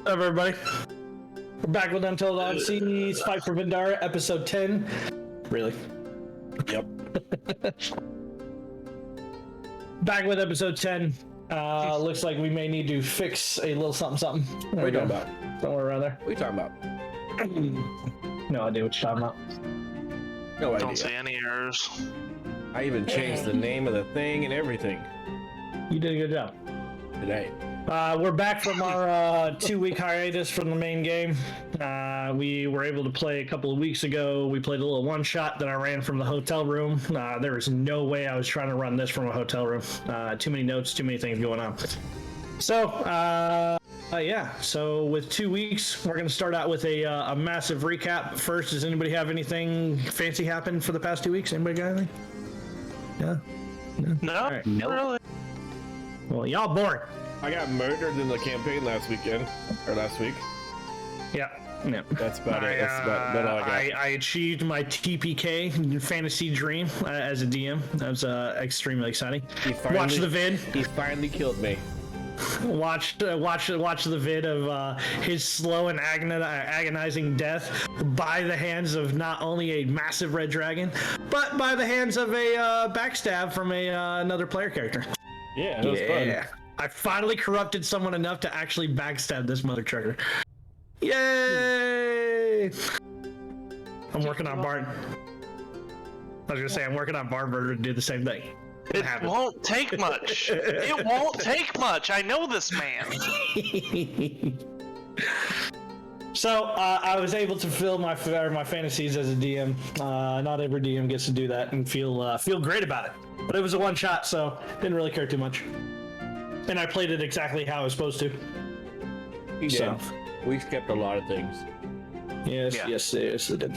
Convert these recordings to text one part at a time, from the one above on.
up, everybody? We're back with Untold Odysseys, Fight for Findara, episode 10. Really? Yep. Back with episode 10. Looks like we may need to fix a little something. What are you talking about? Somewhere around there. What are you talking about? No idea what you're talking about. No idea. Don't see any errors. I even changed the name of the thing and everything You did a good job. today. We're back from our 2-week hiatus from the main game. We were able to play a couple of weeks ago. We played a little one-shot that I ran from the hotel room. There was no way I was trying to run this from a hotel room. Too many notes, too many things going on. So, yeah. So with 2 weeks, we're going to start out with a massive recap. First, does anybody have anything fancy happen for the past 2 weeks? Anybody got anything? Yeah? No, All right. not really. Well, y'all boring. I got murdered in the campaign last week. Yeah. No. That's about it. That's about all I got. I achieved my TPK fantasy dream as a DM. That was extremely exciting. Watch the vid. He finally killed me. Watch the vid of his slow and agonizing death by the hands of not only a massive red dragon, but by the hands of a backstab from another player character. Yeah, it was fun. I finally corrupted someone enough to actually backstab this mother trucker. Yay! I'm working on Bart. I was gonna say I'm working on Barber to do the same thing. It won't take much. It won't take much. I know this man. So I was able to fill my fantasies as a DM. Not every DM gets to do that and feel great about it. But it was a one shot, so didn't really care too much. And I played it exactly how I was supposed to. He did. We skipped a lot of things. Yes, Yeah. yes, it did.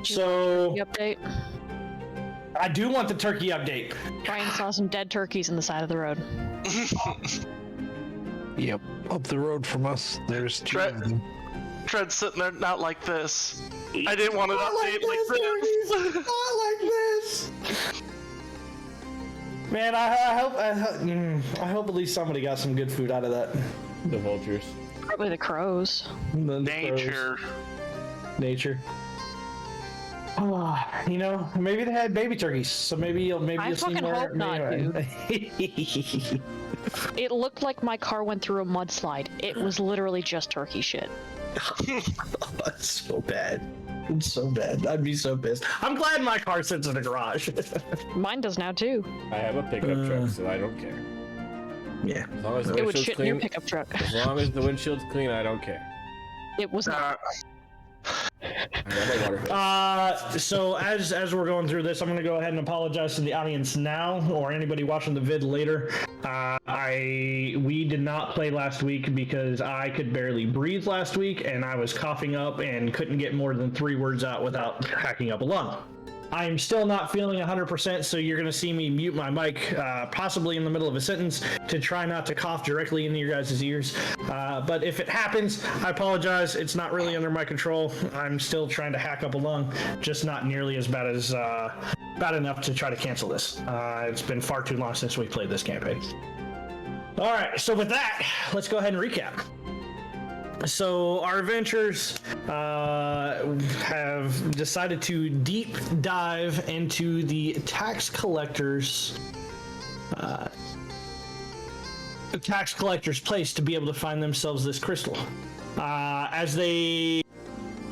So The update. I do want the turkey update. Brian saw some dead turkeys on the side of the road. Yep, up the road from us, there's two of them. Tread's sitting there not like this. I didn't want an update like this. Not like this. Man, I hope at least somebody got some good food out of that. The vultures. Probably the crows. The Nature. crows. Nature. Oh, you know, maybe they had baby turkeys, so maybe you'll I see fucking more. hope not, anyway. It looked like my car went through a mudslide. It was literally just turkey shit. That's so bad. It's so bad. I'd be so pissed. I'm glad my car sits in the garage. Mine does now too. I have a pickup truck, so I don't care. Yeah. As long as the It would windshield's shit in your clean. pickup truck. As long as the windshield's clean, I don't care. It was not. I got my water. So as we're going through this, I'm going to go ahead and apologize to the audience now, or anybody watching the vid later. We did not play last week because I could barely breathe last week, and I was coughing up and couldn't get more than 3 words out without hacking up a lung. I'm still not feeling 100%, so you're going to see me mute my mic, possibly in the middle of a sentence, to try not to cough directly into your guys' ears. But if it happens, I apologize. It's not really under my control. I'm still trying to hack up a lung, just not nearly as bad enough to try to cancel this. It's been far too long since we played this campaign. All right, so with that, let's go ahead and recap. So our adventurers have decided to deep dive into the tax collector's place to be able to find themselves this crystal. As they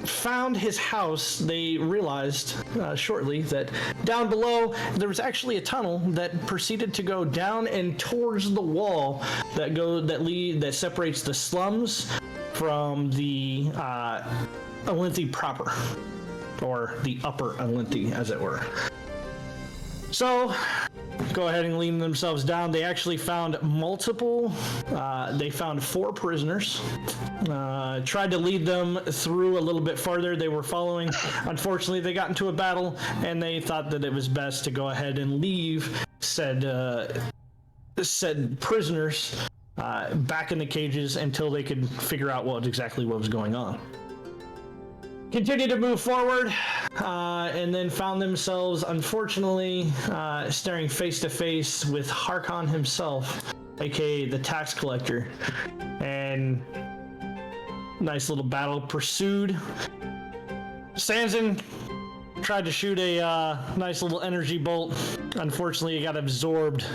found his house, they realized shortly that down below there was actually a tunnel that proceeded to go down and towards the wall that separates the slums from the Alinthi proper, or the upper Alinthi, as it were. So, go ahead and lean themselves down. They actually found they found 4 prisoners. Tried to lead them through a little bit farther. They were following. Unfortunately, they got into a battle, and they thought that it was best to go ahead and leave said prisoners back in the cages until they could figure out what was going on. Continued to move forward, and then found themselves, unfortunately, staring face to face with Harkon himself, aka the tax collector. And Nice little battle pursued. Sanson tried to shoot a nice little energy bolt. Unfortunately, it got absorbed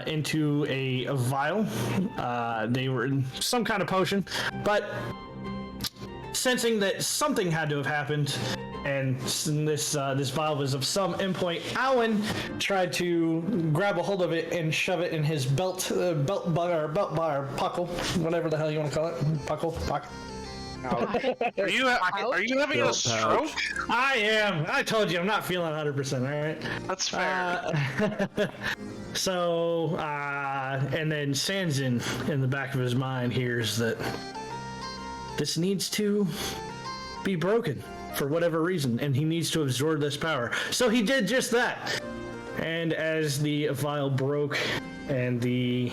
into a vial. They were in some kind of potion, but sensing that something had to have happened, and this vial was of some import, Alan tried to grab a hold of it and shove it in his belt bar, puckle, whatever the hell you want to call it, puckle. Are you having a stroke? I am. I told you I'm not feeling 100%. All right. That's fair. So, and then Sanson, in the back of his mind, hears that this needs to be broken for whatever reason, and he needs to absorb this power. So he did just that. And as the vial broke and the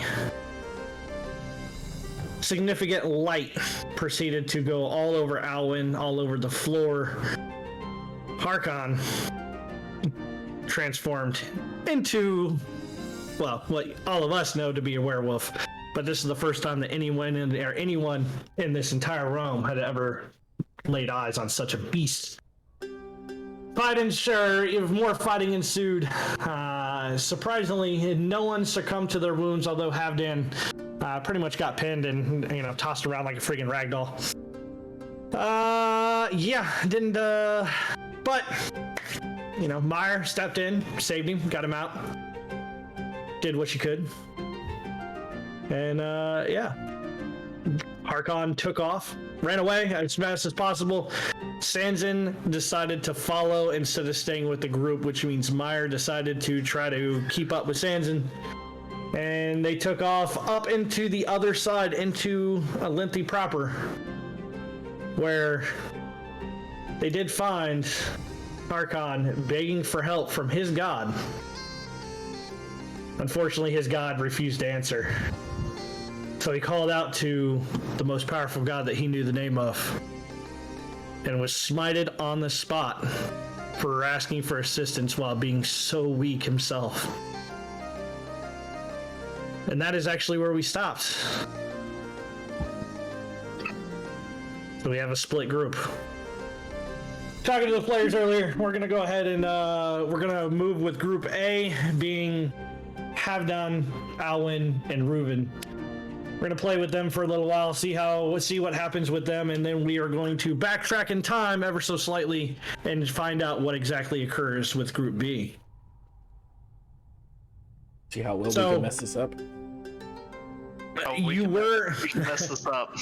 significant light proceeded to go all over Alwyn, all over the floor, Harkon transformed into, well, what all of us know to be a werewolf, but this is the first time that anyone in this entire realm had ever laid eyes on such a beast. More fighting ensued. Surprisingly, no one succumbed to their wounds, although Havdan pretty much got pinned and, tossed around like a friggin' ragdoll. But, Meyer stepped in, saved him, got him out, did what she could. And, Harkon took off, ran away as fast as possible. Sanson decided to follow instead of staying with the group, which means Meyer decided to try to keep up with Sanson. And they took off up into the other side, into Alinthi proper, where they did find Harkon begging for help from his god. Unfortunately, his god refused to answer. So he called out to the most powerful god that he knew the name of, and was smited on the spot for asking for assistance while being so weak himself. And that is actually where we stopped. So we have a split group. Talking to the players earlier, we're going to go ahead and we're going to move with Group A, being Havdan, Alwyn, and Reuven. We're going to play with them for a little while, see what happens with them, and then we are going to backtrack in time ever so slightly and find out what exactly occurs with Group B. See how well we can mess this up. We can mess this up.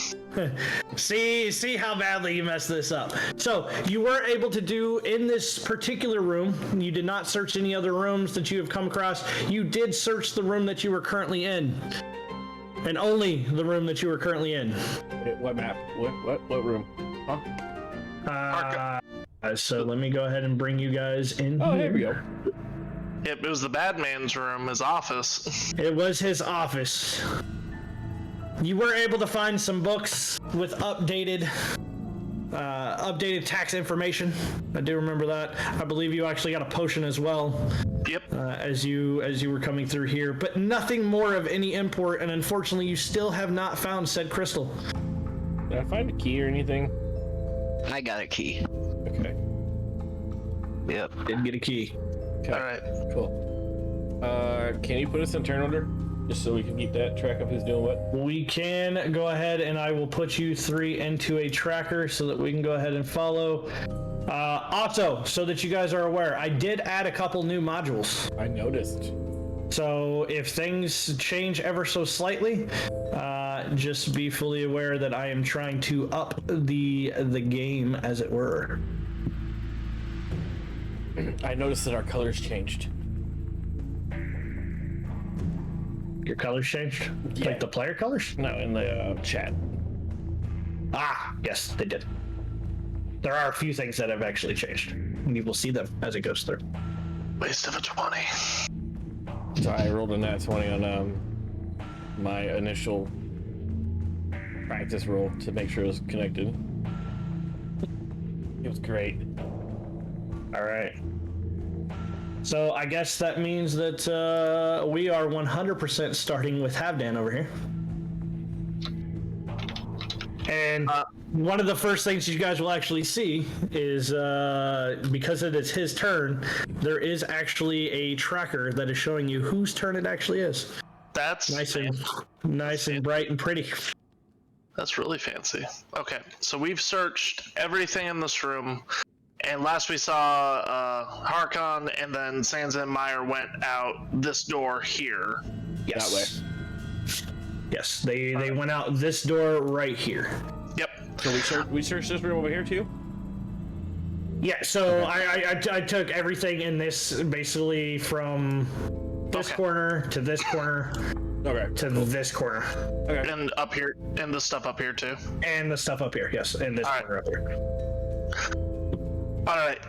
See how badly you messed this up. So you were able to do in this particular room. You did not search any other rooms that you have come across. You did search the room that you were currently in, and only the room that you were currently in. What map? What room? Huh? So let me go ahead and bring you guys in. Oh, here we go. Yep, it was the bad man's room, his office. It was his office. You were able to find some books with updated tax information. I do remember that. I believe you actually got a potion as well. Yep. As you were coming through here, but nothing more of any import. And unfortunately, you still have not found said crystal. Did I find a key or anything? I got a key. Okay. Yep. Did get a key. Okay. All right. Cool. Can you put us in turn order? Just so we can keep that track of who's doing what? We can go ahead and I will put you three into a tracker so that we can go ahead and follow. Also, so that you guys are aware, I did add a couple new modules. I noticed. So if things change ever so slightly, just be fully aware that I am trying to up the game, as it were. I noticed that our colors changed. Your colors changed? Yeah. Like the player colors? No, in the chat. Ah, yes, they did. There are a few things that have actually changed, and you will see them as it goes through. Waste of a 20. So I rolled a nat 20 on my initial practice roll to make sure it was connected. It was great. All right. So I guess that means that we are 100% starting with Havdan over here. And one of the first things you guys will actually see is because it is his turn, there is actually a tracker that is showing you whose turn it actually is. That's Nice and bright and pretty. That's really fancy. Okay, so we've searched everything in this room, and last we saw Harkon, and then Sansa and Meyer went out this door here. Yes. That way. Yes, they went out this door right here. Yep. So we searched this room over here too? Yeah, so I took everything in this basically from this corner to this corner to this corner. Okay. And up here, and the stuff up here too. And the stuff up here, yes, and this corner up here. All right.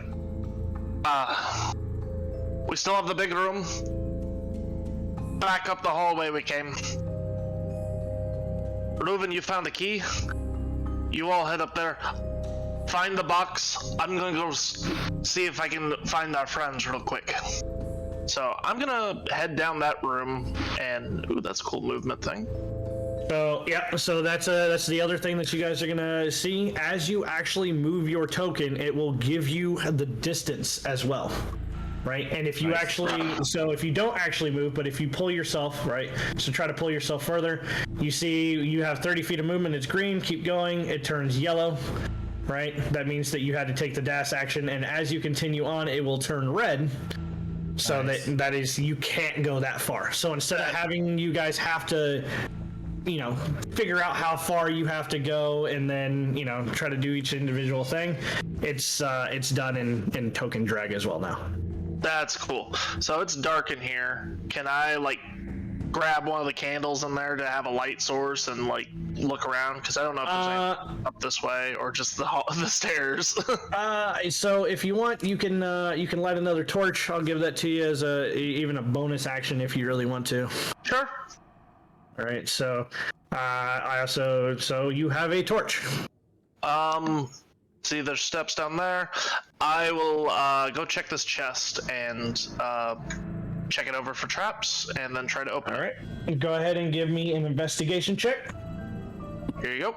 We still have the big room. Back up the hallway we came. Reuven, you found the key. You all head up there. Find the box. I'm gonna go see if I can find our friends real quick. So I'm gonna head down that room, and ooh, that's a cool movement thing. So yeah, so that's the other thing that you guys are gonna see. As you actually move your token, it will give you the distance as well, right? And if you if you don't actually move, but if you pull yourself, right? So try to pull yourself further. You see, you have 30 feet of movement. It's green. Keep going. It turns yellow. Right? That means that you had to take the dash action, and as you continue on, it will turn red. So that is, you can't go that far. So instead of having you guys have to, figure out how far you have to go and then, try to do each individual thing, it's done in token drag as well now. That's cool. So it's dark in here. Can I grab one of the candles in there to have a light source and look around? Because I don't know if there's anything up this way or just the stairs. So if you want, you can light another torch. I'll give that to you as even a bonus action if you really want to. Sure. All right. So so you have a torch. See, there's steps down there. I will go check this chest and check it over for traps, and then try to open it. All right. Go ahead and give me an investigation check. Here you go.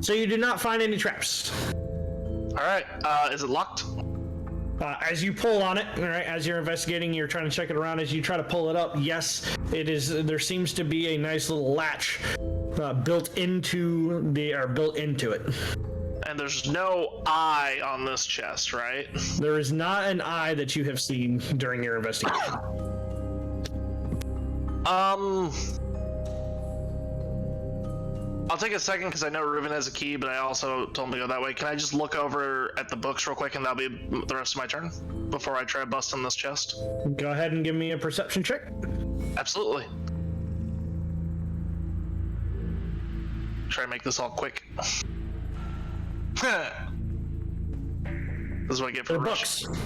So you do not find any traps. All right. Is it locked? As you pull on it, all right, as you're investigating, you're trying to check it around. As you try to pull it up, yes, it is. There seems to be a nice little latch built into it. And there's no eye on this chest, right? There is not an eye that you have seen during your investigation. I'll take a second because I know Reuven has a key, but I also told him to go that way. Can I just look over at the books real quick, and that'll be the rest of my turn before I try to bust in this chest? Go ahead and give me a perception check. Absolutely. Try to make this all quick. This is what I get for The rush. books.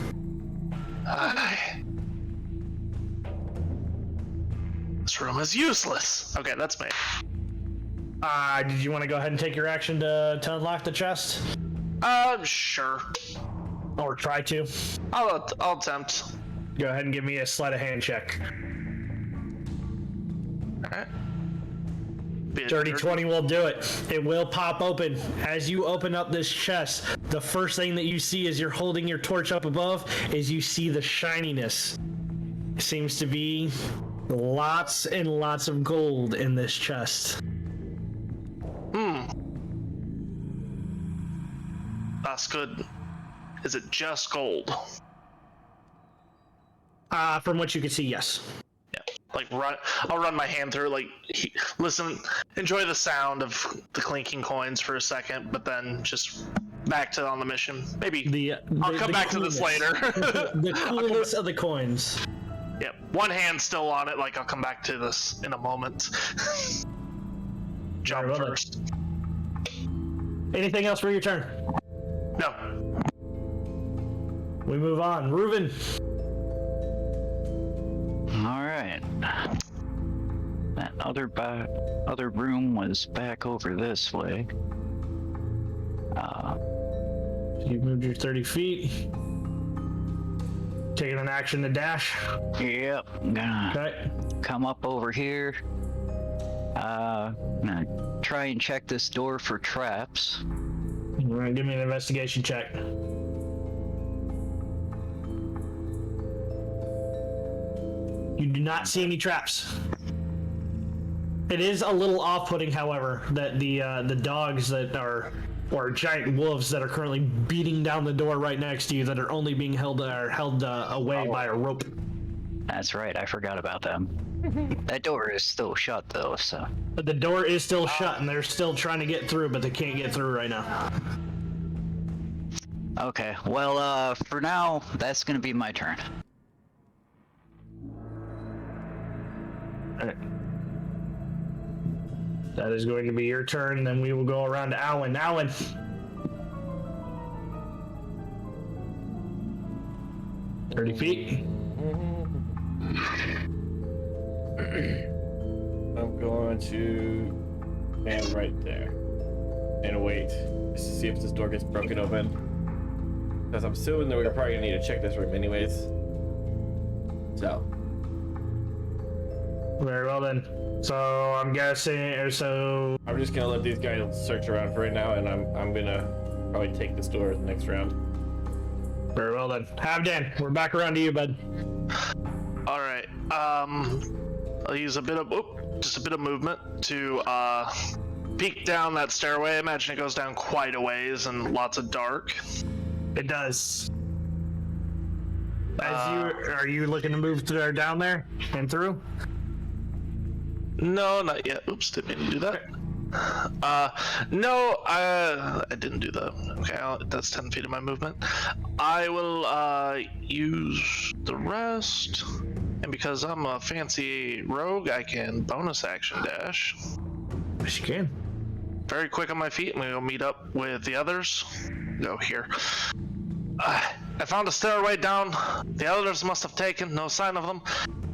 This room is useless. Okay, that's me. Did you want to go ahead and take your action to unlock the chest? Sure. Or try to? I'll attempt. Go ahead and give me a sleight of hand check. Alright. Dirty 20 will do it. It will pop open. As you open up this chest, the first thing that you see as you're holding your torch up above is you see the shininess. Seems to be lots and lots of gold in this chest. That's good. Is it just gold? From what you can see, yes. Yeah. I'll run my hand through, listen, enjoy the sound of the clinking coins for a second, but then just back to on the mission. Maybe I'll come back to this later. The coolness of the coins. Yep. One hand still on it, I'll come back to this in a moment. Jump first. Anything else for your turn? No. We move on. Reuven. All right. That other room was back over this way. You moved your 30 feet. Taking an action to dash. Yep. I'm gonna Okay. come up over here. I'm gonna try and check this door for traps. You're gonna give me an investigation check. You do not see any traps. It is a little off-putting, however, that the dogs that are, or giant wolves that are currently beating down the door right next to you, that are only being held away by a rope. That's right, I forgot about them. That door is still shut though, so. But the door is still shut, and they're still trying to get through, but they can't get through right now. Okay, well, for now, that's gonna be my turn. Alright. That is going to be your turn, then we will go around to Alan. Alan! "30 feet. I'm going to stand right there and wait just to see if this door gets broken open. Because I'm assuming that we're probably gonna need to check this room anyways. So. Very well then. So I'm guessing, I'm just gonna let these guys search around for right now, and I'm gonna probably take this door next round. very well then. Havdan, we're back around to you, bud. All right. I'll use just a bit of movement to peek down that stairway. I imagine it goes down quite a ways and lots of dark. It does. Are you looking to move down there and through? No, not yet. Oops, didn't mean to do that. No, I didn't do that. Okay, that's 10 feet of my movement. I will use the rest, and because I'm a fancy rogue, I can bonus action dash. Yes, you can. Very quick on my feet. I'm gonna go meet up with the others. Go here. I found a stairway down. The others must have taken. No sign of them.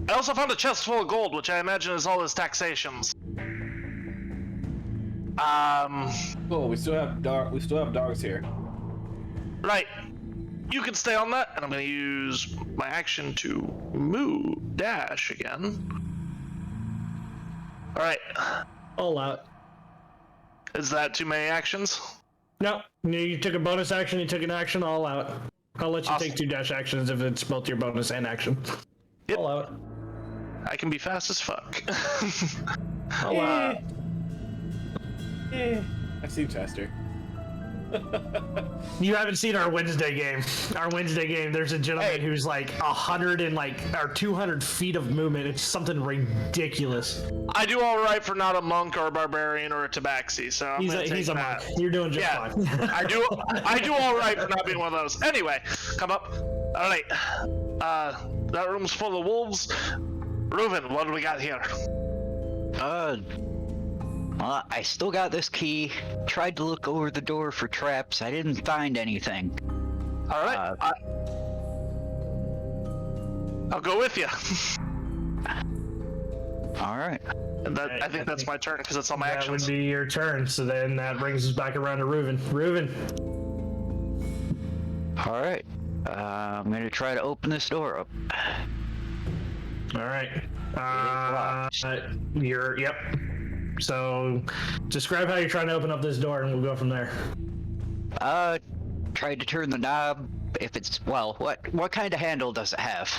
I also found a chest full of gold, which I imagine is all his taxations. Cool. We still have dogs here. Right. You can stay on that, and I'm gonna use my action to dash again. All right. All out. Is that too many actions? No, you took a bonus action, you took an action, all out. I'll let you Awesome. take 2 dash actions if it's both your bonus and action. Yep. All out. I can be fast as fuck. All out. I see faster. You haven't seen our Wednesday game. Our Wednesday game, there's a gentleman who's like 100 and or 200 feet of movement. It's something ridiculous. I do all right for not a monk or a barbarian or a tabaxi, so I'm gonna take He's a that. monk. You're doing just Yeah, fine. I do all right for not being one of those. Anyway, come up. All right. That room's full of wolves. Reuven, what do we got here? Well, I still got this key. Tried to look over the door for traps. I didn't find anything. All right. I'll go with you. All right. And I think that's my turn because it's all my That actions. would be your turn. So then that brings us back around to Reuven. Reuven. All right. I'm gonna try to open this door up. All right. locked. Yep. So describe how you're trying to open up this door and we'll go from there. Tried to turn the knob. If it's, well, what kind of handle does it have?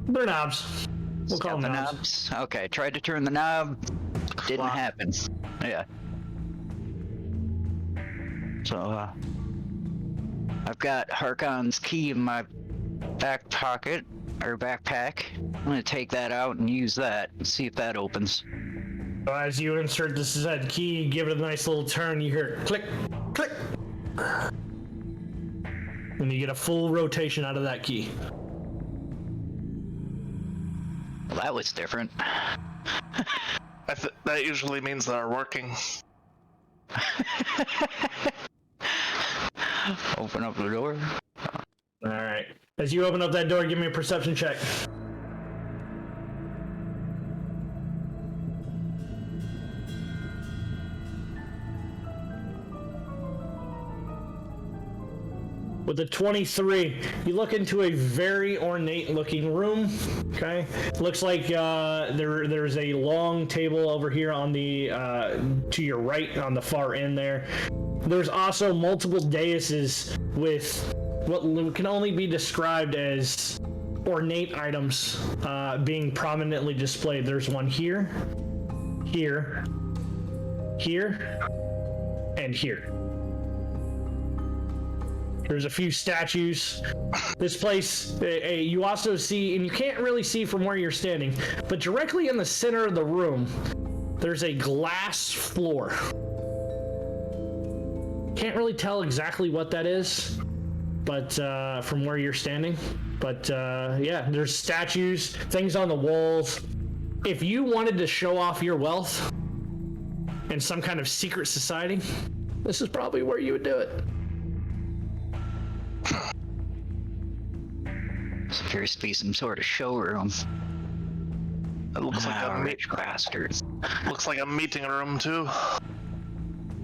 They're knobs. We'll call Got them the knobs. Okay, tried to turn the knob. Didn't happen. Yeah. So, I've got Harkon's key in my back pocket, or backpack. I'm gonna take that out and use that and see if that opens. So as you insert the said key, give it a nice little turn, you hear click, click. And you get a full rotation out of that key. Well, that was different. That usually means they're working. Open up the door. All right. As you open up that door, give me a perception check. With a 23, you look into a very ornate looking room. Okay, looks like there's a long table over here on the to your right on the far end there. There's also multiple daises with what can only be described as ornate items being prominently displayed. There's one here, here, here, and here. There's a few statues. This place, you also see, and you can't really see from where you're standing, but directly in the center of the room, there's a glass floor. Can't really tell exactly what that is, but from where you're standing. But yeah, there's statues, things on the walls. If you wanted to show off your wealth in some kind of secret society, this is probably where you would do it. This appears to be some sort of showroom. It looks like a rich bastard. Looks like a meeting room too.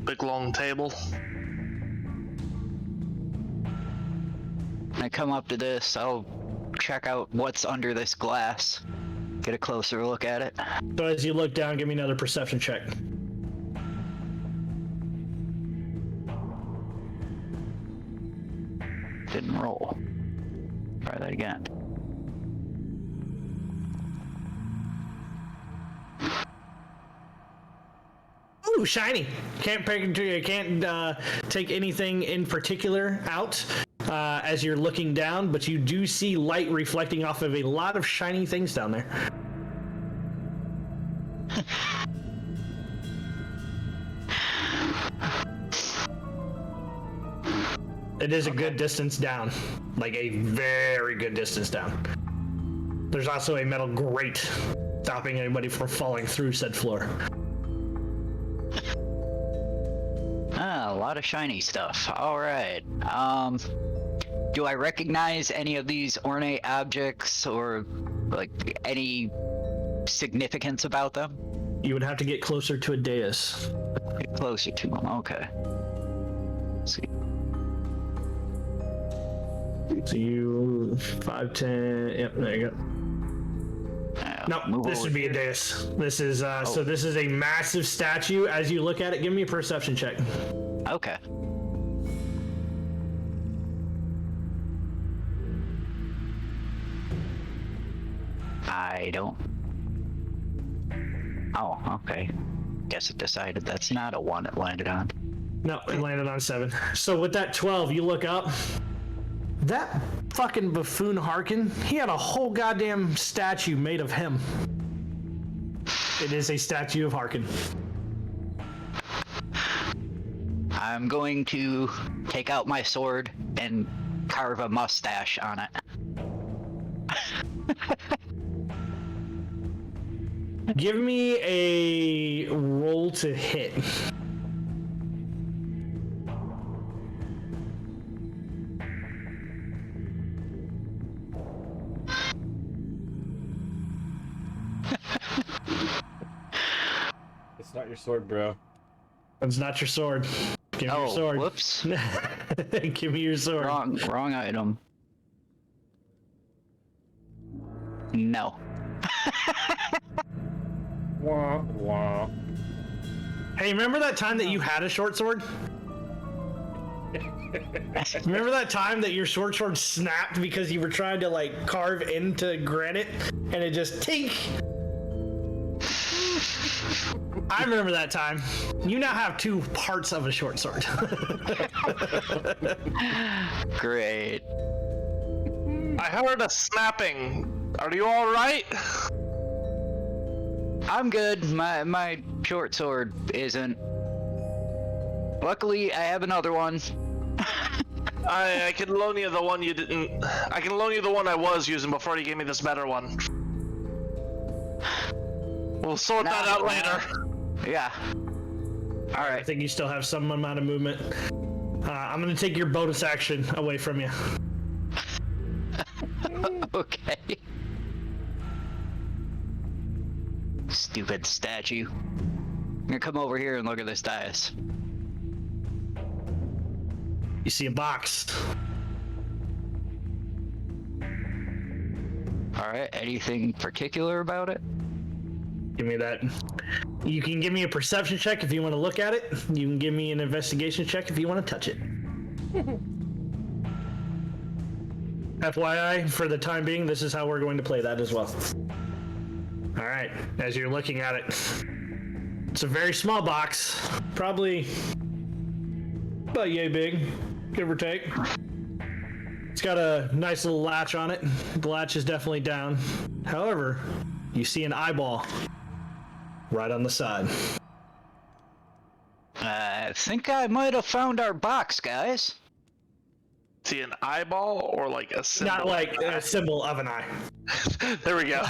Big long table. When I come up to this, I'll check out what's under this glass. Get a closer look at it. So as you look down, give me another perception check. Didn't roll. Try that again. Ooh, shiny. Can't take anything in particular out as you're looking down, but you do see light reflecting off of a lot of shiny things down there. It is a good distance down, like a very good distance down. There's also a metal grate stopping anybody from falling through said floor. Ah, a lot of shiny stuff. All right. Do I recognize any of these ornate objects or like any significance about them? You would have to get closer to a dais. Get closer to them. Okay. Let's see. So you 5, 10. Yep, there you go. No, this would be a dais. This is so this is a massive statue. As you look at it, give me a perception check. Okay. I don't. Oh, okay. Guess it decided that's not a 1 it landed on. No, it landed on 7. So with that 12, you look up. That fucking buffoon Harkin, he had a whole goddamn statue made of him. It is a statue of Harkin. I'm going to take out my sword and carve a mustache on it. Give me a roll to hit. It's not your sword, bro. That's not your sword. Give me your sword. Whoops. Give me your sword. Wrong item. No. Wah, wah. Hey, remember that time that you had a short sword? Remember that time that your short sword snapped because you were trying to like carve into granite and it just tink? I remember that time. You now have 2 parts of a short sword. Great. I heard a snapping. Are you all right? I'm good. My short sword isn't. Luckily, I have another one. I can loan you the one you didn't. I can loan you the one I was using before you gave me this better one. We'll sort that out later. Yeah. All I right. think you still have some amount of movement. I'm going to take your bonus action away from you. Okay. Stupid statue. I'm gonna come over here and look at this dais. You see a box. All right. Anything particular about it? Give me that. You can give me a perception check if you want to look at it. You can give me an investigation check if you want to touch it. FYI, for the time being, this is how we're going to play that as well. All right, as you're looking at it, it's a very small box, probably about yay big, give or take. It's got a nice little latch on it. The latch is definitely down. However, you see an eyeball right on the side. I think I might have found our box, guys. See an eyeball or like a symbol? Not like a symbol of an eye. There we go.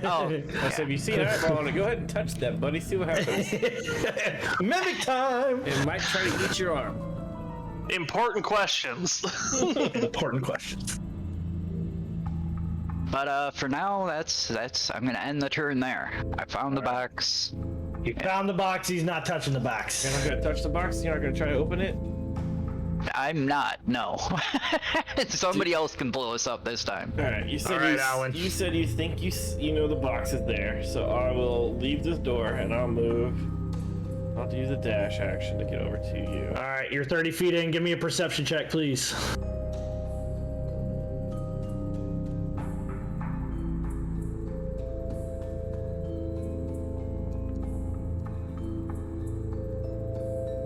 Oh, I said, if you see an eyeball on it, go ahead and touch that, buddy. See what happens. Mimic time! It might try to eat your arm. Important questions. Important questions. but for now, that's. I'm gonna end the turn there. I found the box. You found the box, he's not touching the box. You're not gonna touch the box? You're not gonna try to open it? I'm not. No. Somebody else can blow us up this time. All right. You said All right, Alan. You said you think you know the box is there, so I will leave this door and I'll move. I'll use a dash action to get over to you. All right, you're 30 feet in. Give me a perception check, please.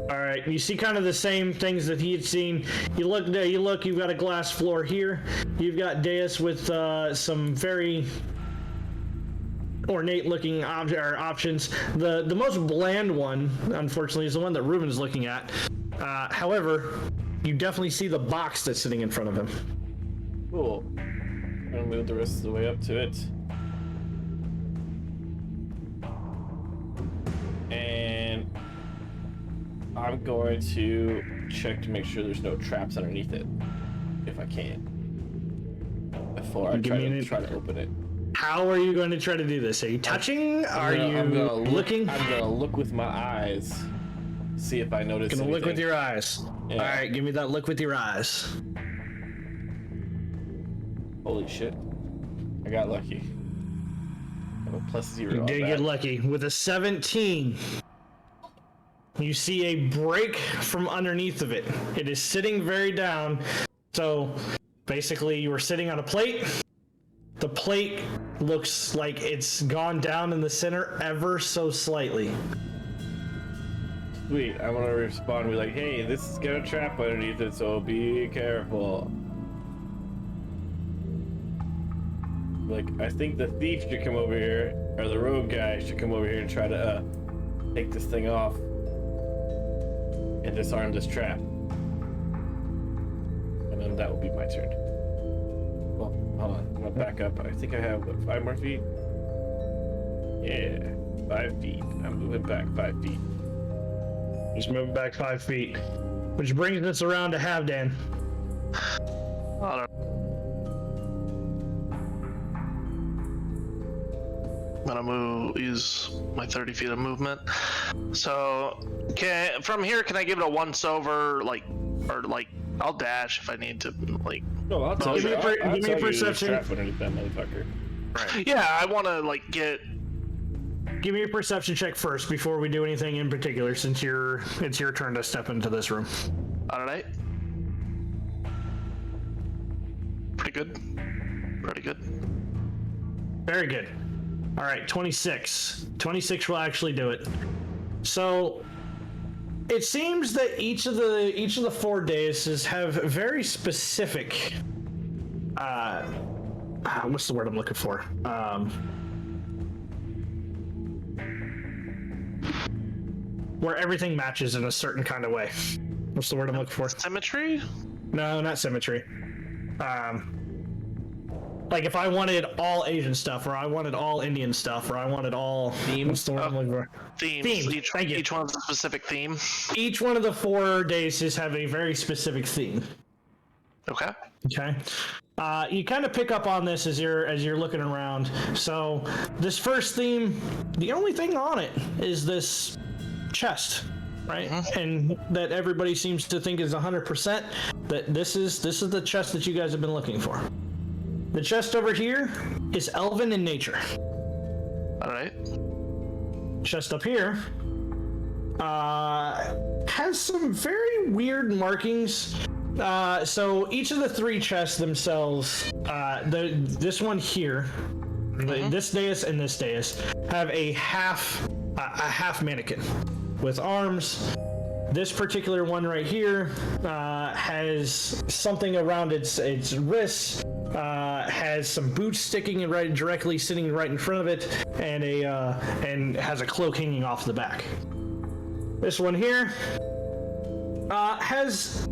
All right, you see kind of the same things that he had seen. You look there, you've got a glass floor here. You've got dais with some very ornate looking options. The most bland one, unfortunately, is the one that Ruben's looking at. However, you definitely see the box that's sitting in front of him. Cool. I'm gonna move the rest of the way up to it. And I'm going to check to make sure there's no traps underneath it, if I can, before I try to open it. How are you going to try to do this? Are you touching? I'm gonna looking? I'm gonna look with my eyes, see if I notice anything. Look with your eyes. Yeah. All right, give me that look with your eyes. Holy shit! I got lucky. I have a +0. You on did that. get lucky. With a 17, you see a break from underneath of it. It is sitting very down. So basically, you were sitting on a plate. The plate looks like it's gone down in the center ever so slightly. Sweet. I want to respond and be like, hey, this has got a trap underneath it, so be careful. Like, I think the thief should come over here, or the rogue guy should come over here and try to take this thing off and disarm this trap. And then that will be my turn. Well, hold on. I'm gonna back up. I think I have, what, 5 more feet? Yeah, 5 feet. I'm moving back 5 feet. Just moving back 5 feet. Which brings us around to Havdan. I'm gonna use my 30 feet of movement. So, from here, can I give it a once over, or I'll dash if I need to, like. No, I'll tell you. Give me a perception. Trap underneath that motherfucker. Right. Yeah, I want to get. Give me a perception check first before we do anything in particular, since it's your turn to step into this room. All right. Pretty good. Pretty good. Very good. All right, 26. 26 will actually do it. So it seems that each of the 4 daises have very specific. What's the word I'm looking for? Where everything matches in a certain kind of way. What's the word I'm looking for? Symmetry? No, not symmetry. Like if I wanted all Asian stuff, or I wanted all Indian stuff, or I wanted all Themes? What's the word I'm looking for? Themes. Thank you. Each one's a specific theme. Each one of the 4 daises have a very specific theme. Okay. Okay. You kind of pick up on this as you're looking around. So this first theme, the only thing on it is this chest, right? And that everybody seems to think is 100%. That this is the chest that you guys have been looking for. The chest over here is elven in nature. All right. Chest up here has some very weird markings. So each of the 3 chests themselves, this one here, this dais and this dais, have a half mannequin with arms. This particular one right here has something around its wrists, has some boots sticking directly sitting right in front of it, and has a cloak hanging off the back. This one here has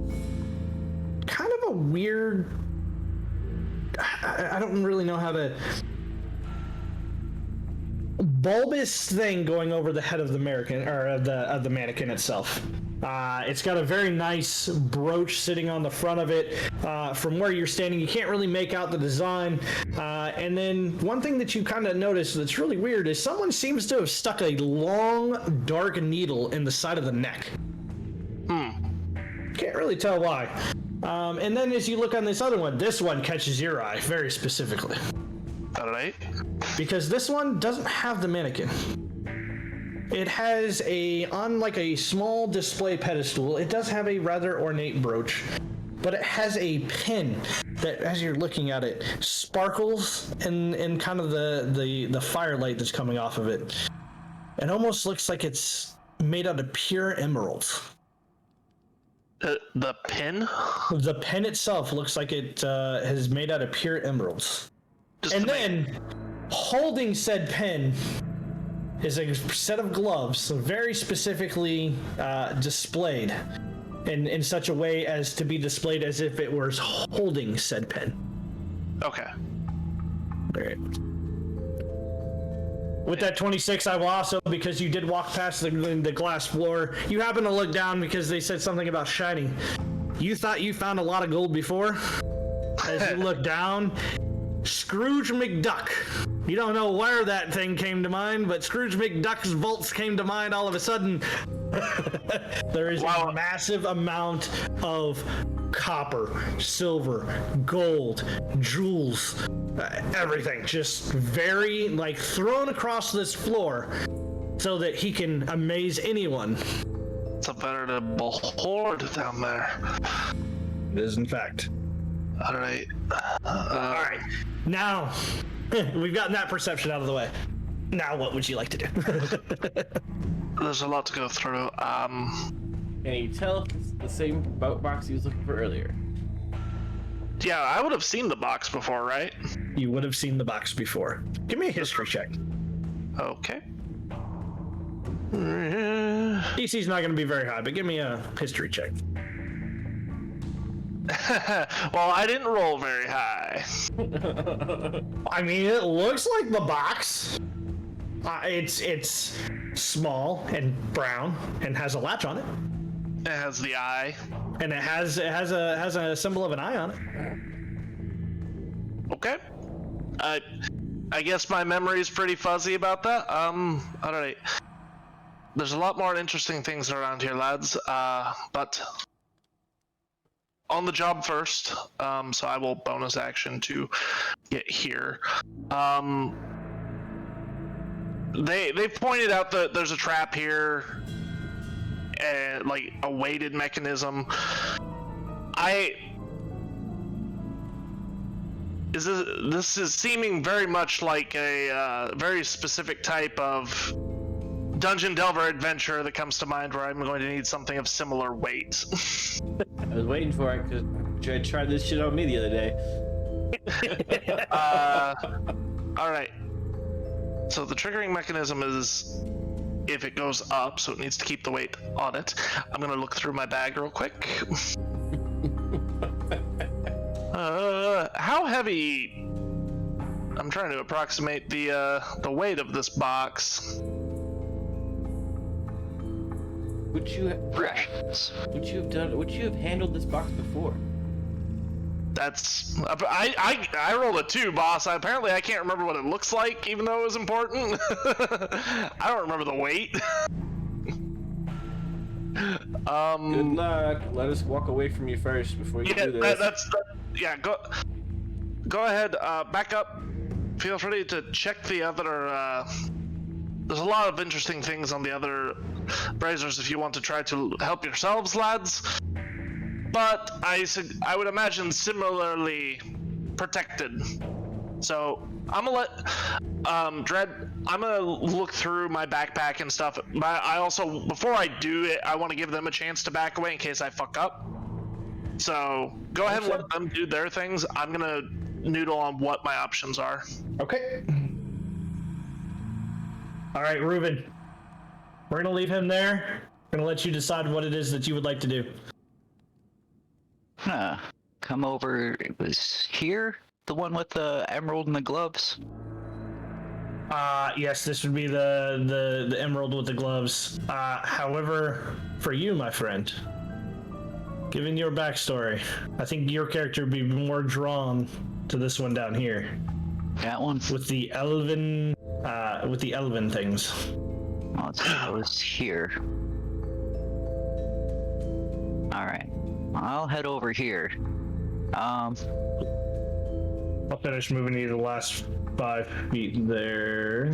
kind of a weird, I don't really know how to, bulbous thing going over the head of the mannequin itself. It's got a very nice brooch sitting on the front of it. From where you're standing, you can't really make out the design. And then one thing that you kind of notice that's really weird is someone seems to have stuck a long, dark needle in the side of the neck. Can't really tell why. And then as you look on this other one, this one catches your eye very specifically. All right. Because this one doesn't have the mannequin. It has on like a small display pedestal, it does have a rather ornate brooch, but it has a pin that, as you're looking at it, sparkles in kind of the firelight that's coming off of it. It almost looks like it's made out of pure emeralds. The pin? The pin itself looks like it is made out of pure emeralds. And then, holding said pin is a set of gloves, very specifically displayed in such a way as to be displayed as if it was holding said pen. Okay. All right. With that 26, I will also, because you did walk past the glass floor, you happen to look down because they said something about shining. You thought you found a lot of gold before? As you look down, Scrooge McDuck. You don't know where that thing came to mind, but Scrooge McDuck's vaults came to mind all of a sudden. There is a massive amount of copper, silver, gold, jewels, everything just very thrown across this floor so that he can amaze anyone. It's a veritable hoard down there. It is, in fact. All right. All right. Now, we've gotten that perception out of the way. Now, what would you like to do? There's a lot to go through. Can you tell if it's the same box he was looking for earlier? Yeah, I would have seen the box before, right? You would have seen the box before. Give me a history check. Okay. DC's not going to be very high, but give me a history check. Well, I didn't roll very high. I mean, it looks like the box. It's small and brown and has a latch on it. It has the eye. And it has a symbol of an eye on it. Okay. I guess my memory is pretty fuzzy about that. All right. There's a lot more interesting things around here, lads. But on the job first. So I will bonus action to get here. They pointed out that there's a trap here, and like a weighted mechanism. This is seeming very much like a very specific type of Dungeon Delver adventure that comes to mind, where I'm going to need something of similar weight. I was waiting for it because I tried this shit on me the other day. All right. So the triggering mechanism is if it goes up, so it needs to keep the weight on it. I'm gonna look through my bag real quick. How heavy? I'm trying to approximate the weight of this box. Would you have handled this box before? That's I rolled a 2, boss. Apparently I can't remember what it looks like, even though it was important. I don't remember the weight. Good luck. Let us walk away from you first before you do this. Yeah, go. go ahead, back up. Feel free to check the other, there's a lot of interesting things on the other braziers if you want to try to help yourselves, lads. But I would imagine similarly protected. So I'm gonna let Dread. I'm gonna look through my backpack and stuff. But I also, before I do it, I want to give them a chance to back away in case I fuck up. So go ahead and let them do their things. I'm gonna noodle on what my options are. Okay. All right, Ruben. We're gonna leave him there. We're gonna let you decide what it is that you would like to do. Come over. It was here, the one with the emerald and the gloves. Yes, this would be the emerald with the gloves. However, for you, my friend, given your backstory, I think your character would be more drawn to this one down here. That one? With the elven things. Oh, it was here. Alright. I'll head over here. I'll finish moving you the last 5 feet there.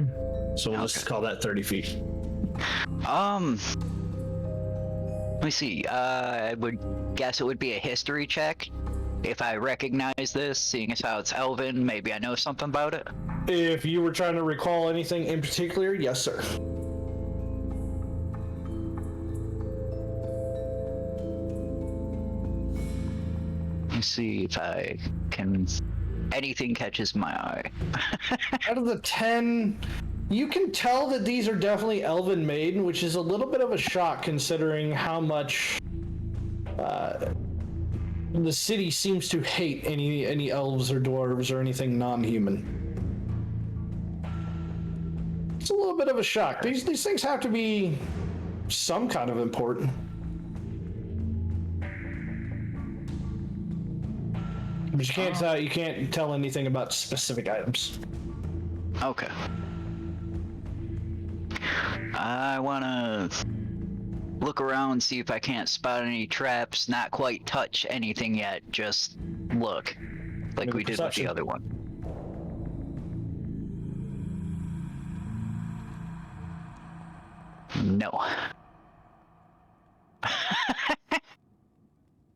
So we'll just call that 30 feet. Let me see. I would guess it would be a history check. If I recognize this, seeing as how it's elven, maybe I know something about it. If you were trying to recall anything in particular, yes, sir. Let me see if I can... Anything catches my eye. Out of the 10, you can tell that these are definitely elven made, which is a little bit of a shock considering how much the city seems to hate any elves or dwarves or anything non-human. It's a little bit of a shock. These things have to be some kind of important. But you can't tell anything about specific items. Okay. I wanna look around, see if I can't spot any traps, not quite touch anything yet, just look. Like Make a we did with perception. the other one. No.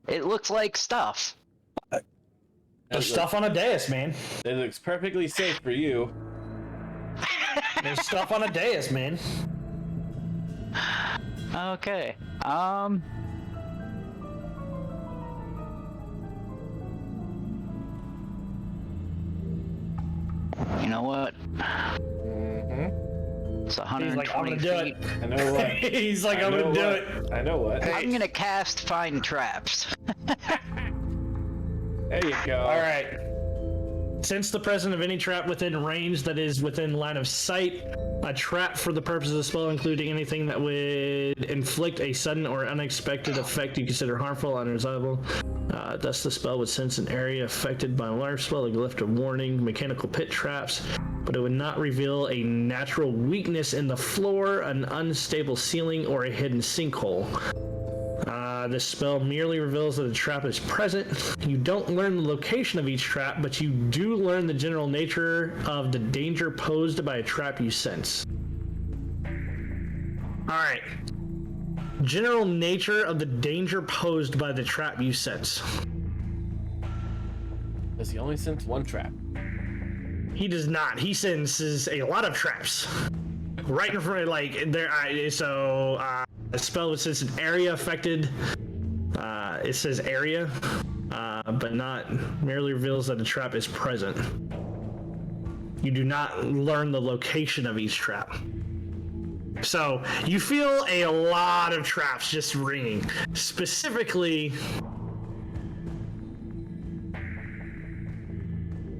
It looks like stuff. There's stuff on a dais, man. It looks perfectly safe for you. There's stuff on a dais, man. Okay. You know what? It's 120 He's like, I'm gonna do feet. it. I know what. He's like, I'm gonna do it. I know what. I'm gonna cast Find Traps. There you go. All right. Since the presence of any trap within range that is within line of sight, a trap for the purpose of the spell, including anything that would inflict a sudden or unexpected effect you consider harmful, undesirable. Thus, the spell would sense an area affected by a large spell, like left a warning, mechanical pit traps, but it would not reveal a natural weakness in the floor, an unstable ceiling, or a hidden sinkhole. This spell merely reveals that a trap is present. You don't learn the location of each trap, but you do learn the general nature of the danger posed by a trap you sense. Alright. General nature of the danger posed by the trap you sense. Does he only sense one trap? He does not. He senses a lot of traps. Right in front of, like, there. A spell that says an area affected. It says area, but not merely reveals that a trap is present. You do not learn the location of each trap. So you feel a lot of traps just ringing. Specifically,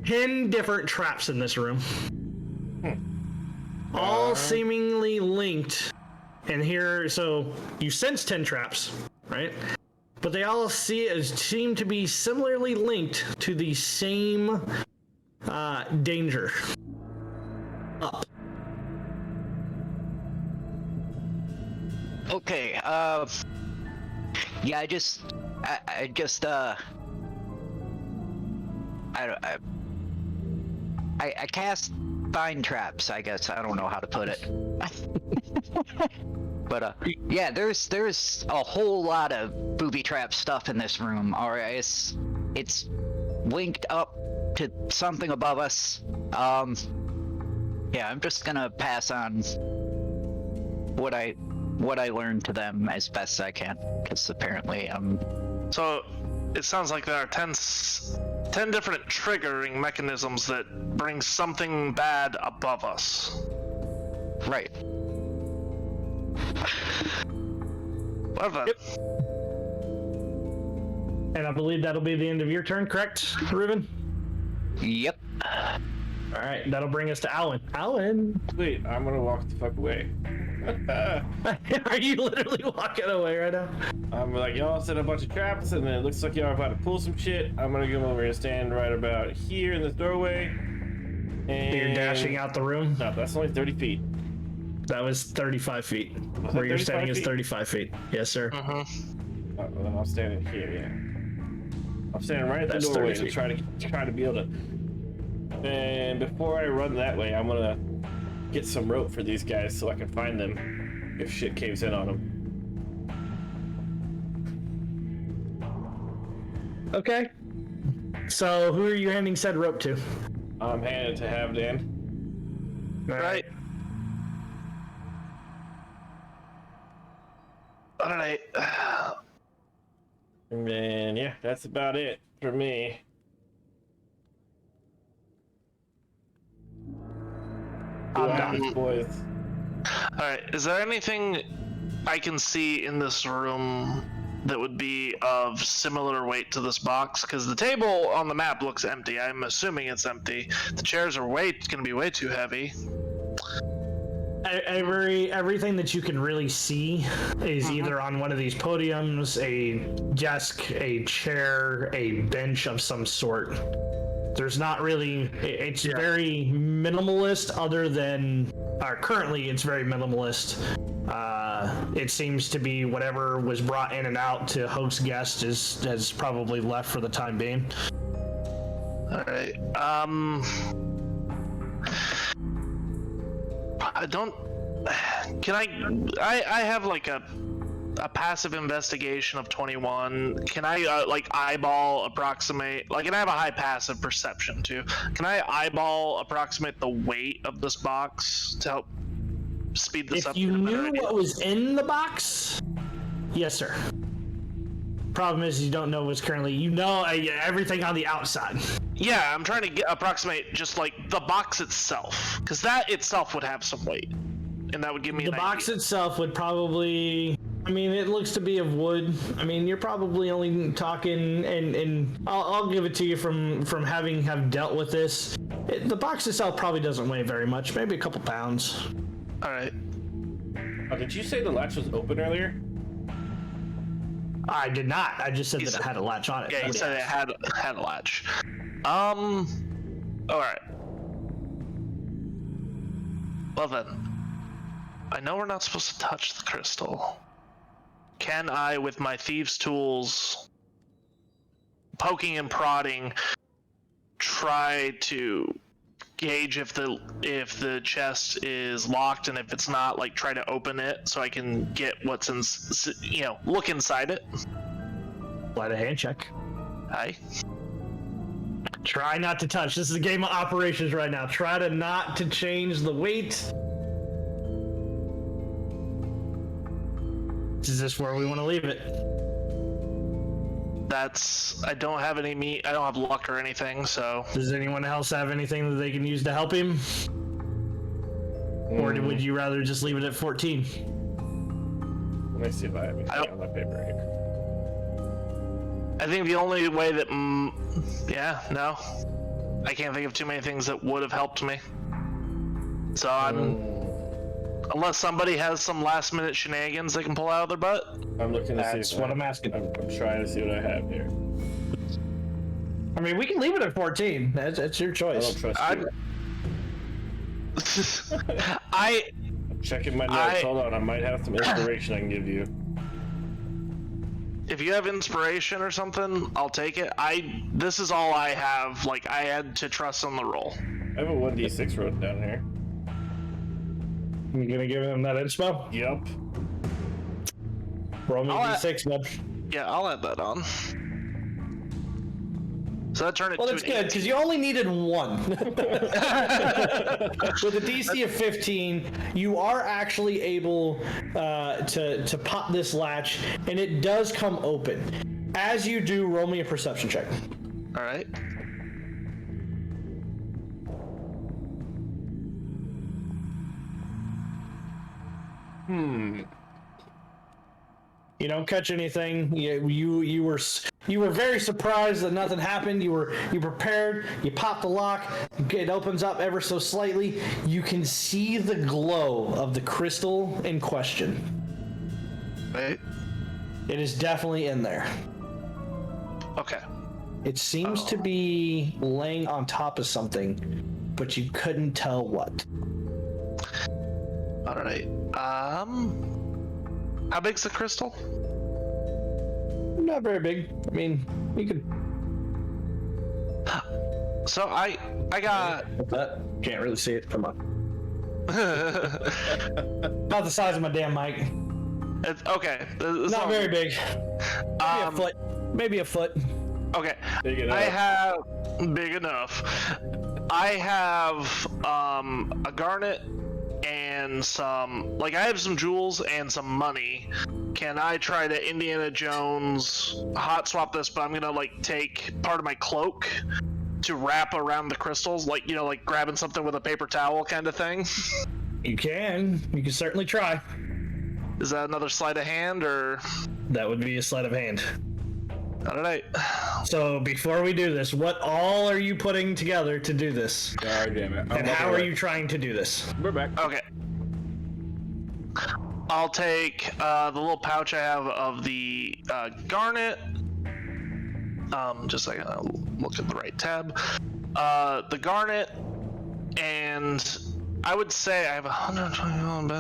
10 different traps in this room. All seemingly linked. And here, so you sense 10 traps, right? But they all seem to be similarly linked to the same danger. Up. Okay, yeah, I cast Find Traps, I guess. I don't know how to put it. But yeah, there's a whole lot of booby trap stuff in this room. Alright, it's linked up to something above us. Yeah, I'm just gonna pass on what I learned to them as best I can, because apparently So it sounds like there are 10 different triggering mechanisms that bring something bad above us. right. Well then. Yep. And I believe that'll be the end of your turn, correct, Ruben? Yep. All right, that'll bring us to Alan. Alan, Wait, I'm gonna walk the fuck away. are you literally walking away right now? I'm like, y'all set a bunch of traps, and then it looks like y'all are about to pull some shit. I'm gonna come over and stand right about here in this doorway. And You're dashing out the room. No, that's only 30 feet. That was 35 feet. Was Where that you're 35 standing is feet? 35 feet. Yes, sir. Oh, well, then I'm standing here, yeah. I'm standing right at the That's doorway 30 to feet. try to be able to. And before I run that way, I'm gonna get some rope for these guys so I can find them if shit caves in on them. Okay. So who are you handing said rope to? I'm handing it to Havdan. All Right. Alright. And then, yeah, that's about it for me. I'm Go done. after these boys. Alright, is there anything I can see in this room that would be of similar weight to this box? Because the table on the map looks empty. I'm assuming it's empty. The chairs are gonna be way too heavy. Everything that you can really see is either on one of these podiums, a desk, a chair, a bench of some sort. There's not really, it's very minimalist other than, currently it's very minimalist. It seems to be whatever was brought in and out to host guests has probably left for the time being. Alright, I don't... Can I have like a passive investigation of 21. Can I like eyeball approximate, like, and I have a high passive perception too. Can I eyeball approximate the weight of this box to help speed this up? If you knew what was in the box, yes, sir. Problem is you don't know what's currently, you know, everything on the outside. Yeah, I'm trying to approximate just like the box itself, because that itself would have some weight, and that would give me The box itself would probably, I mean, it looks to be of wood. I mean, you're probably only talking, and I'll give it to you from having dealt with this. The box itself probably doesn't weigh very much, maybe a couple pounds. All right. Oh, did you say the latch was open earlier? I did not. I just said that it had a latch on it. Yeah, you But said it had a latch. All right. Well then, I know we're not supposed to touch the crystal. Can I, with my thieves' tools, poking and prodding, try to gauge if the chest is locked, and if it's not, like, try to open it so I can get what's in, look inside it? Light a hand check. Aye. Try not to touch. This is a game of operations right now. Try to not to change the weight. Is this where we want to leave it? I don't have any meat. I don't have luck or anything, so. Does anyone else have anything that they can use to help him? Or would you rather just leave it at 14? Let me see if I have anything on my paper here. I think the only way that, yeah, no. I can't think of too many things that would have helped me. So unless somebody has some last minute shenanigans they can pull out of their butt. I'm looking to see. That's what I'm asking. I'm trying to see what I have here. I mean, we can leave it at 14. That's your I choice. don't trust you. I'm checking my notes. Hold on, I might have some inspiration I can give you. If you have inspiration or something, I'll take it. This is all I have. Like, I had to trust on the roll. I have a 1d6 wrote down here. You gonna give him that inspo? Yup. Roll me I'll d6, bud. Yeah, I'll add that on. So that turned it Well, to that's an good, because you only needed one. With a DC of 15, you are actually able to pop this latch, and it does come open. As you do, roll me a perception check. All right. You don't catch anything. You were very surprised that nothing happened. You prepared. You pop the lock. It opens up ever so slightly. You can see the glow of the crystal in question. Right. It is definitely in there. Okay. It seems to be laying on top of something, but you couldn't tell what. All right. How big's the crystal? Not very big. I mean, you could. So I got. That can't really see it. Come on. About the size of my damn mic. It's, okay. It's Not very big. Maybe a foot. Maybe a foot. Okay. Big enough. I have big enough. I have a garnet and some, like, I have some jewels and some money. Can I try to Indiana Jones hot swap this? But I'm gonna like take part of my cloak to wrap around the crystals, like, you know, like grabbing something with a paper towel kind of thing. You can certainly try. Is that another sleight of hand, or? That would be a sleight of hand. All right. So before we do this, what all are you putting together to do this? God damn it. And how are you trying to do this? We're back. Okay. I'll take the little pouch I have of the garnet. Just a second, I'll look at the right tab. The garnet, and I would say I have 120.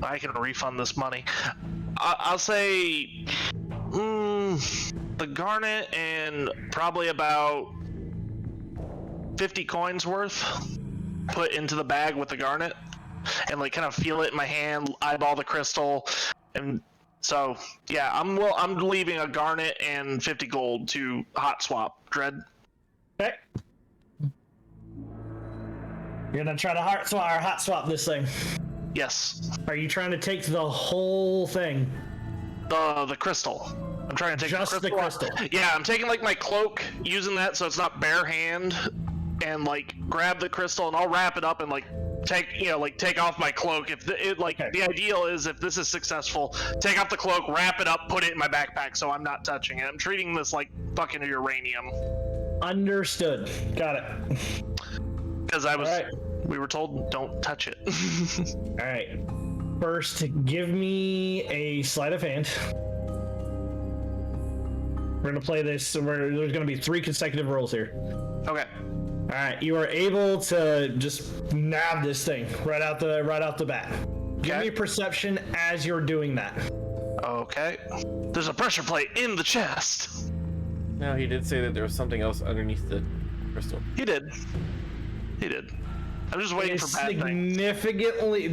I can refund this money. I'll say the garnet and probably about 50 coins worth put into the bag with the garnet, and like kind of feel it in my hand, eyeball the crystal, and so yeah, I'm leaving a garnet and 50 gold to hot swap. Dread. Okay. You're gonna try to hot swap this thing. Yes. Are you trying to take the whole thing? The crystal. I'm trying to take Just the crystal. Yeah, I'm taking like my cloak, using that so it's not bare hand, and like grab the crystal, and I'll wrap it up and like take off my cloak. If the ideal is, if this is successful, take off the cloak, wrap it up, put it in my backpack so I'm not touching it. I'm treating this like fucking uranium. Understood. Got it. Because we were told don't touch it. All right. First, give me a sleight of hand. We're gonna play this. There's gonna be 3 consecutive rolls here. Okay. All right. You are able to just nab this thing right out the bat. Give me a perception as you're doing that. Okay. There's a pressure plate in the chest. No, he did say that there was something else underneath the crystal. He did. I'm just waiting for bad things. Significantly,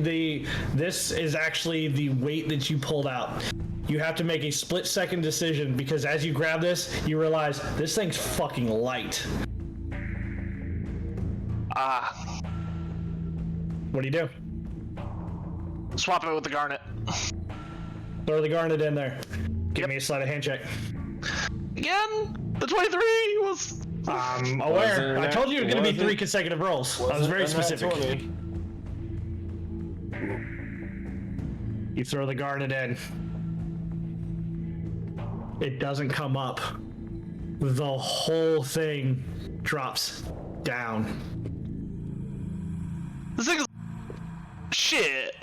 this is actually the weight that you pulled out. You have to make a split-second decision, because as you grab this, you realize this thing's fucking light. What do you do? Swap it with the garnet. Throw the garnet in there. Give me a sleight of hand check. Again, the 23 was. I'm aware. I told you it was going to be 3 consecutive rolls. I was very specific. You throw the garnet in. It doesn't come up. The whole thing drops down. This thing is shit.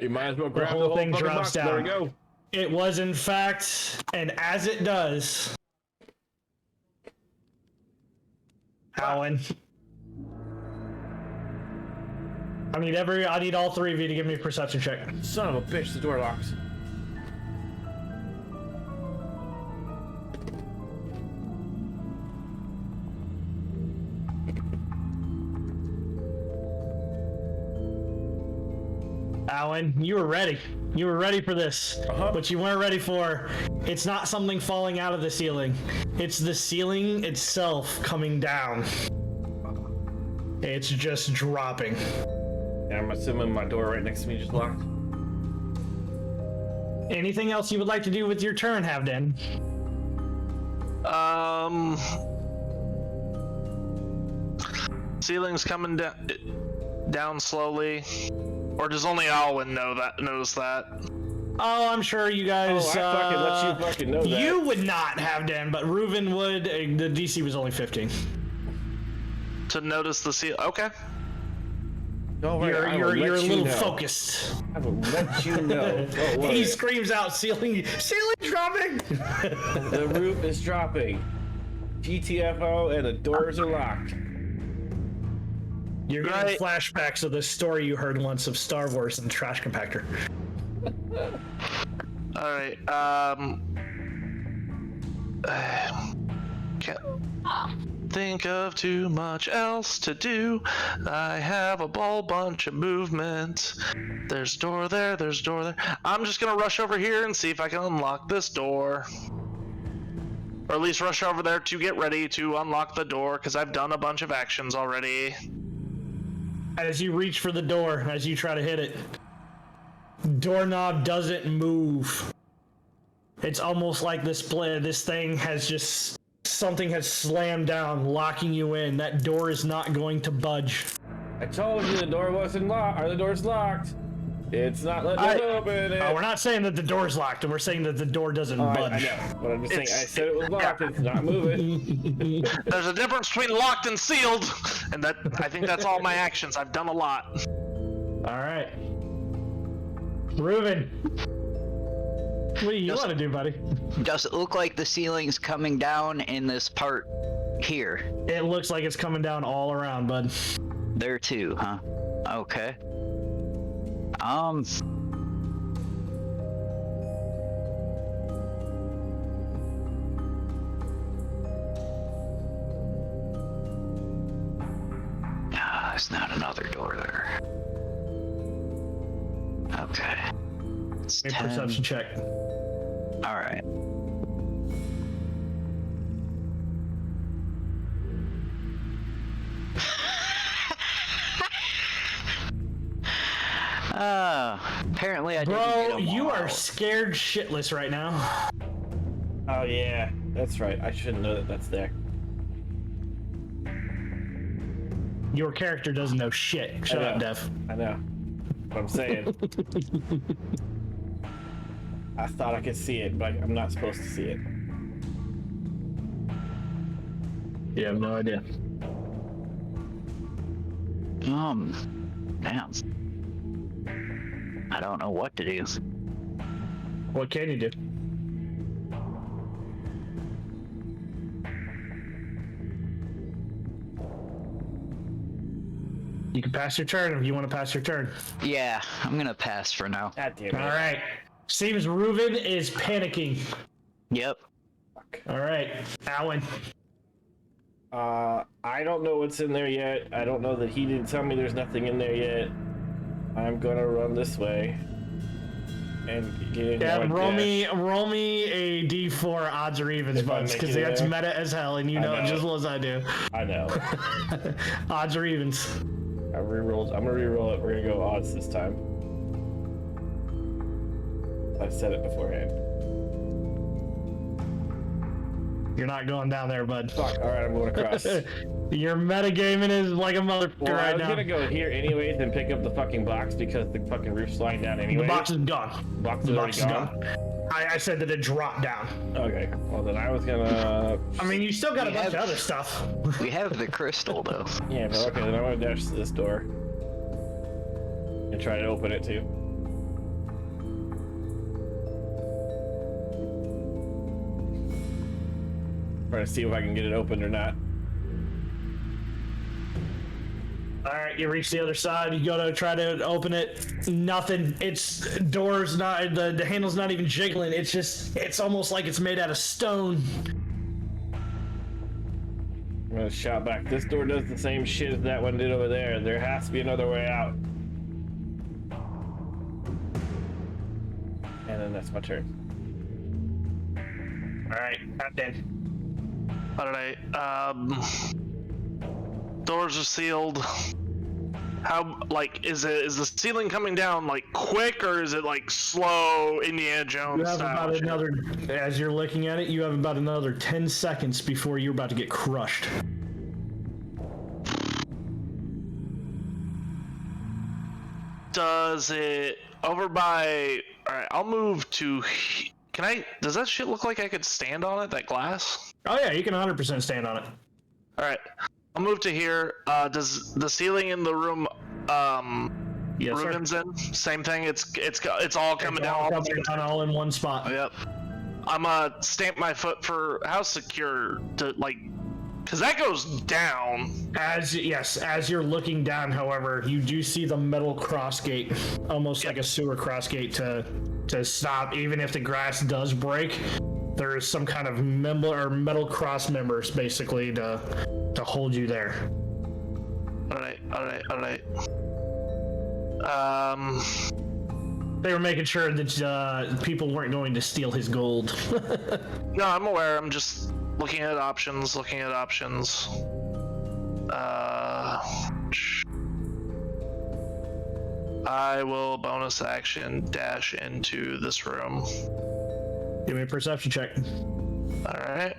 You might as well grab The whole thing fucking drops box. down. There we go. It was, in fact, and as it does, Alan, I need all 3 of you to give me a perception check. Son of a bitch, the door locks. Alan, you were ready. You were ready for this. What you weren't ready for, it's not something falling out of the ceiling. It's the ceiling itself coming down. It's just dropping. And I'm assuming my door right next to me just locked. Anything else you would like to do with your turn, Havden? Ceiling's coming down slowly, or does only Alwyn knows that? Oh, I'm sure you guys. Oh, I fucking let you fucking know that. You would not have Den, but Reuven would. The DC was only 15. To notice the seal. Okay. Don't worry, You're a little focused. I will let you know. He screams out, "Ceiling dropping!" The roof is dropping. GTFO, and the doors are locked. You're getting flashbacks of the story you heard once of Star Wars and the trash compactor. All right. Can't think of too much else to do. I have a whole bunch of movement. There's door there. There's door there. I'm just gonna rush over here and see if I can unlock this door. Or at least rush over there to get ready to unlock the door, because I've done a bunch of actions already. As you reach for the door, as you try to hit it, doorknob doesn't move. It's almost like this thing has just, something has slammed down, locking you in. That door is not going to budge. I told you the door wasn't locked, or the door's locked. It's not letting us open it. We're not saying that the door's locked, we're saying that the door doesn't budge. I know, but I'm just saying, I said it was locked, it's not moving. There's a difference between locked and sealed, and I think that's all my actions. I've done a lot. Alright. Reuven. What do you want to do, buddy? Does it look like the ceiling's coming down in this part here? It looks like it's coming down all around, bud. There too, huh? Okay. There's not another door there. Okay. It's Make a 10. perception check. All right. Apparently I didn't get Bro, them you all. are scared shitless right now. Oh yeah, that's right. I shouldn't know that that's there. Your character doesn't know shit. Shut up, Dev. I know. What I'm saying. I thought I could see it, but I'm not supposed to see it. You have no idea. Damn. I don't know what to do. What can you do? You can pass your turn if you want to pass your turn. Yeah, I'm gonna pass for now. God damn it. All right. Seems Reuven is panicking. Yep. All right, Alan. I don't know what's in there yet. I don't know that he didn't tell me there's nothing in there yet. I'm gonna run this way. And get in. Yeah, roll me a d4 odds or evens, If I buds, make because it that's there? meta as hell, and you know it just as well as I do. I know. Odds or evens. I rerolled. I'm gonna reroll it. We're gonna go odds this time. I said it beforehand. You're not going down there, bud. Fuck. All right, I'm going across. Your metagaming is like a motherfucker Well, I right was now. gonna go here anyways and pick up the fucking box because the fucking roof's sliding down The anyway. box is gone. Box The is box already is gone. gone. I said that it dropped down. Okay. Well, then I was gonna. I mean, you still got a We bunch have- of other stuff. We have the crystal though. Yeah, but okay. Then I'm gonna dash to this door and try to open it too. Trying to see if I can get it opened or not. All right, you reach the other side. You go to try to open it. Nothing. It's door's not. The handle's not even jiggling. It's just. It's almost like it's made out of stone. I'm gonna shout back. This door does the same shit as that one did over there. There has to be another way out. And then that's my turn. All right, Captain. Alright, doors are sealed. How, like, is the ceiling coming down, like, quick, or is it, like, slow Indiana Jones You have style? about another, as you're looking at it, you have about another 10 seconds before you're about to get crushed. Does it, over by, alright, I'll move to, does that shit look like I could stand on it, that glass? Oh yeah, you can 100% stand on it. Alright, I'll move to here. Does the ceiling in the room, Yes, sir. Ruben's in? Same thing, it's all coming It's down. all coming down all in one spot. Yep. I'm gonna stamp my foot for how secure to, like, because that goes down. As you're looking down, however, you do see the metal cross gate, almost like a sewer cross gate to stop. Even if the grass does break, there is some kind of metal cross members basically to hold you there. All right. They were making sure that people weren't going to steal his gold. No, I'm aware. I'm just looking at options. I will bonus action dash into this room. Give me a perception check. All right.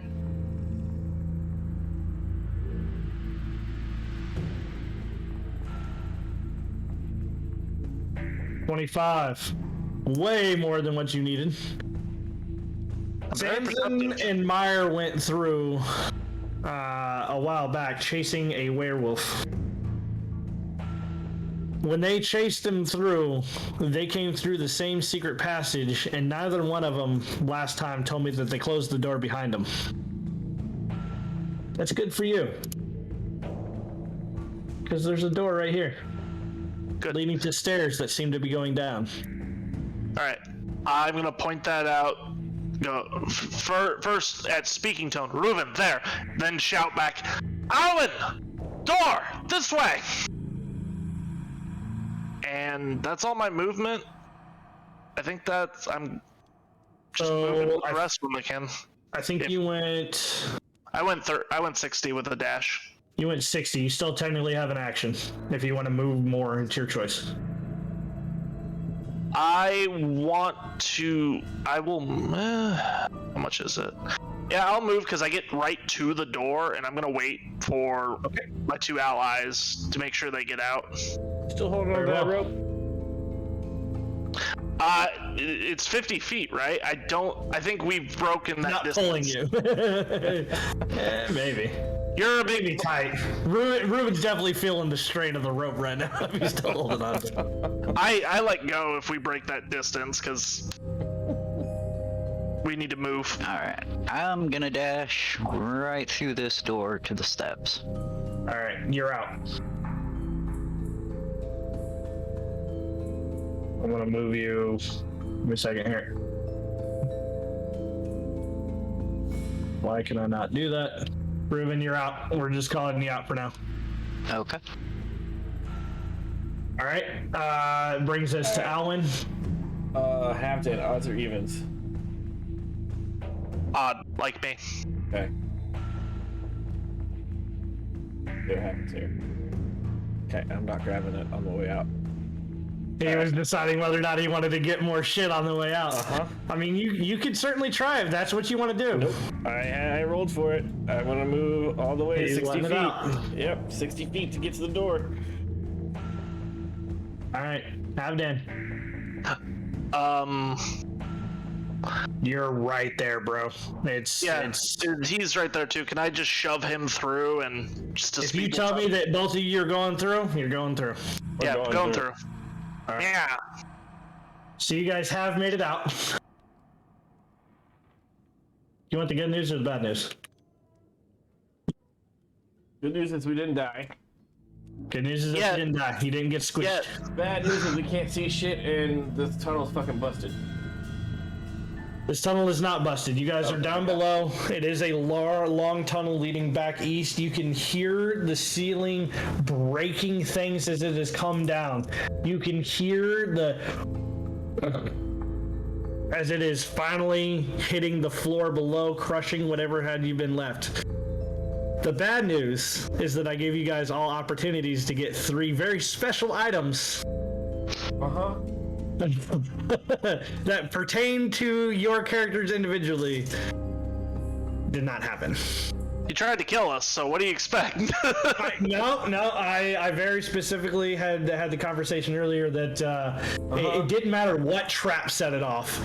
$25. Way more than what you needed. very Samson perceptive. and Meyer went through a while back chasing a werewolf. When they chased him through, they came through the same secret passage, and neither one of them last time told me that they closed the door behind them. That's good for you. Because there's a door right here. Good. Leading to stairs that seem to be going down. All right. I'm gonna point that out. Go first at speaking tone, Reuben, there. Then shout back, Alan, door this way. And that's all my movement. I think that's I'm just moving with the rest when I can. I think you went... I went 60 with a dash. You went 60. You still technically have an action. If you want to move more, it's your choice. I will. How much is it? Yeah, I'll move because I get right to the door, and I'm gonna wait for my two allies to make sure they get out. Still holding on to that rope? It's 50 feet, right? I think we've broken that Not distance. pulling you. Maybe. You're a big Maybe tight. Ruben's definitely feeling the strain of the rope right now. He's still holding on to it. I let go if we break that distance because we need to move. All right, I'm gonna dash right through this door to the steps. All right, you're out. I'm gonna move you. Give me a second here. Why can I not do that? Ruben, you're out. We're just calling you out for now. Okay. All right. Brings us to Alwyn. Hampton, odds or evens? Odd, like me. Okay. There happens here. Okay, I'm not grabbing it on the way out. He was deciding whether or not he wanted to get more shit on the way out. I mean, you could certainly try if that's what you want to do. Nope. I rolled for it. I want to move all the way He's 60 letting it feet. out. Yep, 60 feet to get to the door. All right, have Dan. You're right there, bro. It's He's right there too. Can I just shove him through and just to If speed you this tell up? me that both of you are going through, you're going through. Yeah, We're going through. All right. Yeah. So you guys have made it out. You want the good news or the bad news? Good news is we didn't die. Good news is that Yeah. you didn't die. You didn't get squished. Yeah. Bad news is we can't see shit and this tunnel's fucking busted. This tunnel is not busted. You guys are down below. It is a long tunnel leading back east. You can hear the ceiling breaking things as it has come down. You can hear the... as it is finally hitting the floor below, crushing whatever had you been left. The bad news is that I gave you guys all opportunities to get 3 very special items that pertain to your characters individually. Did not happen. You tried to kill us, so what do you expect? I very specifically had the conversation earlier that it didn't matter what trap set it off.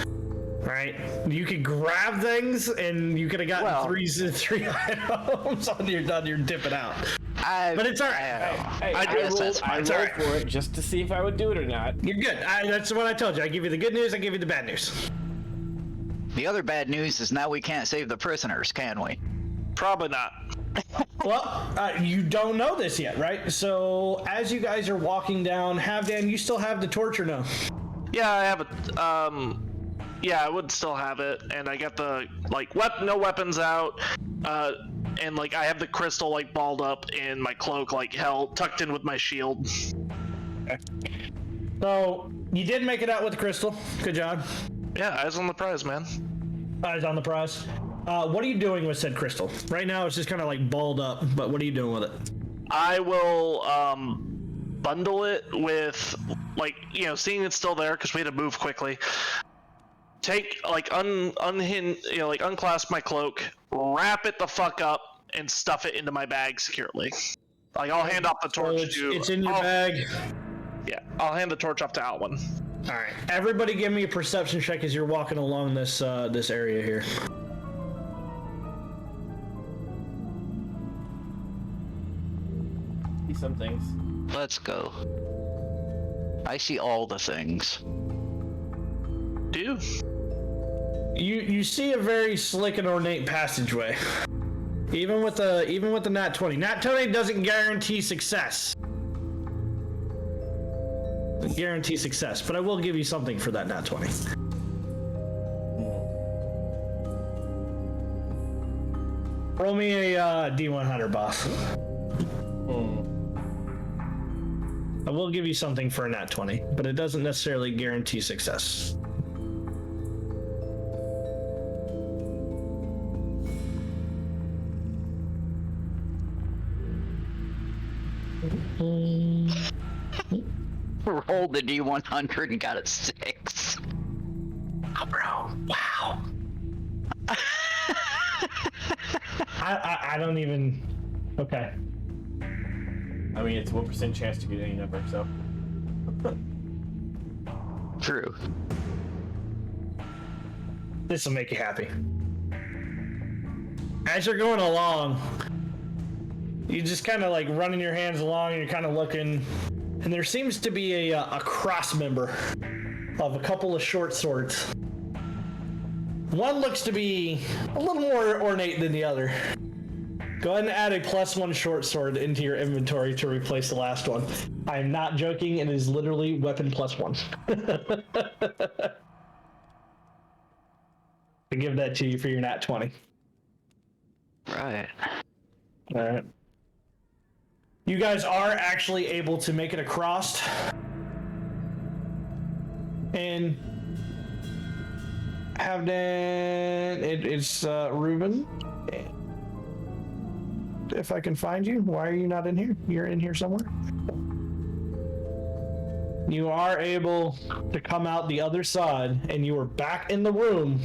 Right? You could grab things, and you could have gotten 3 items on your dip it out. But it's alright. I rolled for it just to see if I would do it or not. You're good. That's what I told you. I give you the good news. I give you the bad news. The other bad news is now we can't save the prisoners, can we? Probably not. Well, you don't know this yet, right? So as you guys are walking down, Havdan, you still have the torch or no? Yeah, I have it. Yeah, I would still have it, and I got the no weapons out, and I have the crystal balled up in my cloak, tucked in with my shield. So you did make it out with the crystal. Good job. Yeah, eyes on the prize, man. Eyes on the prize. What are you doing with said crystal? Right now, it's just kind of balled up, but what are you doing with it? I will bundle it with seeing it's still there because we had to move quickly. Take unclasp my cloak, wrap it the fuck up, and stuff it into my bag securely. I'll hand off the torch to. It's in your bag. Yeah, I'll hand the torch off to Alwyn. All right, everybody, give me a perception check as you're walking along this this area here. See some things. Let's go. I see all the things. Do you see a very slick and ornate passageway? Even with the nat 20. Nat 20 doesn't guarantee success. Guarantee success, but I will give you something for that nat 20. Roll me a D100, boss. I will give you something for a nat 20, but it doesn't necessarily guarantee success. Rolled the D100 and got a 6. Oh, bro! Wow. I don't even. Okay. I mean, it's 1% chance to get any number, so. True. This will make you happy. As you're going along, you just kind of running your hands along, and you're kind of looking, and there seems to be a cross member of a couple of short swords. One looks to be a little more ornate than the other. Go ahead and add a +1 short sword into your inventory to replace the last one. I am not joking, it is literally weapon +1. I give that to you for your nat 20. Right. Alright. You guys are actually able to make it across. And it's Ruben. If I can find you, why are you not in here? You're in here somewhere. You are able to come out the other side, and you are back in the room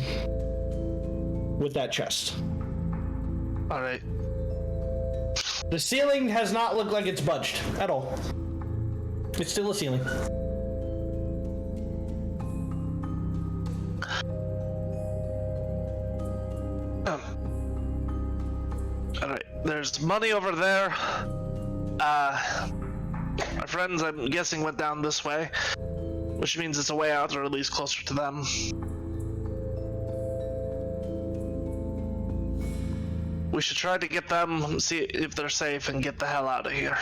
with that chest. All right. The ceiling has not looked like it's budged at all. It's still a ceiling. All right. There's money over there. My friends, I'm guessing, went down this way, which means it's a way out, or at least closer to them. We should try to get them, see if they're safe, and get the hell out of here.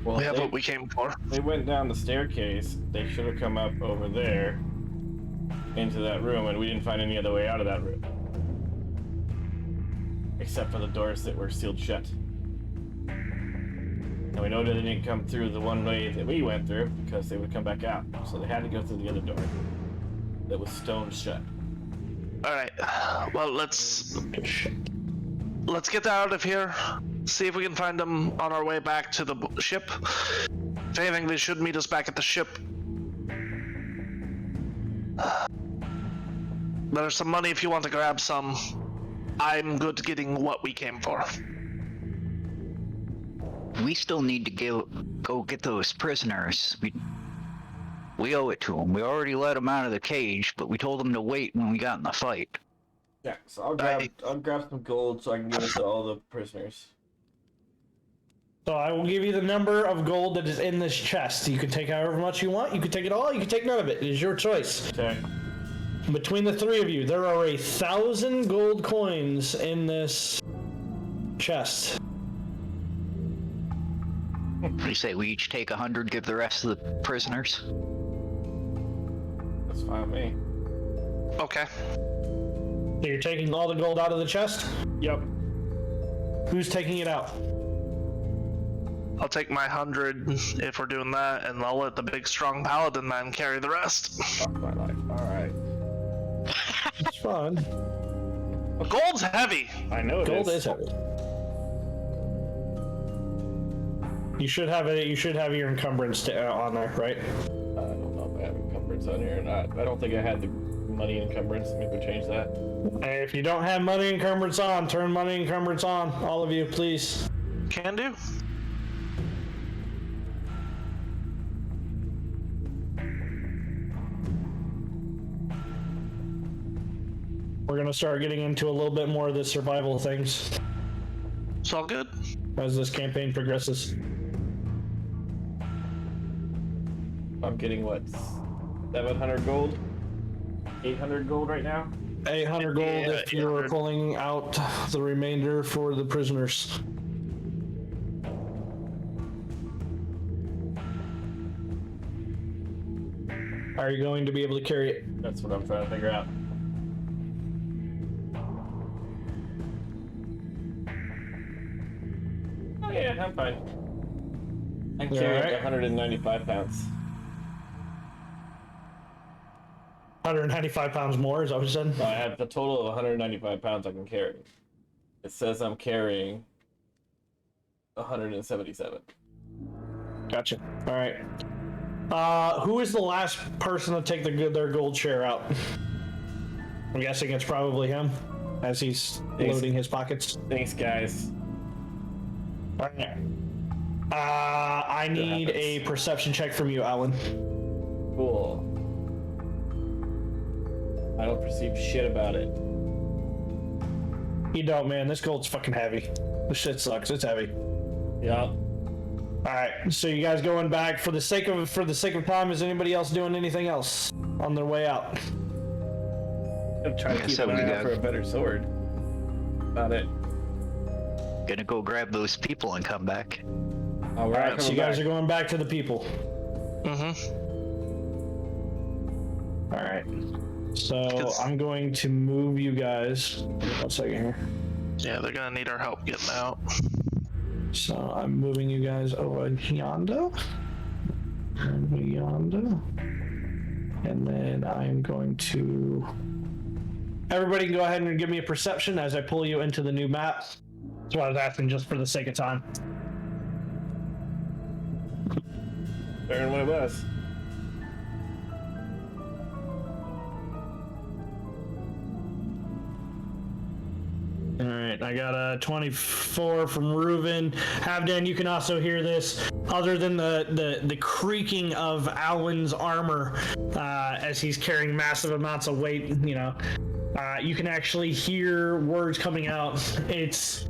Well, we have what we came for. They went down the staircase. They should have come up over there into that room, and we didn't find any other way out of that room. Except for the doors that were sealed shut. And we know that they didn't come through the one way that we went through because they would come back out. So they had to go through the other door. that was stone shut. All right. Well, let's get out of here. See if we can find them on our way back to the ship. If anything, they should meet us back at the ship. There's some money if you want to grab some. I'm good getting what we came for. We still need to go get those prisoners. We owe it to them. We already let them out of the cage, but we told them to wait when we got in the fight. Yeah, so I'll grab some gold so I can give it to all the prisoners. So I will give you the number of gold that is in this chest. You can take however much you want. You can take it all. You can take none of it. It is your choice. Okay. Between the three of you, there are 1,000 gold coins in this chest. You say we each take 100, give the rest of the prisoners? That's fine with me. Okay. So you're taking all the gold out of the chest? Yep. Who's taking it out? I'll take my 100 if we're doing that, and I'll let the big strong paladin man carry the rest. Fuck my life. Alright. It's fine. Gold's heavy. I know Gold is heavy. You should have it. You should have your encumbrance on there, right? I don't know if I have encumbrance on here or not. I don't think I had the money encumbrance. Maybe we change that. Hey, if you don't have money encumbrance on, turn money encumbrance on. All of you, please. Can do. We're gonna start getting into a little bit more of the survival things It's all good. as this campaign progresses. I'm getting what? 700 gold? 800 gold right now? 800 gold Yeah, if you were 800. pulling out the remainder for the prisoners. Are you going to be able to carry it? That's what I'm trying to figure out. Oh yeah, I'm fine. I can carry Alright. 195 pounds. 195 pounds more, is that what you said? So I have a total of 195 pounds I can carry. It says I'm carrying 177. Gotcha. All right. Who is the last person to take their gold share out? I'm guessing it's probably him, as he's loading his pockets. Thanks, guys. All right. I need a perception check from you, Alan. Cool. I don't perceive shit about it. You don't, man. This gold's fucking heavy. This shit sucks. It's heavy. Yeah. All right. So you guys going back for the sake of time? Is anybody else doing anything else on their way out? I'm trying to Yeah, keep so an we eye out got- for a better sword. About it. Gonna go grab those people and come back. All right, So you guys are going back to the people. Mm-hmm. All right. So I'm going to move you guys. 1 second here. Yeah, they're gonna need our help getting out. So I'm moving you guys over yonder. And then I'm going to... Everybody can go ahead and give me a perception as I pull you into the new map. That's what I was asking just for the sake of time. Better than what it was. All right, I got a 24 from Reuven. Havdan, you can also hear this. Other than the creaking of Alwyn's armor as he's carrying massive amounts of weight, you know, you can actually hear words coming out. It's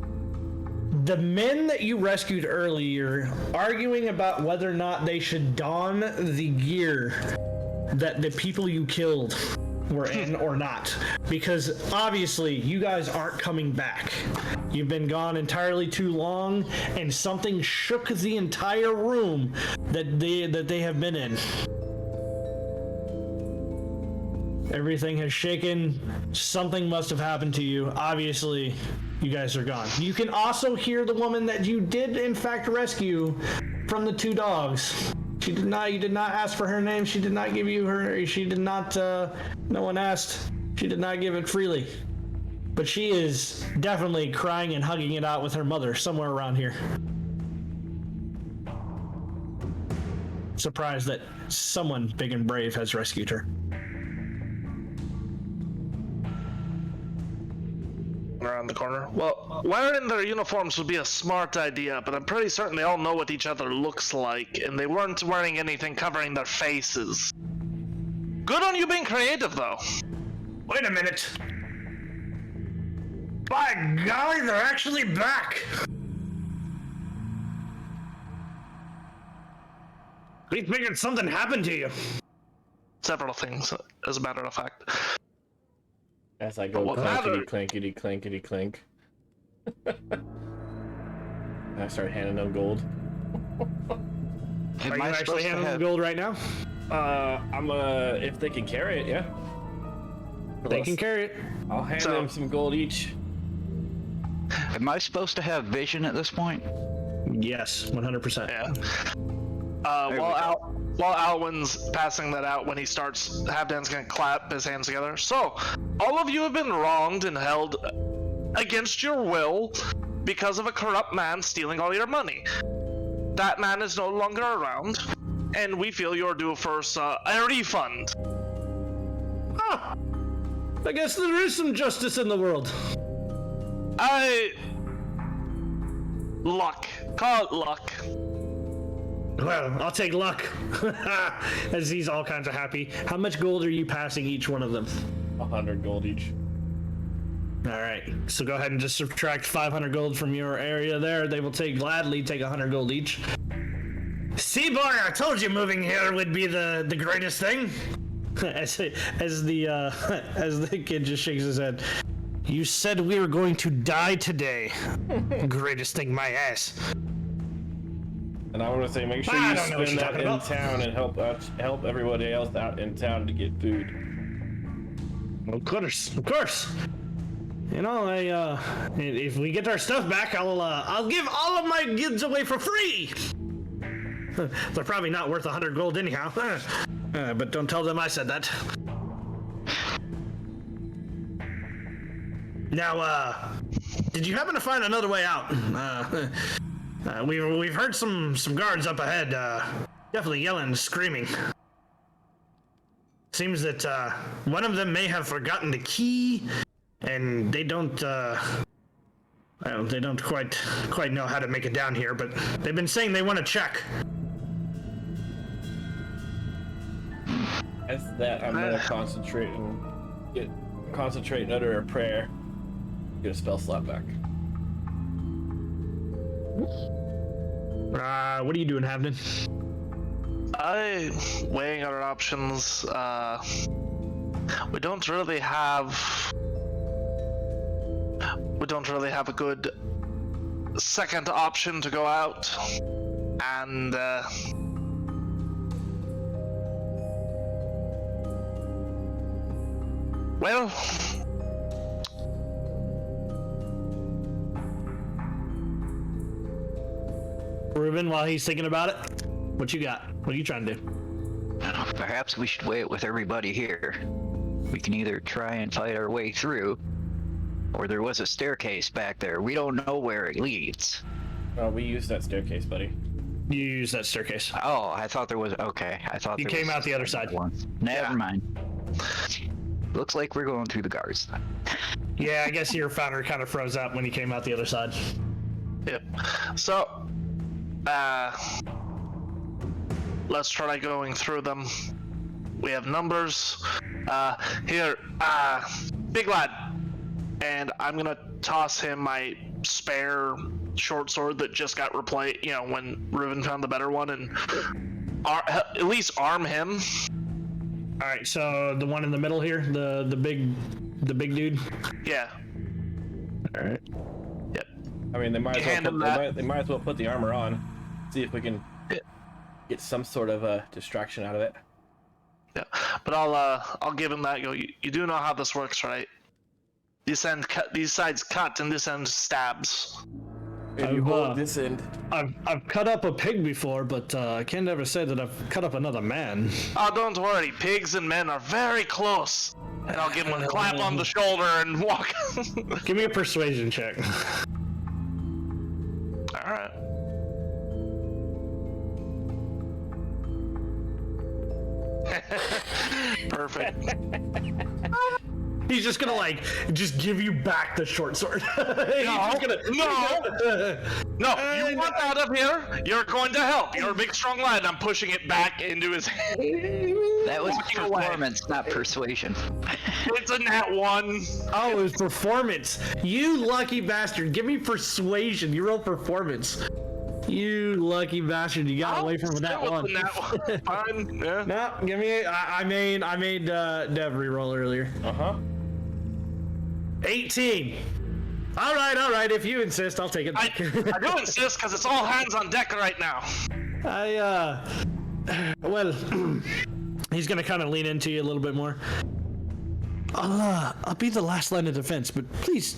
the men that you rescued earlier arguing about whether or not they should don the gear that the people you killed were in or not, because obviously you guys aren't coming back. You've been gone entirely too long, and something shook the entire room that they have been in. Everything has shaken. Something must have happened to you. Obviously, you guys are gone. You can also hear the woman that you did in fact rescue from the two dogs She did not. You did not ask for her name. She did not give you her. She did not. No one asked. She did not give it freely. But she is definitely crying and hugging it out with her mother somewhere around here. Surprised that someone big and brave has rescued her. Around the corner. Well, wearing their uniforms would be a smart idea, but I'm pretty certain they all know what each other looks like, and they weren't wearing anything covering their faces. Good on you being creative, though. Wait a minute. By golly, they're actually back. We figured something happened to you. Several things, as a matter of fact. As I go What clankety matter? clankety clankety clink. I start handing them gold. Are Am you I actually supposed to handling have? gold right now? I'm if they can carry it, yeah. They can carry it. I'll hand So- them some gold each. Am I supposed to have vision at this point? Yes, 100%. Yeah. There we go. While Alwyn's passing that out, when he starts, Halfdan's gonna clap his hands together. So, all of you have been wronged and held against your will because of a corrupt man stealing all your money. That man is no longer around, and we feel you're due for a refund. Ah, I guess there is some justice in the world. Luck. Call it luck. Well, I'll take luck. As he's all kinds of happy. How much gold are you passing each one of them? 100 gold each. All right, so go ahead and just subtract 500 gold from your area there. They will gladly take 100 gold each. See, boy, I told you moving here would be the greatest thing. as the kid just shakes his head. You said we were going to die today. Greatest thing, my ass. And I want to say, make sure I you don't know what spend you're that in talking about. town and help everybody else out in town to get food. Of course, of course. You know, if we get our stuff back, I'll give all of my goods away for free. They're probably not worth 100 gold anyhow. But don't tell them I said that. Now, did you happen to find another way out? We've heard some guards up ahead, definitely yelling and screaming. Seems that one of them may have forgotten the key, and they don't quite know how to make it down here. But they've been saying they want to check. As that, I'm gonna concentrate and utter a prayer. Get a spell slot back. What are you doing, Havden? Weighing our options. We don't really have a good second option to go out, and well, Ruben, while he's thinking about it, what you got? What are you trying to do? Perhaps we should weigh it with everybody here. We can either try and fight our way through, or there was a staircase back there. We don't know where it leads. Oh, we used that staircase, buddy. You use that staircase. Oh, I thought there was. Okay, I thought You there came was out the other side. one. Never Yeah. mind. Looks like we're going through the guards then. Yeah, I guess your founder kind of froze up when he came out the other side. yep. So, let's try going through them. We have numbers. Here, big lad, and I'm gonna toss him my spare short sword that just got replaced. You know, when Reuben found the better one, and at least arm him. All right, so the one in the middle here, the big dude. Yeah. All right. Yep. I mean, they might as Hand well him put, that. they might as well put the armor on. See if we can Yeah. get some sort of a distraction out of it. Yeah. But I'll give him that. Go. You do know how this works, right? This side's cut and this end stabs. And you hold this end. I've cut up a pig before, but I can't ever say that I've cut up another man. Oh, don't worry. Pigs and men are very close. And I'll give him a clap on the shoulder and walk. Give me a persuasion check. All right. Perfect. He's just gonna just give you back the short sword. No, you want out of here. You're going to help. You're a big, strong lad. I'm pushing it back into his hand. That was Walking away. performance, not persuasion. It's a nat 1. Oh, it was performance. You lucky bastard. Give me persuasion. You rolled performance. You lucky bastard. You got away from that one. Fine. Yeah. No, give me. I made Dev reroll earlier. 18. All right. If you insist, I'll take it I back. do insist because it's all hands on deck right now. Well, he's gonna kind of lean into you a little bit more. I'll be the last line of defense, but please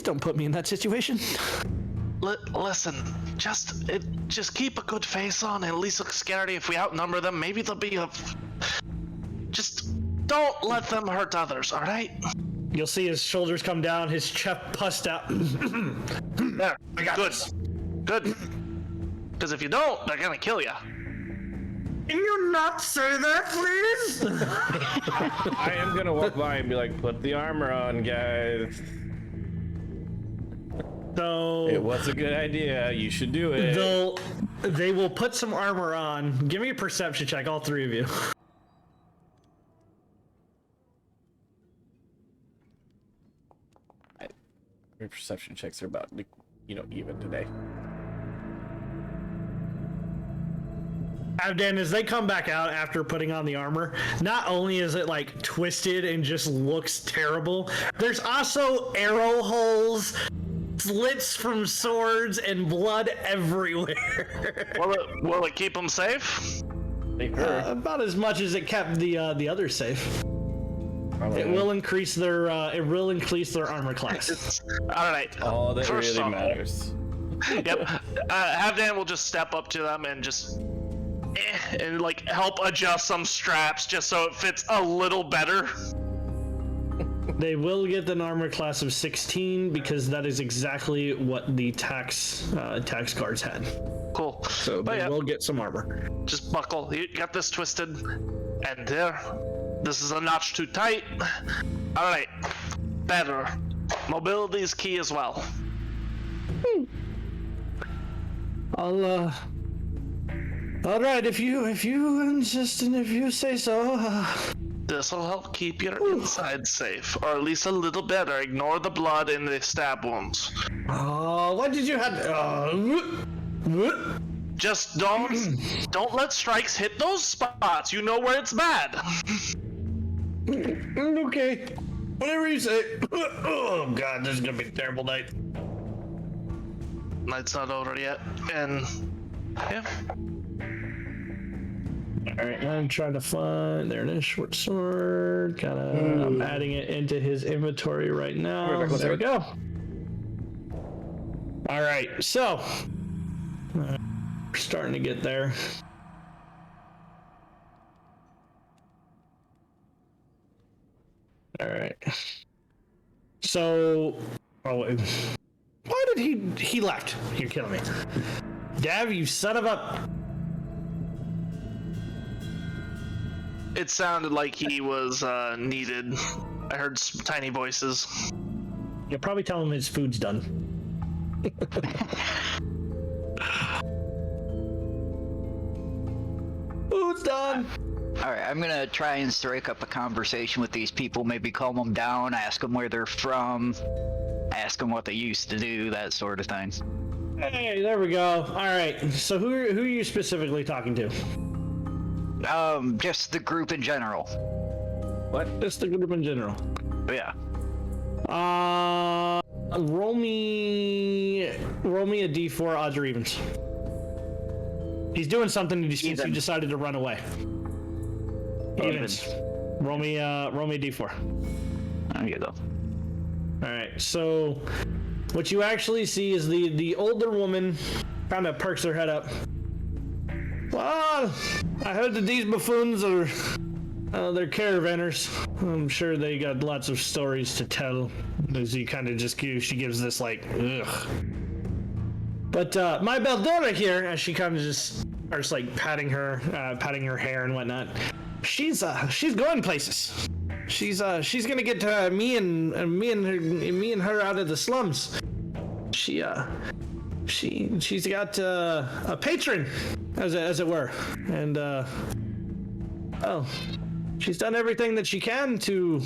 don't put me in that situation. Listen, just keep a good face on and at least look scary. If we outnumber them, maybe they'll be just don't let them hurt others, all right? You'll see his shoulders come down, his chest puffed out. There, I got good, this. good. Because if you don't, they're gonna kill you. Can you not say that, please? I am gonna walk by and be like, put the armor on, guys. So It was a good idea. You should do it. they will put some armor on. Give me a perception check, all three of you. Your perception checks are about, even today. Avdan, as they come back out after putting on the armor, not only is it twisted and just looks terrible, there's also arrow holes, slits from swords, and blood everywhere. Will it keep them safe? About as much as it kept the others safe. It will increase their armor class. All right. All that First really off- matters. Yep. Havdan will just step up to them and just and help adjust some straps just so it fits a little better. They will get an armor class of 16 because that is exactly what the tax guards had. Cool. So But they yeah, will get some armor. just buckle. You got this twisted, and there. This is a notch too tight. All right. Better. Mobility is key as well. All right, if you insist and if you say so. This will help keep your inside safe, or at least a little better. Ignore the blood and the stab wounds. Oh, what did you have? Just don't let strikes hit those spots. You know where it's bad. Okay, whatever you say. Oh God, this is gonna be a terrible night. Night's not over yet, and yeah. All right, I'm trying to find. There it is, short sword. I'm adding it into his inventory right now. There we go. All right, so we're starting to get there. All right. So, why did he left? You're killing me, Dav. You son of a. It sounded like he was needed. I heard some tiny voices. You'll probably tell him his food's done. Food's done. All right, I'm gonna try and strike up a conversation with these people. Maybe calm them down, ask them where they're from, ask them what they used to do, that sort of thing. Hey, there we go. All right. So who are you specifically talking to? Just the group in general. What? Just the group in general. Yeah. Roll me a d4 odds or evens. He's doing something since you decided to run away. Evens. Roll me a d4. There you go. All right. So what you actually see is the older woman kind of perks her head up. Well, I heard that these buffoons are they're caravanners. I'm sure they got lots of stories to tell. As he kind of just gives, she gives this like, ugh. But my Beldora here, as she kind of just starts like patting her hair and whatnot. She's going places. She's gonna get me and her out of the slums. She's got a patron, as it were, and well, she's done everything that she can to,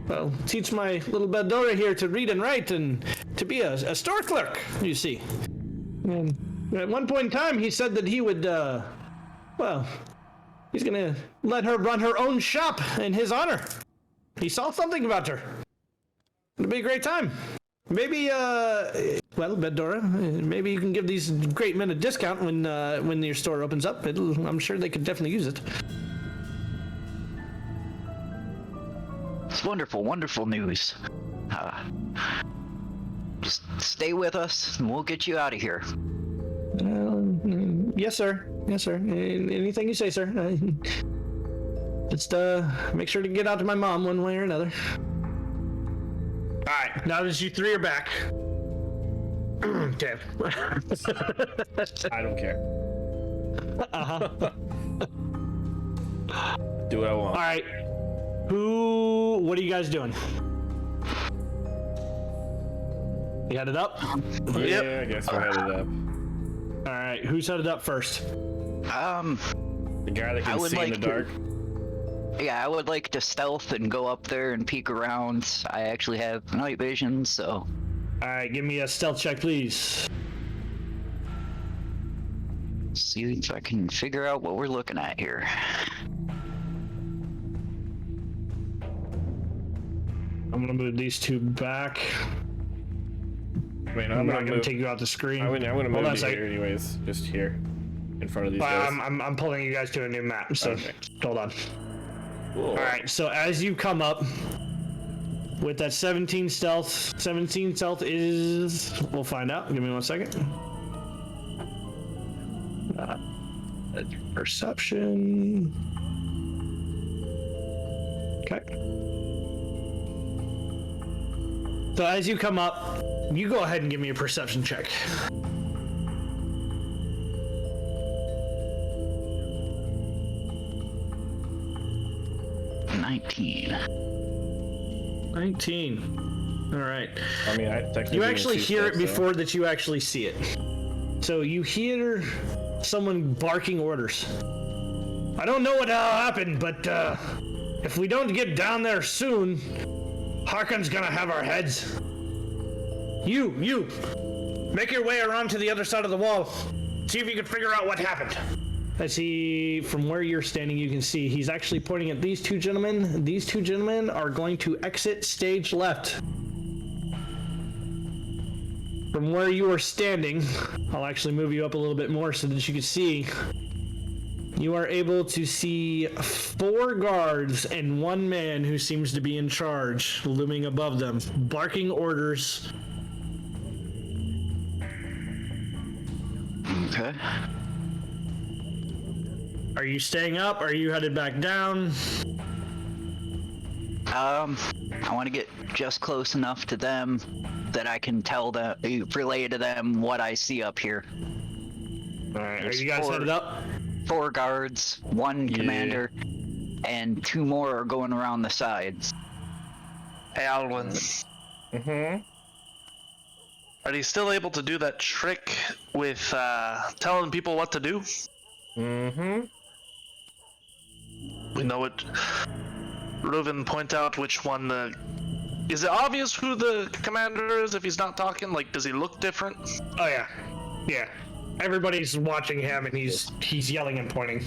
well, teach my little Beldora here to read and write and to be a store clerk. You see, and at one point in time, he said that he would, well, he's gonna let her run her own shop in his honor. He saw something about her. It'll be a great time. Maybe, well, Beldora, maybe you can give these great men a discount when your store opens up. I'm sure they could definitely use it. It's wonderful, wonderful news. Just stay with us, and we'll get you out of here. Yes, sir. Yes, sir. Anything you say, sir. Just make sure to get out to my mom one way or another. All right. Now that you three are back. Okay. I don't care. Uh-huh. Do what I want. All right. What are you guys doing? You headed up? Yeah, I guess we're headed up. All right. Who's headed up first? The guy that can see in the dark. Yeah, I would like to stealth and go up there and peek around. I actually have night vision, so. All right, give me a stealth check, please. See if I can figure out what we're looking at here. I'm gonna move these two back. I mean, I'm not gonna take you out the screen. I'm gonna move on you here anyways, just here, in front of these guys. I'm pulling you guys to a new map, so Okay. hold on. Cool. All right, so as you come up with that 17 stealth is, we'll find out. Give me 1 second. Perception. Okay. So as you come up, you go ahead and give me a perception check. $19. 19. All right. I mean, I technically You didn't actually see hear stuff, it before that you actually see it. So you hear someone barking orders. I don't know what happened, but if we don't get down there soon, Harkon's gonna have our heads. You, make your way around to the other side of the wall. See if you can figure out what happened. As he, from where you're standing, you can see he's actually pointing at these two gentlemen. These two gentlemen are going to exit stage left. From where you are standing, I'll actually move you up a little bit more so that you can see. You are able to see 4 guards and 1 man who seems to be in charge, looming above them, barking orders. Okay. Are you staying up? Are you headed back down? I want to get just close enough to them that I can tell them, relay to them what I see up here. All right, are There's you guys 4 headed up? 4 guards, 1 commander, and 2 more are going around the sides. Hey, Alwyn. Mm-hmm. Are you still able to do that trick with telling people what to do? Mm-hmm. We know it. Reuven, point out which one the... Is it obvious who the commander is if he's not talking? Like, does he look different? Oh yeah, yeah. Everybody's watching him, and he's yelling and pointing.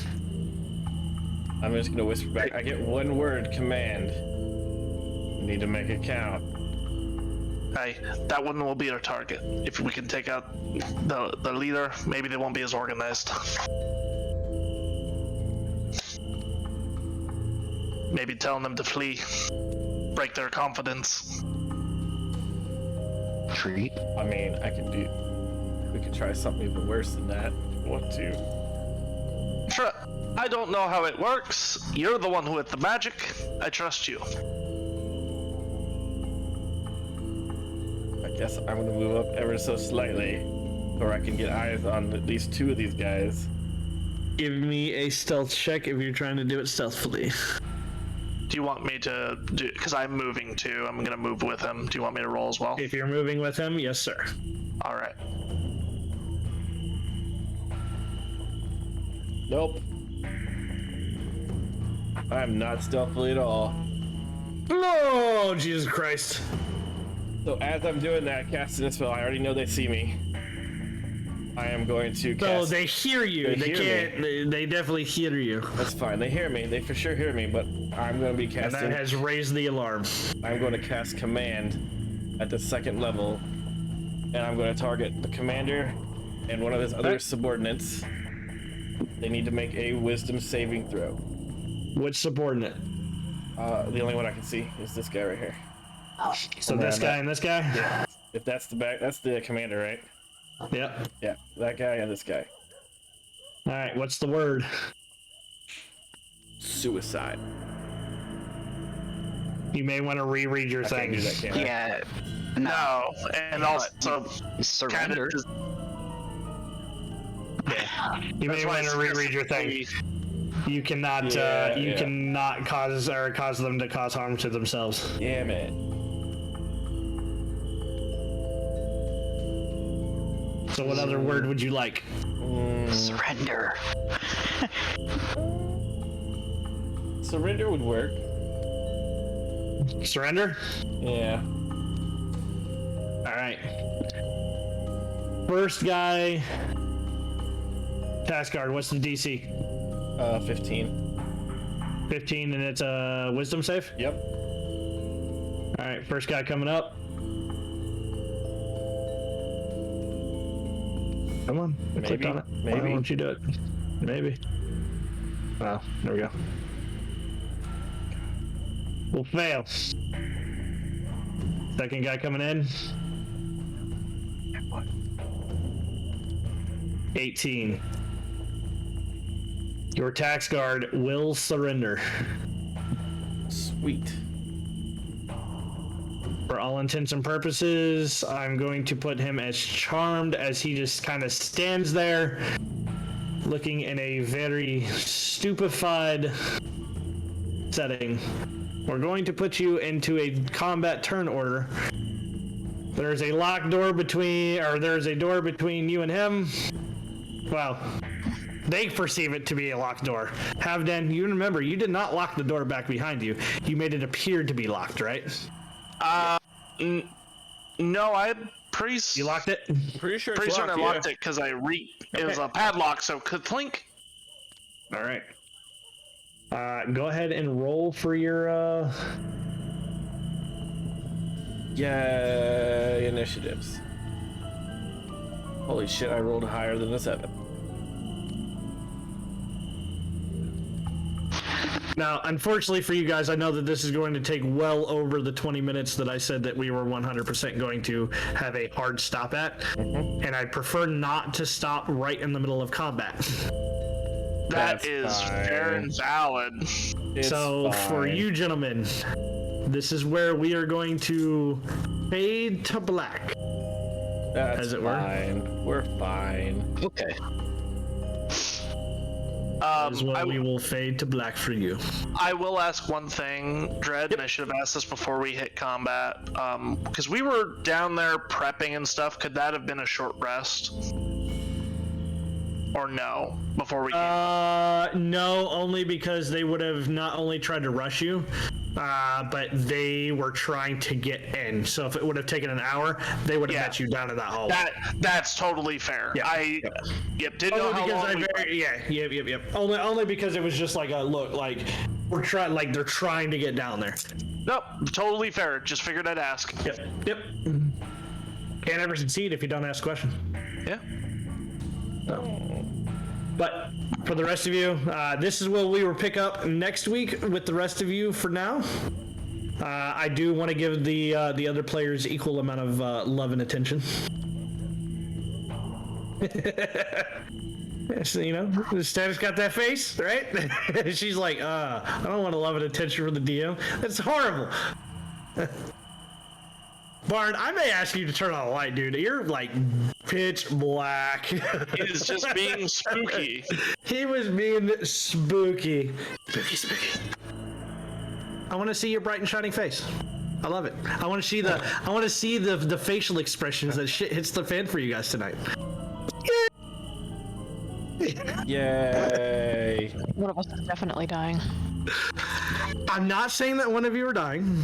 I'm just gonna whisper back. I get 1 word, command. Need to make it count. Hey, that one will be our target. If we can take out the leader, maybe they won't be as organized. Maybe telling them to flee. Break their confidence. treat. I mean, we could try something even worse than that if you want to. I don't know how it works. You're the one who hit the magic. I trust you. I guess I'm gonna move up ever so slightly, or I can get eyes on at least 2 of these guys. Give me a stealth check if you're trying to do it stealthily. Do you want me to do? Because I'm moving too. I'm gonna move with him. Do you want me to roll as well? If you're moving with him, yes, sir. All right. Nope. I'm not stealthily at all. No, Jesus Christ. So as I'm doing that, casting a spell, I already know they see me. I am going to cast... So they hear you. They hear can't. They definitely hear you. That's fine. They hear me. They for sure hear me, but I'm going to be And casting... that has raised the alarm. I'm going to cast Command at the 2nd level, and I'm going to target the commander and one of his other subordinates. They need to make a Wisdom saving throw. Which subordinate? The only one I can see is this guy right here. So this guy and this guy? Yeah. If that's that's the commander, right? Yep. Yeah, that guy and this guy. All right, what's the word? Suicide. You may want to reread your I can't thing. do that, can I? Yeah. No, and also Surrender. You may want to reread your thing. You cannot. You cannot cause them to cause harm to themselves. Damn it. So, what other word would you like? Surrender. Surrender would work. Surrender. Yeah. All right. First guy. Task guard. What's the DC? 15. 15, and it's a wisdom save. Yep. All right. First guy coming up. Come on. I clicked on it. Maybe. Why won't you do it? Maybe. Oh, there we go. Will fail. Second guy coming in. 18. Your tax guard will surrender. Sweet. For all intents and purposes, I'm going to put him as charmed as he just kind of stands there, looking in a very stupefied setting. We're going to put you into a combat turn order. There's a locked door between, or there's a door between you and him. Well, they perceive it to be a locked door. Havden, you remember, you did not lock the door back behind you. You made it appear to be locked, right? No, I You locked it? Pretty sure pretty it's certain I locked, locked it because it was a padlock, so ka-clink. All right. Go ahead and roll for your, Yeah, initiatives. Holy shit, I rolled higher than a 7. Now, unfortunately for you guys, I know that this is going to take well over the 20 minutes that I said that we were 100% going to have a hard stop at. And I'd prefer not to stop right in the middle of combat. That That's is fine. fair and valid. It's So for fine. you gentlemen, this is where we are going to fade to black. That's as it were. fine. We're fine. Okay. Is where we will fade to black for you. I will ask one thing, Dredd, and I should have asked this before we hit combat. Because we were down there prepping and stuff, could that have been a short rest? Or no? Before we came? No, only because they would have not only tried to rush you, but they were trying to get in. So if it would have taken an hour, they would have met you down in that hall. That's totally fair. Yeah. Didn't know how long Yep. Only because it was just like a look, like we're trying, like they're trying to get down there. Nope, totally fair. Just figured I'd ask. Yep. Can't ever succeed if you don't ask questions. Yeah. But for the rest of you, this is what we will pick up next week with the rest of you for now. I do want to give the other players equal amount of love and attention. So, you know, Stannis got that face, right? She's like, I don't want to love and attention from the DM. That's horrible. Bard, I may ask you to turn on a light, dude. You're like pitch black. He's just being spooky. He was being spooky. Spooky. I want to see your bright and shining face. I love it. I want to see the facial expressions that shit hits the fan for you guys tonight. Yay! One of us is definitely dying. I'm not saying that one of you are dying.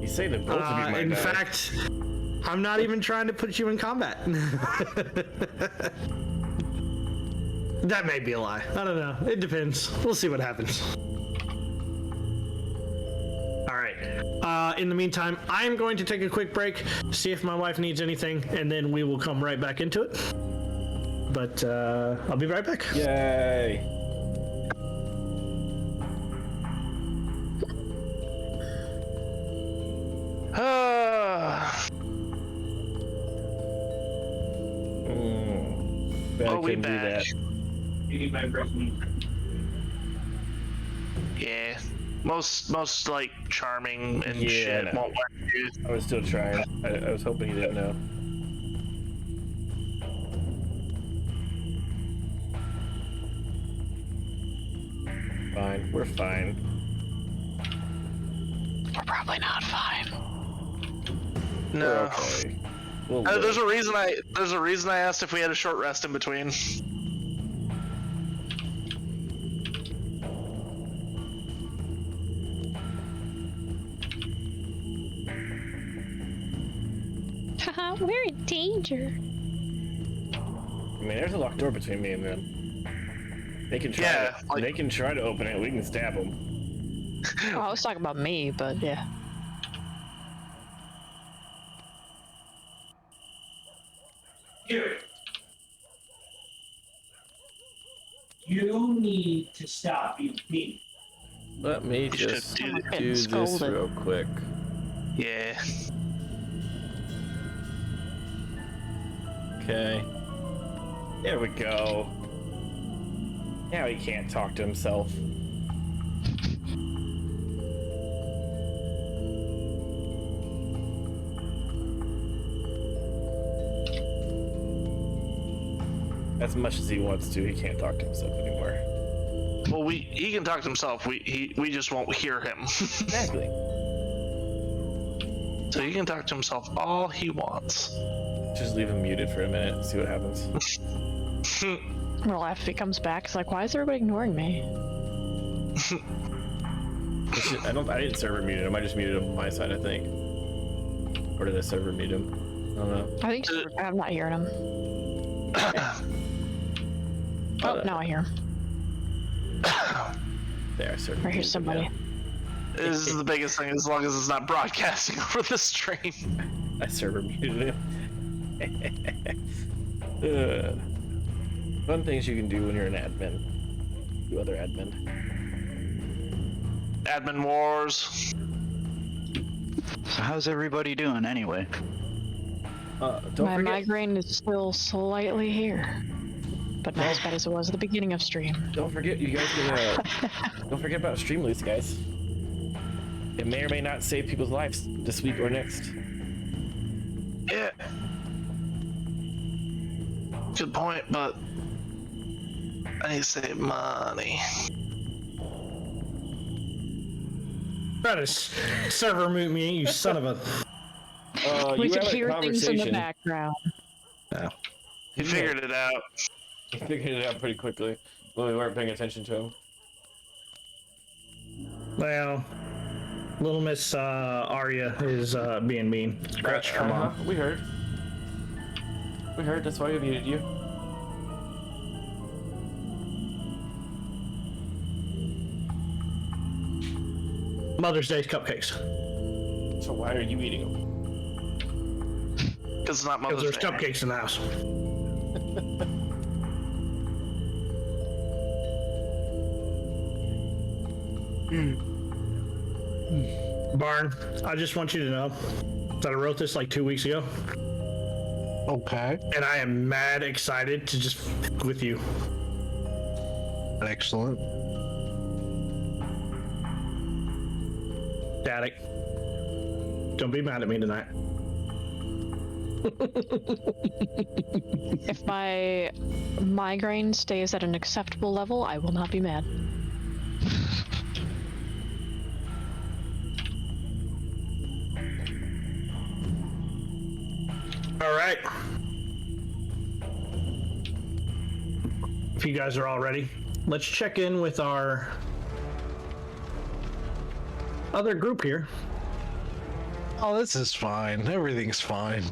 You say that both of you might In die. fact, I'm not even trying to put you in combat. That may be a lie. I don't know. It depends. We'll see what happens. All right. In the meantime, I'm going to take a quick break, see if my wife needs anything, and then we will come right back into it. But I'll be right back. Yay! Bet I Oh, we couldn't do back. that. Yeah. Most like charming and Yeah, shit no. won't let you. I was still trying. I was hoping he didn't know. Fine. We're fine. We're probably not fine. We're No. okay. We'll There's live. a reason I asked if we had a short rest in between. Haha, we're in danger. I mean, there's a locked door between me and them. They can try. Yeah, like- They can try to open it. We can stab them. Oh, I was talking about me, but yeah. You need to stop being mean. Let me should just do Someone's do getting this scolded. real quick. Yeah. Okay. There we go. Now he can't talk to himself. As much as he wants to, he can't talk to himself anymore. Well, he can talk to himself. We just won't hear him. Exactly. So he can talk to himself all he wants. Just leave him muted for a minute and see what happens. We'll laugh if he comes back. It's like, why is everybody ignoring me? I didn't server mute him. I just muted him on my side, I think. Or did I server mute him? I don't know. I think I'm not hearing him. Oh, now I hear him. There, I server Or muted here's him, somebody. yeah. This is the biggest thing, as long as it's not broadcasting over the stream. I server muted him. Fun things you can do when you're an admin. Do other admin. Admin wars. So how's everybody doing anyway? Don't My forget. migraine is still slightly here. But not as bad as it was at the beginning of stream. Don't forget, you guys can. Don't forget about stream loose, guys. It may or may not save people's lives this week or next. Yeah. Good point, but I need to save money. Try to server mute me, you son of a. We you could had a hear things in the conversation. background. He figured it out. He figured it out pretty quickly when we weren't paying attention to him. Well, little Miss Arya is being mean. Scratch, come on. We heard. We heard. That's why we muted you. Mother's Day cupcakes. So why are you eating them? Because it's not Because Mother's there's Day. cupcakes in the house. Barn, I just want you to know that I wrote this like 2 weeks ago, Okay. and I am mad excited to just with you. Excellent. Static. Don't be mad at me tonight. If my migraine stays at an acceptable level, I will not be mad. All right. If you guys are all ready, let's check in with our other group here. Oh, this is fine. Everything's fine.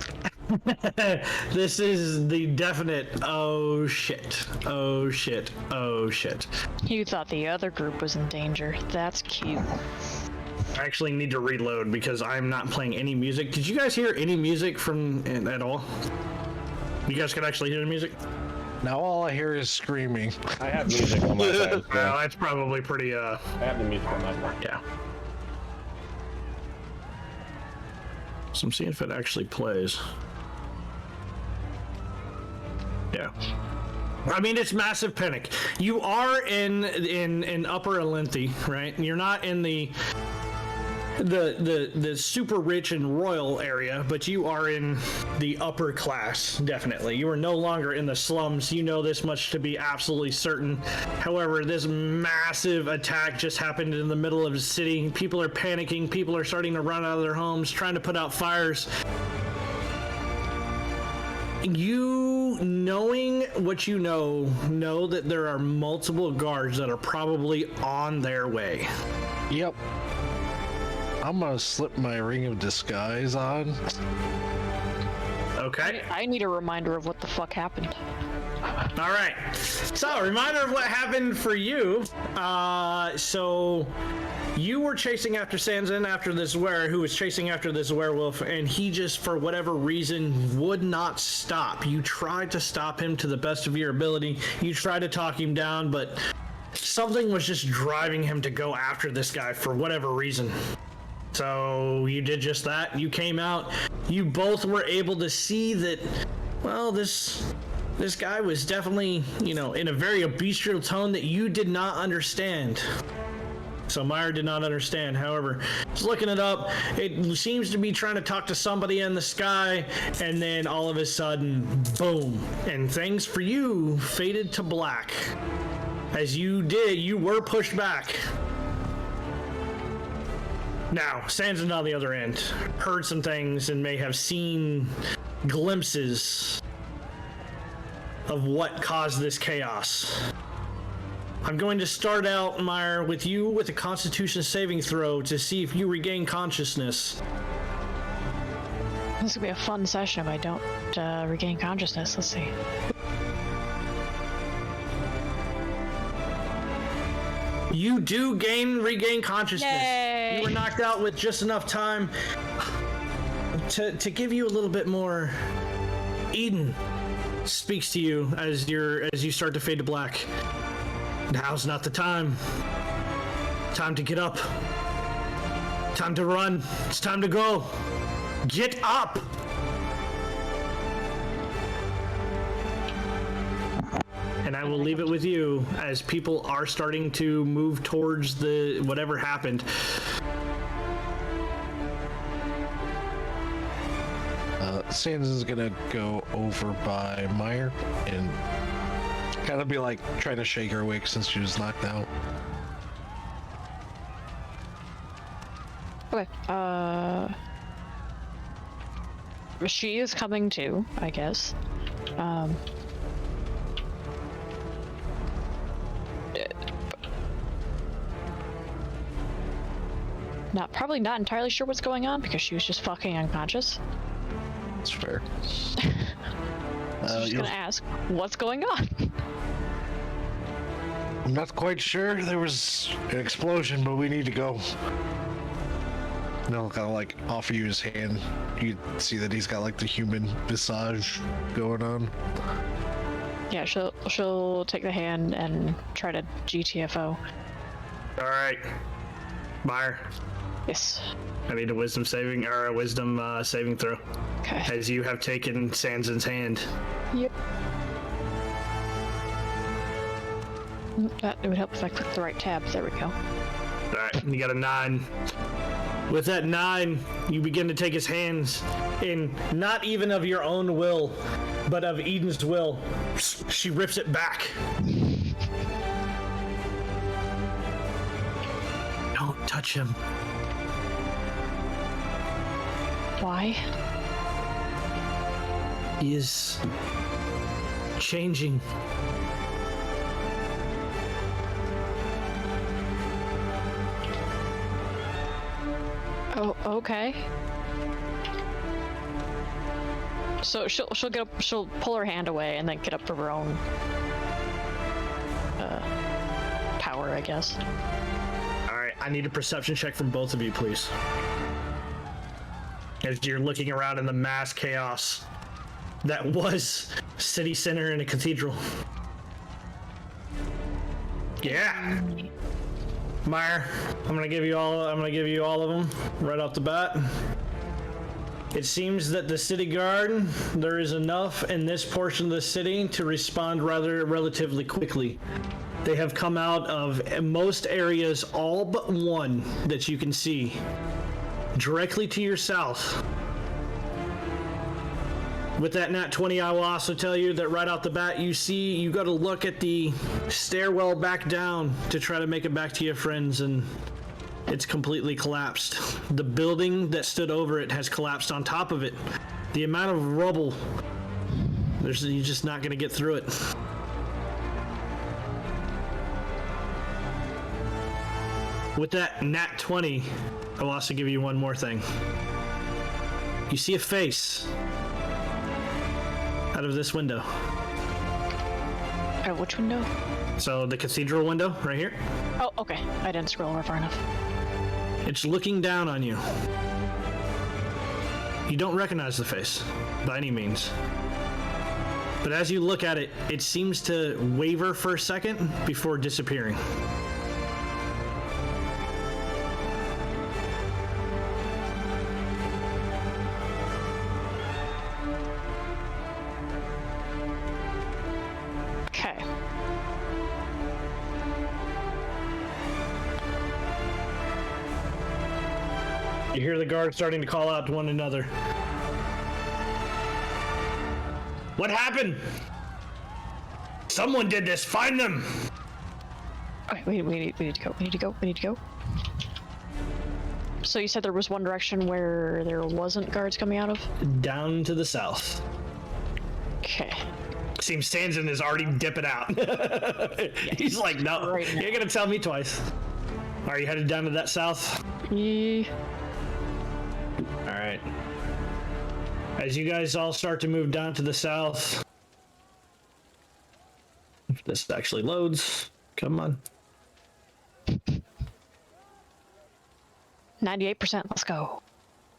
This is the definite oh shit, oh shit, oh shit. You thought the other group was in danger. That's cute. I actually need to reload because I'm not playing any music. Did you guys hear any music from at all? You guys could actually hear the music? Now all I hear is screaming. I have music on my side. Well, that's probably pretty I have the music on my side. yeah. So I'm seeing if it actually plays. Yeah. I mean, it's massive panic. You are in Upper Alinthi, right? You're not in the super rich and royal area, but you are in the upper class, definitely. You are no longer in the slums. You know this much to be absolutely certain. However, this massive attack just happened in the middle of the city. People are panicking. People are starting to run out of their homes, trying to put out fires. You, knowing what you know that there are multiple guards that are probably on their way. Yep. I'm gonna slip my ring of disguise on. Okay. I need a reminder of what the fuck happened. All right. So, reminder of what happened for you. So you were chasing after Sanzin, after this who was chasing after this werewolf, and he just, for whatever reason, would not stop. You tried to stop him to the best of your ability. You tried to talk him down, but something was just driving him to go after this guy for whatever reason. So you did just that. You came out. You both were able to see that, well, this guy was definitely, in a very bestial tone that you did not understand. So Meyer did not understand. However, just looking it up, it seems to be trying to talk to somebody in the sky, and then all of a sudden, boom, and things for you faded to black. As you were pushed back. Now, Sanzin on the other end heard some things and may have seen glimpses of what caused this chaos. I'm going to start out, Meyer, with you with a Constitution saving throw to see if you regain consciousness. This could be a fun session if I don't regain consciousness. Let's see. You do regain consciousness. Yay! You were knocked out with just enough time to give you a little bit more. Eden speaks to you as you start to fade to black. Now's not the time. Time to get up. Time to run. It's time to go. Get up! And I will leave it with you as people are starting to move towards the whatever happened. Sands gonna go over by Meyer and kind of be like trying to shake her awake since she was knocked out. Okay. She is coming too, I guess. Probably not entirely sure what's going on because she was just fucking unconscious. That's fair. So she's gonna ask, what's going on? I'm not quite sure. There was an explosion, but we need to go. And he'll kind of like offer you his hand. You see that he's got like the human visage going on. Yeah, she'll take the hand and try to GTFO. All right, Meyer. Yes. I need a wisdom saving or a wisdom saving throw, Okay. as you have taken Sansan's hand. Yep. That it would help if I click the right tab. There we go. All right, you got a 9. With that 9, you begin to take his hands in, not even of your own will, but of Eden's will. She rips it back. Don't touch him. Why? He is changing. Oh, okay. So she'll get up, she'll pull her hand away and then get up for her own power, I guess. All right, I need a perception check from both of you, please. As you're looking around in the mass chaos that was city center and a cathedral. Yeah. Meyer, I'm gonna give you all of them right off the bat. It seems that the city guard, there is enough in this portion of the city to respond relatively quickly. They have come out of most areas, all but one that you can see, directly to your south. With that nat 20, I will also tell you that right off the bat, you got to look at the stairwell back down to try to make it back to your friends, and it's completely collapsed. The building that stood over it has collapsed on top of it. The amount of rubble, you're just not going to get through it. With that nat 20, I will also give you one more thing. You see a face out of this window. Out of which window? So the cathedral window right here. Oh, okay. I didn't scroll over far enough. It's looking down on you. You don't recognize the face by any means. But as you look at it, it seems to waver for a second before disappearing. Okay. You hear the guards starting to call out to one another. What happened? Someone did this. Find them. Okay, we need to go. We need to go. So you said there was one direction where there wasn't guards coming out of? Down to the south. Okay. Seems Sansan is already dipping out. He's like, no, Right now. you're gonna tell me twice. Are you headed down to that south? Yeah. All right. As you guys all start to move down to the south, if this actually loads, come on. 98%. Let's go.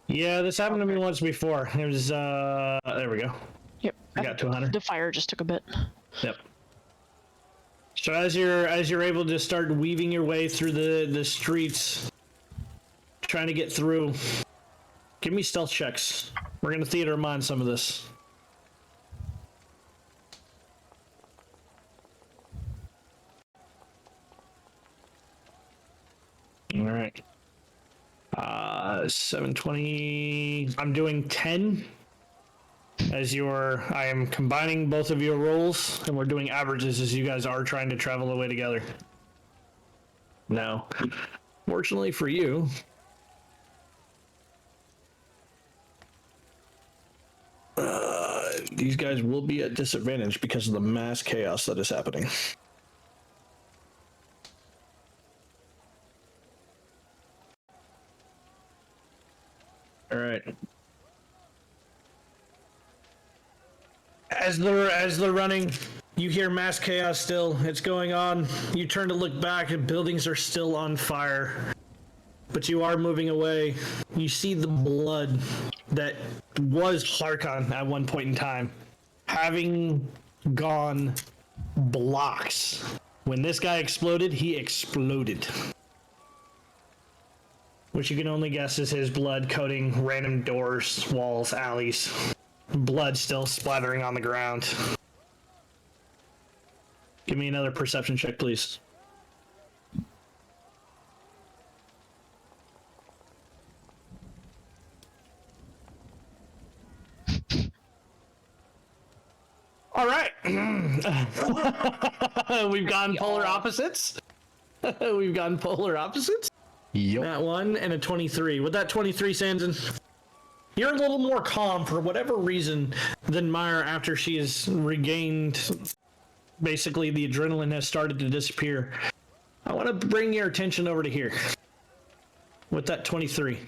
Yeah, this happened to me once before. It was, there we go. Yep. I got to 100. The fire just took a bit. Yep. So as you're able to start weaving your way through the streets, trying to get through, give me stealth checks. We're gonna theater of mind some of this. All right. 720. I'm doing 10. I am combining both of your rolls, and we're doing averages as you guys are trying to travel away together. Now, fortunately for you, these guys will be at disadvantage because of the mass chaos that is happening. All right. As they're running, you hear mass chaos still. It's going on. You turn to look back, and buildings are still on fire. But you are moving away. You see the blood that was Harkon at one point in time, having gone blocks. When this guy exploded, he exploded. which you can only guess is his blood coating random doors, walls, alleys. Blood still splattering on the ground. Give me another perception check, please. All right. We've gone polar opposites. We've gone polar opposites. Yep. That one and a 23. With that 23, Sanson, you're a little more calm for whatever reason than Myra after she has regained. Basically, the adrenaline has started to disappear. I want to bring your attention over to here. With that 23.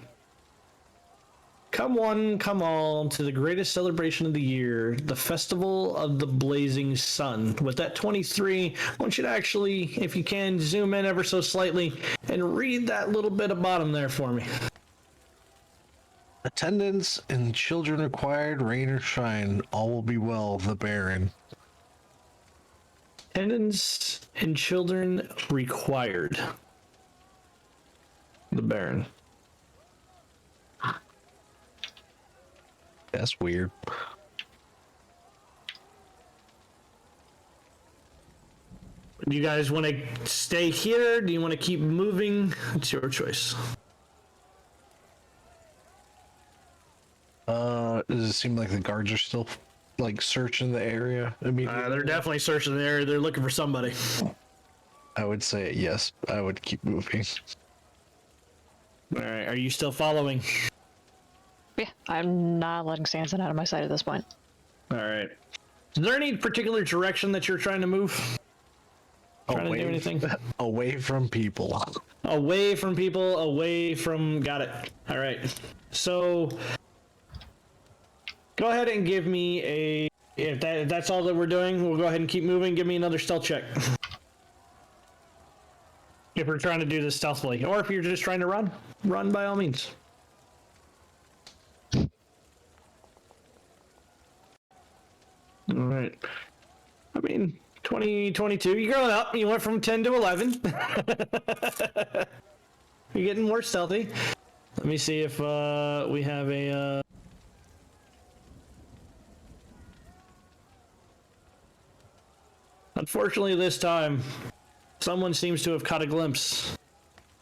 Come one, come all, to the greatest celebration of the year, the Festival of the Blazing Sun. With that 23, I want you to actually, if you can, zoom in ever so slightly and read that little bit of bottom there for me. Attendance and children required, rain or shine, all will be well, the Baron. Attendance and children required. The Baron. That's weird. Do you guys want to stay here? Do you want to keep moving? It's your choice. Does it seem like the guards are still like searching the area? I mean, They're definitely searching the area. They're looking for somebody. I would say yes. I would keep moving. All right. Are you still following? Yeah, I'm not letting Sanson out of my sight at this point. All right. Is there any particular direction that you're trying to move? Trying to do anything? Away from people. Away from people, away from... Got it. All right. So, go ahead and give me a... If that's all that we're doing, we'll go ahead and keep moving. Give me another stealth check. If we're trying to do this stealthily. Or if you're just trying to run by all means. All right. I mean, 22. You're growing up. You went from 10 to 11. You're getting more stealthy. Let me see if we have a... Unfortunately, this time, someone seems to have caught a glimpse.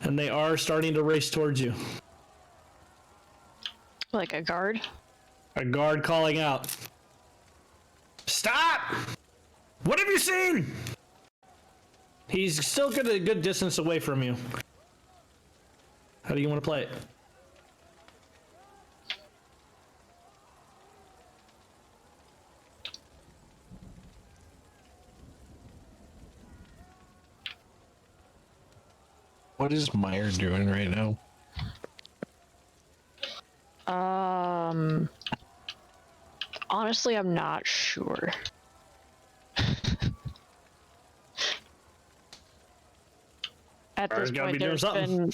And they are starting to race towards you. Like a guard? A guard calling out. Stop! What have you seen? He's still a good distance away from you. How do you want to play it? What is Meyer doing right now? Honestly, I'm not sure. At this gotta be point, doing there's something. been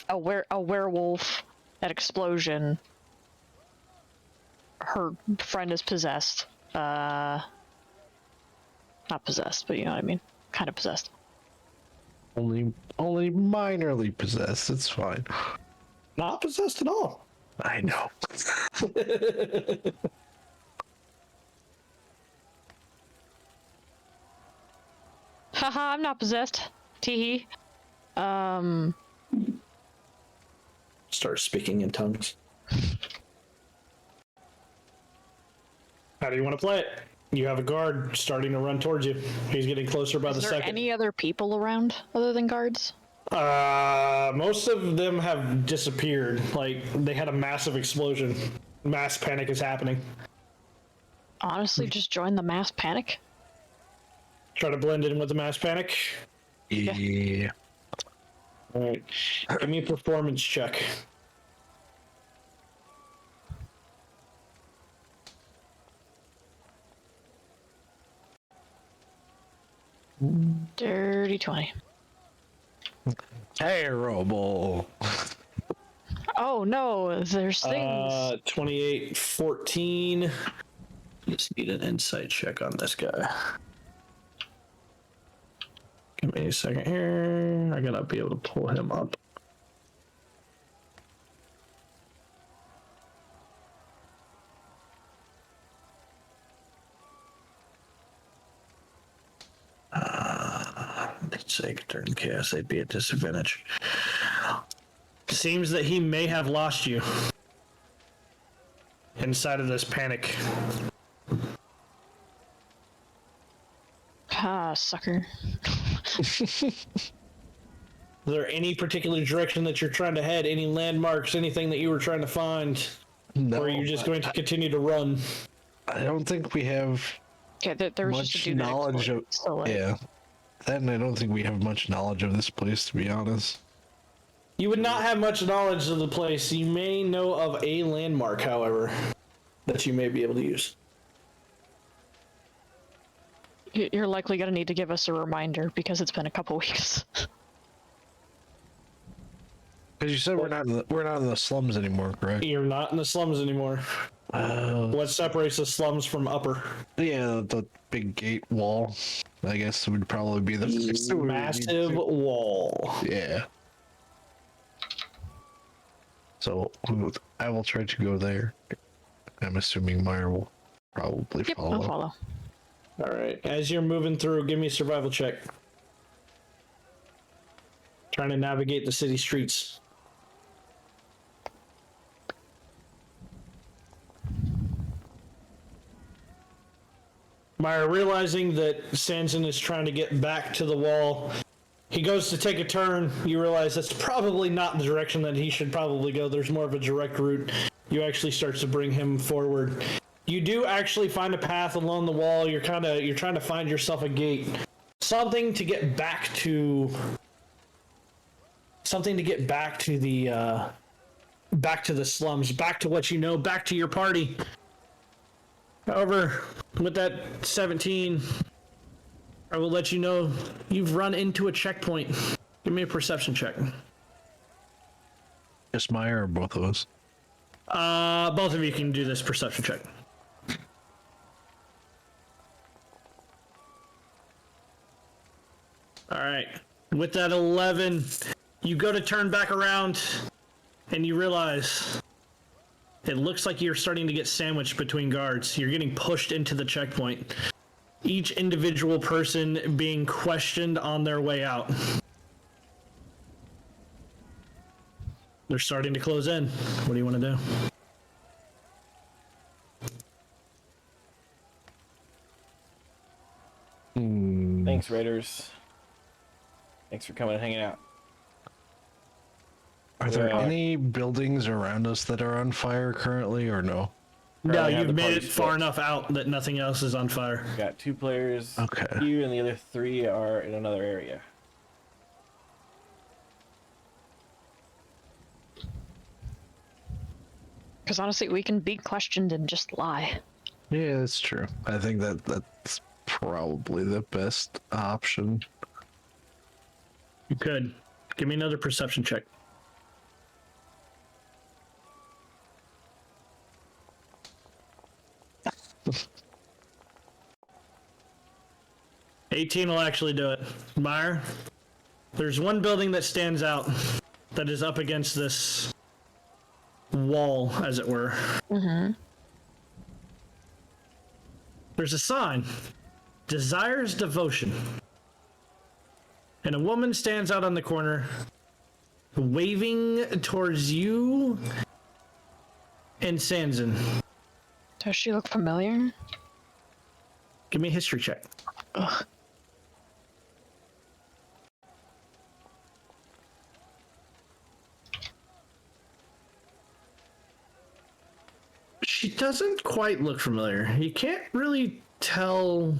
a werewolf, an explosion. Her friend is possessed. Not possessed, but you know what I mean. Kind of possessed. Only minorly possessed. It's fine. Not possessed at all. I know. Haha, I'm not possessed. Teehee. Start speaking in tongues. How do you want to play it? You have a guard starting to run towards you. He's getting closer by the Is there second. any other people around other than guards? Most of them have disappeared. Like, they had a massive explosion. Mass panic is happening. Honestly, just join the mass panic. Try to blend in with the mass panic. Yeah. All right. Give me a performance check. Dirty 20. Terrible. Oh no, there's things. 28, 14. Just need an insight check on this guy. Give me a second here. I gotta be able to pull him up. sake, during chaos, they'd be at disadvantage. Seems that he may have lost you inside of this panic. Ah, sucker. Is there any particular direction that you're trying to head? Any landmarks? Anything that you were trying to find? No, Or are you just going to continue to run? I don't think we have Yeah, there was just much a dude knowledge of. so, like, Yeah, then I don't think we have much knowledge of this place, to be honest. You would not have much knowledge of the place. You may know of a landmark, however, that you may be able to use. you're likely gonna need to give us a reminder because it's been a couple weeks. Because you said we're not in the slums anymore, correct? You're not in the slums anymore. What separates the slums from upper? Yeah, the big gate wall. I guess would probably be the first that we would need Massive to- wall. Yeah. So I will try to go there. I'm assuming Meyer will probably Yep, follow. I'll follow. All right. As you're moving through, give me a survival check. Trying to navigate the city streets. Meyer, realizing that Sanson is trying to get back to the wall, he goes to take a turn. You realize that's probably not the direction that he should probably go. There's more of a direct route. You actually start to bring him forward. You do actually find a path along the wall. You're trying to find yourself a gate. Something to get back to the slums, back to what you know, back to your party. However, with that 17, I will let you know you've run into a checkpoint. Give me a perception check. Just Meyer or both of us? Both of you can do this perception check. All right. With that 11, you go to turn back around, and you realize it looks like you're starting to get sandwiched between guards. You're getting pushed into the checkpoint. Each individual person being questioned on their way out. They're starting to close in. What do you want to do? Thanks, Raiders. Thanks for coming and hanging out. Are there Yeah. any buildings around us that are on fire currently, or no? No, Probably have you've the made party it far split. enough out that nothing else is on fire. Got 2 players. Okay. You and the other 3 are in another area. Because honestly, we can be questioned and just lie. Yeah, that's true. I think that's probably the best option. You could. Give me another perception check. $18 will actually do it. Meyer, there's one building that stands out that is up against this wall, as it were. Mm-hmm. There's a sign, Desires Devotion. And a woman stands out on the corner, waving towards you and Sanson. Does she look familiar? Give me a history check. Ugh. She doesn't quite look familiar. You can't really tell.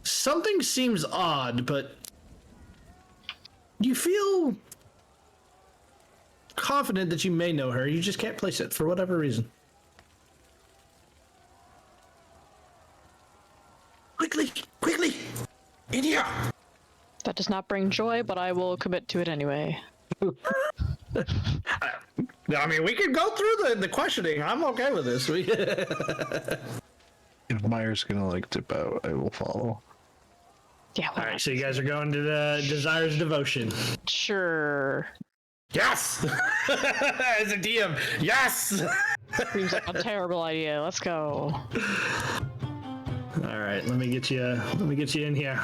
Something seems odd, but you feel confident that you may know her. You just can't place it for whatever reason. Quickly! Quickly! In here! That does not bring joy, but I will commit to it anyway. I mean, we could go through the questioning. I'm okay with this. If Meyer's gonna like dip out, I will follow. Yeah, All right, so you guys are going to the Desires Devotion. sure. Yes! As a DM, yes! Seems like a terrible idea. Let's go. All right, let me get you in here.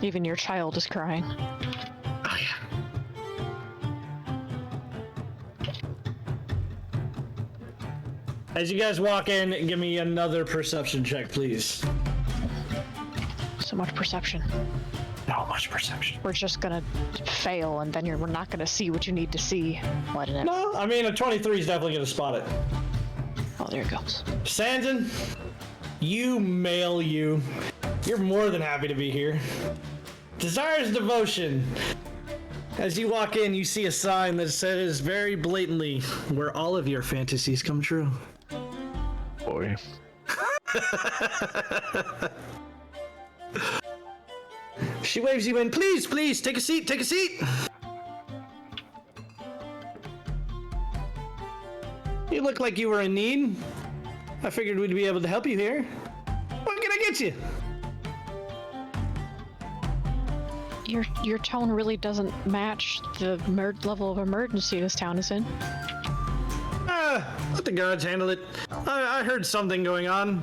Even your child is crying. Oh yeah. As you guys walk in, give me another perception check, please. So much perception. Not much perception. We're just gonna fail, and then we're not gonna see what you need to see. Letting it. No, I mean a 23 is definitely gonna spot it. Oh, there it goes. Sandon, you male you. You're more than happy to be here. Desires devotion. As you walk in, you see a sign that says very blatantly, where all of your fantasies come true. Boy. She waves you in. Please, please, take a seat, take a seat. You look like you were in need. I figured we'd be able to help you here. What can I get you? Your tone really doesn't match the level of emergency this town is in. Let the guards handle it. I heard something going on.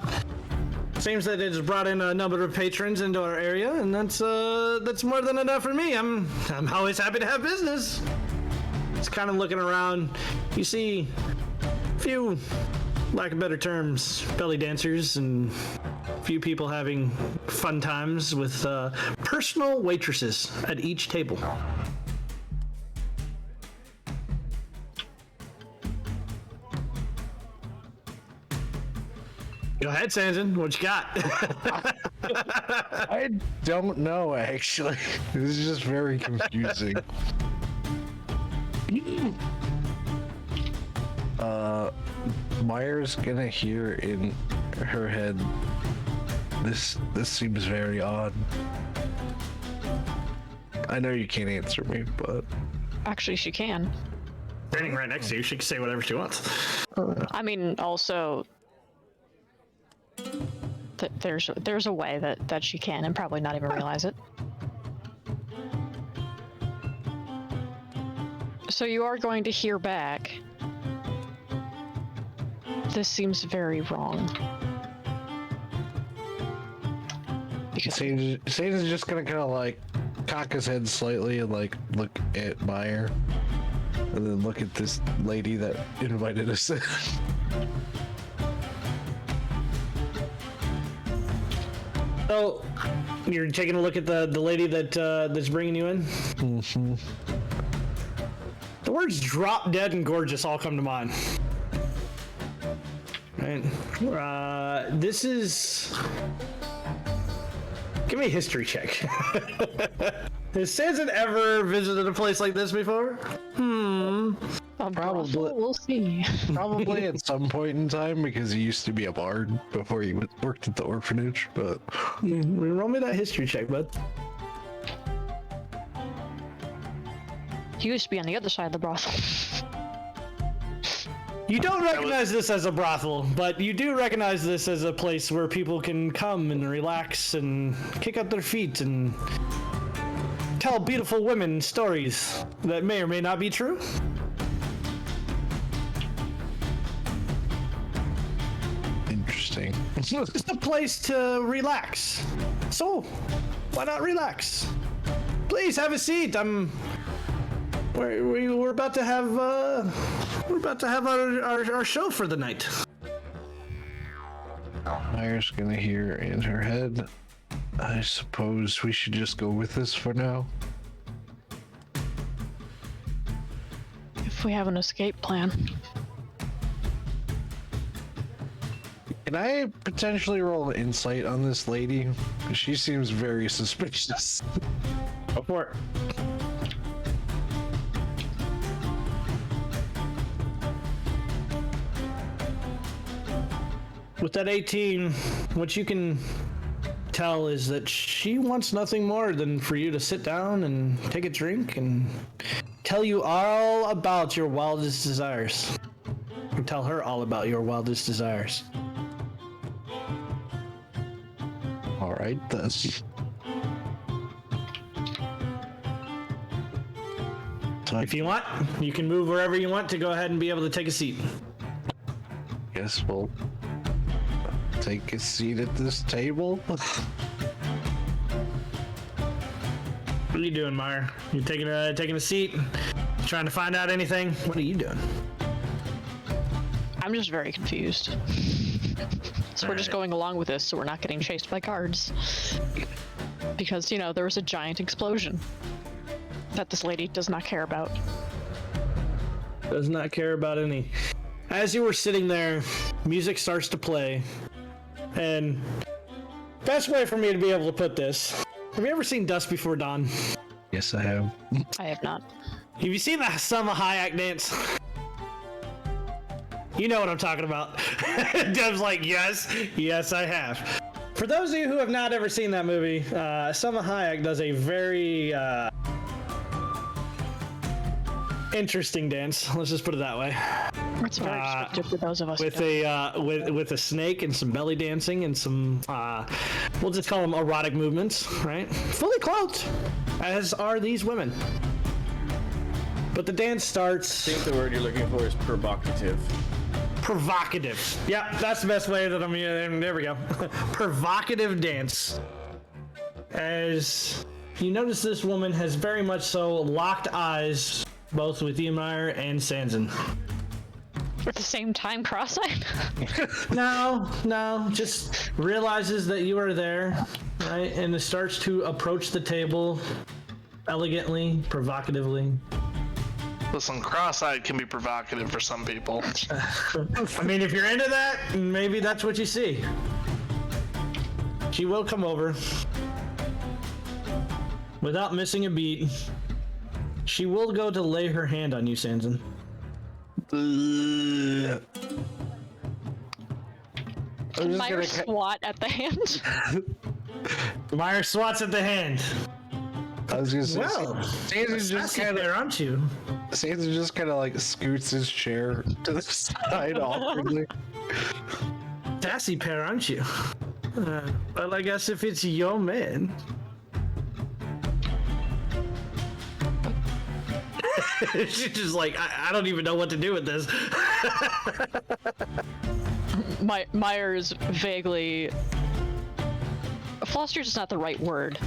Seems that it's brought in a number of patrons into our area, and that's more than enough for me. I'm always happy to have business. It's kind of looking around. You see a few, lack of better terms, belly dancers and a few people having fun times with personal waitresses at each table. Go ahead, Sanson. What you got? I don't know, actually. This is just very confusing. Myra's gonna hear in her head, this seems very odd. I know you can't answer me, but... Actually, she can. Standing right next to you, she can say whatever she wants. I mean, also, there's a way that she can, and probably not even realize it. So you are going to hear back. This seems very wrong. Satan's just gonna kind of like cock his head slightly and like look at Meyer, and then look at this lady that invited us in. So, you're taking a look at the lady that's bringing you in? Mm-hmm. The words drop dead and gorgeous all come to mind. Right. This is... Give me a history check. Has Sanson ever visited a place like this before? Probably. We'll see. Probably at some point in time, because he used to be a bard before he worked at the orphanage, but... Roll me that history check, bud. He used to be on the other side of the brothel. You don't recognize this as a brothel, but you do recognize this as a place where people can come and relax and kick up their feet and tell beautiful women stories that may or may not be true. Interesting. It's just a place to relax. So, why not relax? Please have a seat. We're about to have our show for the night. Myra's gonna hear in her head, I suppose we should just go with this for now. If we have an escape plan. Can I potentially roll an insight on this lady? She seems very suspicious. Go for it. With that 18, what you can tell is that she wants nothing more than for you to sit down and take a drink and tell you all about your wildest desires. Or tell her all about your wildest desires. All right, then. If you want, you can move wherever you want to go ahead and be able to take a seat. Guess we'll take a seat at this table. What are you doing, Meyer? You taking a seat? Trying to find out anything? What are you doing? I'm just very confused. So we're just going along with this, so we're not getting chased by guards. Because, you know, there was a giant explosion that this lady does not care about. Does not care about any. As you were sitting there, music starts to play, and best way for me to be able to put this, have you ever seen Dusk Before Dawn? Yes, I have. I have not. Have you seen the Selma Hayek dance? You know what I'm talking about. Dev's like, yes, I have. For those of you who have not ever seen that movie, Selma Hayek does a very interesting dance. Let's just put it that way. It's very descriptive for those of us. With with a snake and some belly dancing and some we'll just call them erotic movements, right? Fully clothed, as are these women. But the dance starts. I think the word you're looking for is provocative. Provocative. Yeah, that's the best way that I'm using. There we go. Provocative dance. As you notice, this woman has very much so locked eyes both with Ymir and Sanson. At the same time, cross-eyed? No, just realizes that you are there, right? And it starts to approach the table elegantly, provocatively. Listen, cross-eyed can be provocative for some people. I mean, if you're into that, maybe that's what you see. She will come over. Without missing a beat, she will go to lay her hand on you, Sanson. Meyer swat at the hand. Meyer swats at the hand. I was gonna say, Well, Sanson just kind of, there, aren't you? Sanson just kind of like scoots his chair to the side awkwardly. Sassy pair, aren't you? Well, I guess if it's your man. She's just like, I don't even know what to do with this. Meyer is vaguely... Flustered is not the right word.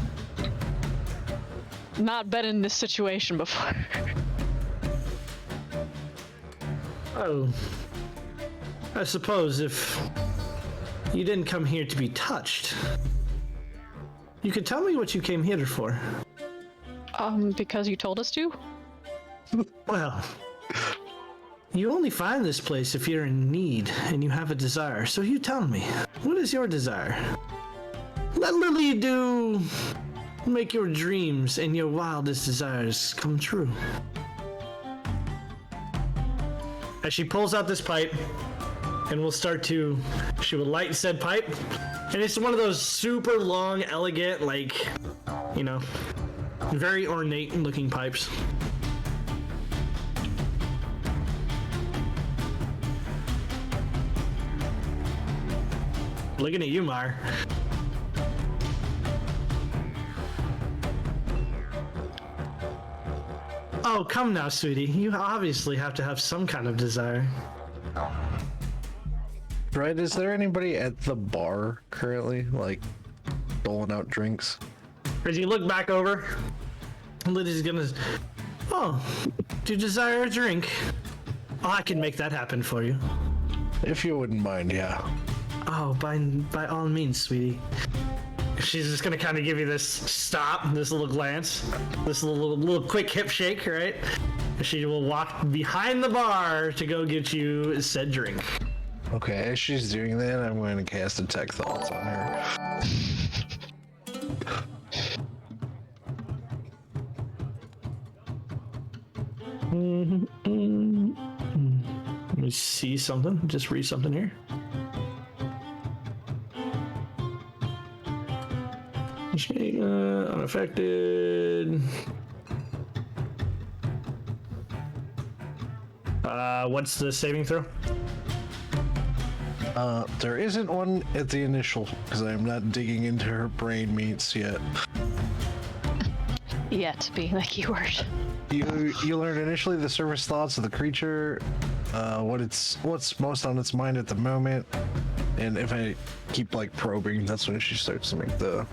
Not been in this situation before. Oh. I suppose if you didn't come here to be touched, you could tell me what you came here for. Because you told us to? Well, you only find this place if you're in need and you have a desire. So you tell me, what is your desire? Let Lily do make your dreams and your wildest desires come true. As she pulls out this pipe, and we'll start to, she will light said pipe, and it's one of those super long, elegant, like, you know, very ornate looking pipes. Looking at you, Mar. Oh, come now, sweetie. You obviously have to have some kind of desire. Right, is there anybody at the bar currently, like, doling out drinks? As you look back over, Lydia's gonna... Oh, do you desire a drink? Oh, I can make that happen for you. If you wouldn't mind, yeah. Oh, by all means, sweetie. She's just gonna kind of give you this stop, this little glance, this little quick hip shake, right? She will walk behind the bar to go get you said drink. Okay, as she's doing that, I'm going to cast Detect Thoughts on her. Let me see something. Just read something here. Unaffected. What's the saving throw? There isn't one at the initial, because I'm not digging into her brain meats yet. Yet being the keyword. You learn initially the surface thoughts of the creature, what's most on its mind at the moment, and if I keep like probing, that's when she starts to make the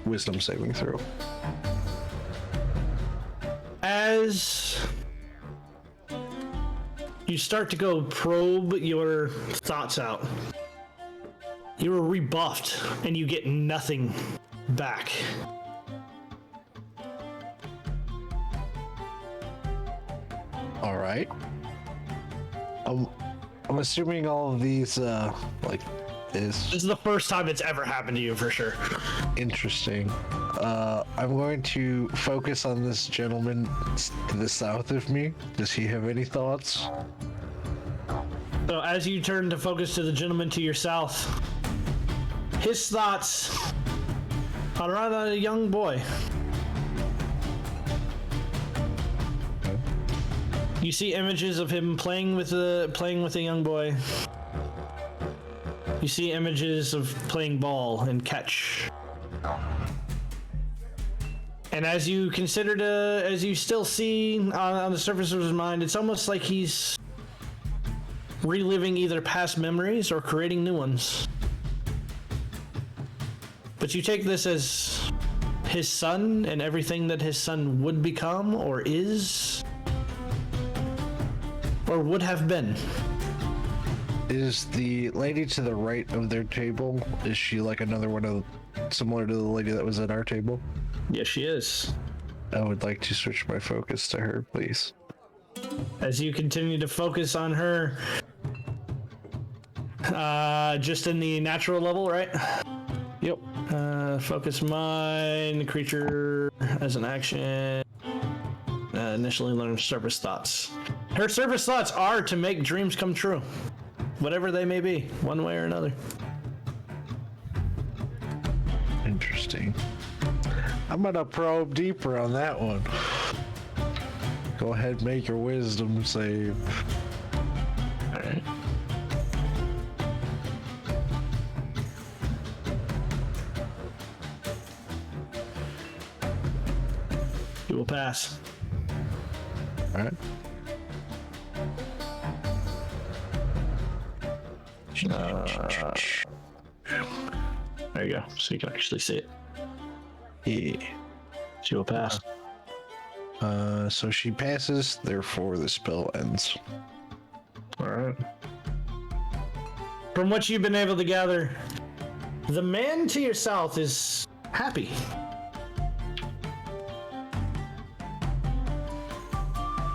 wisdom saving throw. as you start to go probe your thoughts out, you are rebuffed and you get nothing back. All right. I'm assuming all of these, like, This is the first time it's ever happened to you, for sure. interesting. I'm going to focus on this gentleman to the south of me. Does he have any thoughts? So as you turn to focus to the gentleman to your south, his thoughts are on a young boy. You see images of him playing with a young boy. You see images of playing ball and catch. And as you consider as you still see on the surface of his mind, it's almost like he's reliving either past memories or creating new ones. But you take this as his son and everything that his son would become or is or would have been. Is the lady to the right of their table, is she like another one of, similar to the lady that was at our table? Yes, she is. I would like to switch my focus to her, please. As you continue to focus on her, just in the natural level, right? Yep. Focus mind, creature as an action. Initially learn surface thoughts. Her surface thoughts are to make dreams come true. Whatever they may be, one way or another. Interesting. I'm gonna probe deeper on that one. Go ahead, make your wisdom save. Alright. You will pass. Alright. There you go, so you can actually see it. Yeah. She will pass. So she passes, therefore the spell ends. Alright. From what you've been able to gather, the man to your south is happy.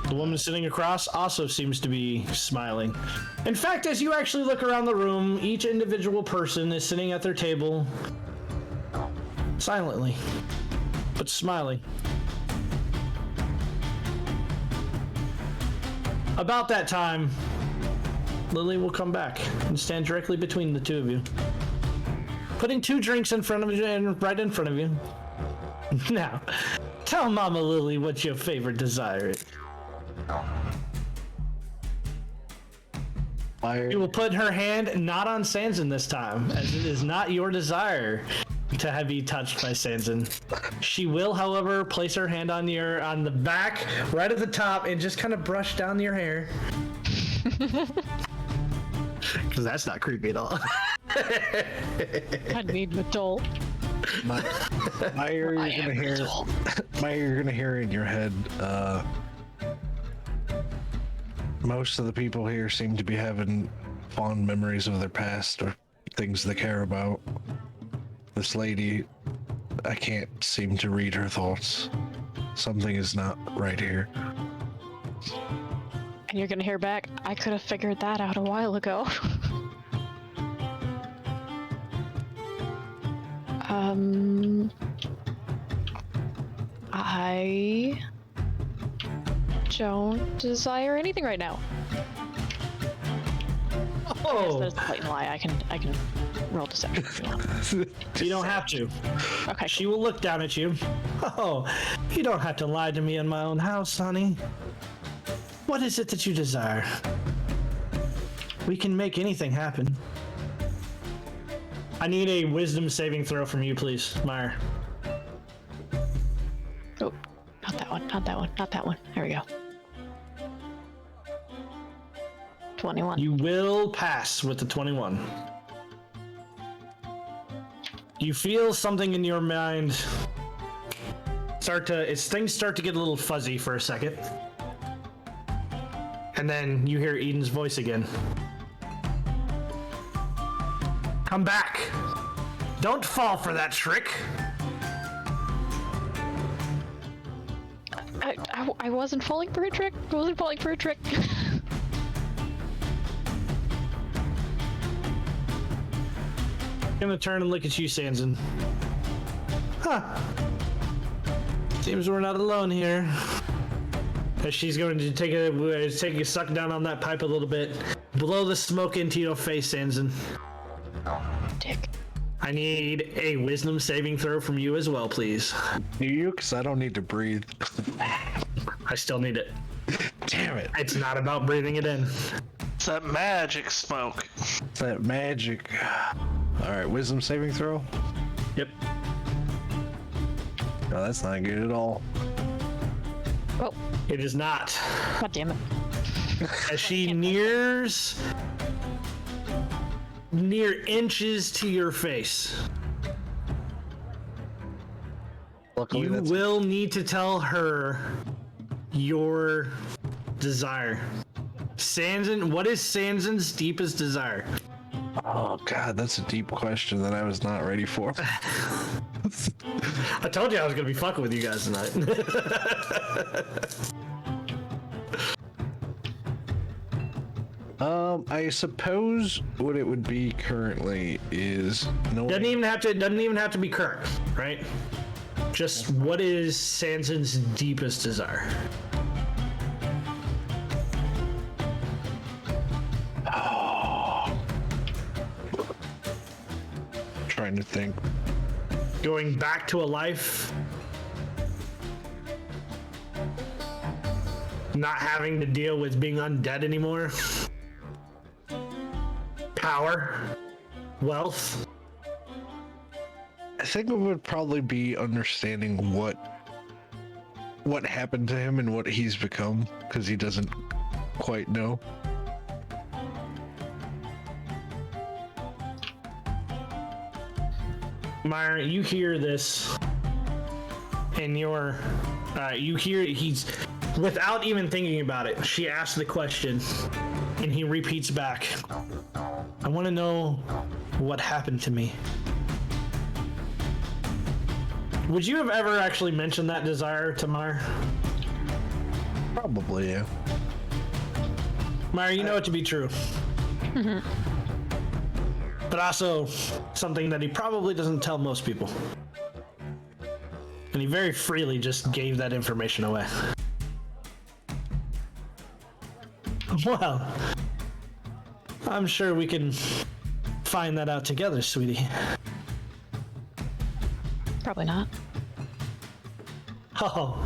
The woman sitting across also seems to be smiling. In fact, as you actually look around the room, each individual person is sitting at their table silently, but smiling. About that time, Lily will come back and stand directly between the two of you, putting two drinks in front of you and right in front of you. Now, tell Mama Lily what your favorite desire is. She will put her hand not on Sanson this time, as it is not your desire to have you touched by Sanson. She will, however, place her hand on the back, right at the top, and just kind of brush down your hair. Because that's not creepy at all. I need an adult. My ear, you're gonna hear in your head, most of the people here seem to be having fond memories of their past or things they care about. This lady, I can't seem to read her thoughts. Something is not right here. And you're gonna hear back, I could have figured that out a while ago. I don't desire anything right now. Oh, That's a blatant lie. I can roll deception if you want. you don't have to. Okay. She will look down at you. Oh, you don't have to lie to me in my own house, honey. What is it that you desire? We can make anything happen. I need a wisdom saving throw from you, please, Meyer. Oh, not that one. Not that one. Not that one. There we go. 21. You will pass with the 21. You feel something in your mind things start to get a little fuzzy for a second. And then you hear Eden's voice again. Come back. Don't fall for that trick. I wasn't falling for a trick. I wasn't falling for a trick. I'm gonna turn and look at you, Sanson. Huh. Seems we're not alone here. As she's going to take a suck down on that pipe a little bit. Blow the smoke into your face, Sanson. Dick. I need a wisdom saving throw from you as well, please. Do you? Because I don't need to breathe. I still need it. Damn it. It's not about breathing it in. It's that magic smoke. It's that magic. Alright, wisdom saving throw? Yep. No, that's not good at all. Oh, It is not. god damn it. As she nears near inches to your face. Luckily, You that's will need to tell her your desire. Sanson, what is Sanson's deepest desire? Oh god, that's a deep question that I was not ready for. I told you I was gonna be fucking with you guys tonight. I suppose what it would be currently is no. Doesn't even have to be current, right? Just what is Sanson's deepest desire? Trying to think. Going back to a life, not having to deal with being undead anymore, power, wealth. I think it would probably be understanding what happened to him and what he's become, because he doesn't quite know. Myra, you hear this, and you hear he's, without even thinking about it, she asks the question, and he repeats back, I want to know what happened to me. Would you have ever actually mentioned that desire to Myra? Probably, yeah. Myra, you know it to be true. But also something that he probably doesn't tell most people. And he very freely just gave that information away. Well, I'm sure we can find that out together, sweetie. Probably not. Oh,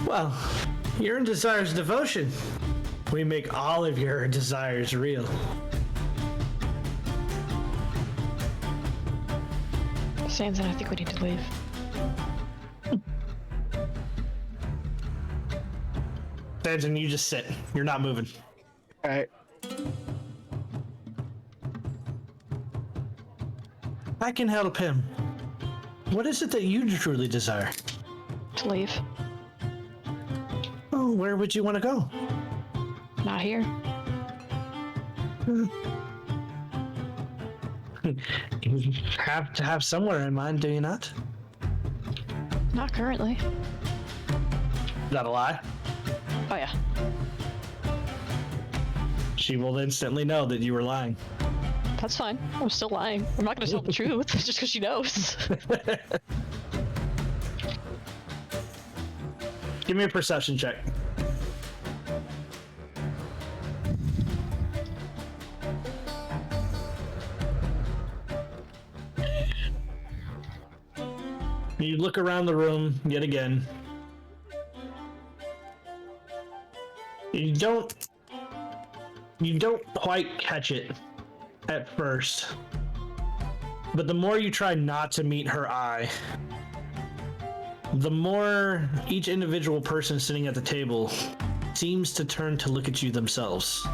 well, you're in Desire's devotion. We make all of your desires real. Sanson, I think we need to leave. Sanson, you just sit. You're not moving. Alright. I can help him. What is it that you truly desire? To leave. Oh, where would you want to go? Not here. You have to have somewhere in mind, do you not? Not currently. Is that a lie? Oh yeah. She will instantly know that you were lying. That's fine. I'm still lying. I'm not gonna tell the truth just because she knows. Give me a perception check. You look around the room yet again. You don't quite catch it at first. But the more you try not to meet her eye, the more each individual person sitting at the table seems to turn to look at you themselves.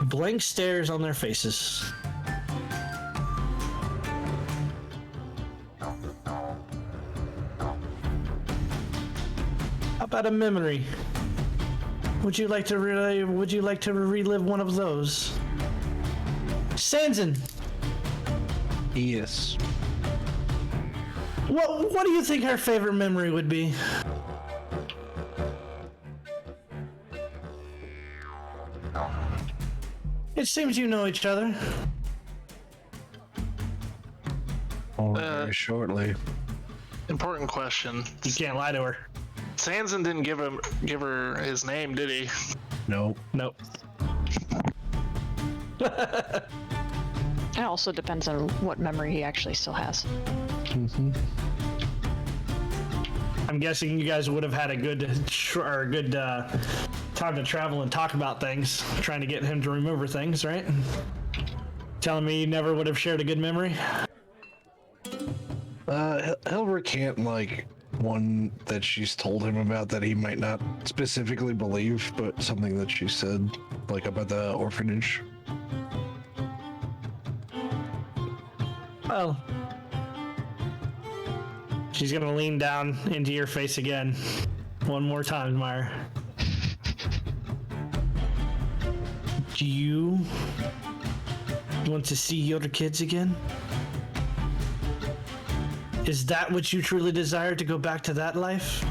Blank stares on their faces. about a memory? Would you like to relive one of those? Sanson, Yes. what do you think our favorite memory would be? It seems you know each other. Very shortly. Important question. You can't lie to her. Sanson didn't give her his name, did he? No. Nope. It also depends on what memory he actually still has. I'm guessing you guys would have had a good time to travel and talk about things, trying to get him to remember things, right? Telling me you never would have shared a good memory? He'll recant like one that she's told him about that he might not specifically believe, but something that she said, like about the orphanage. Well, she's gonna lean down into your face again. One more time, Meyer. Do you want to see your kids again? Is that what you truly desire, to go back to that life?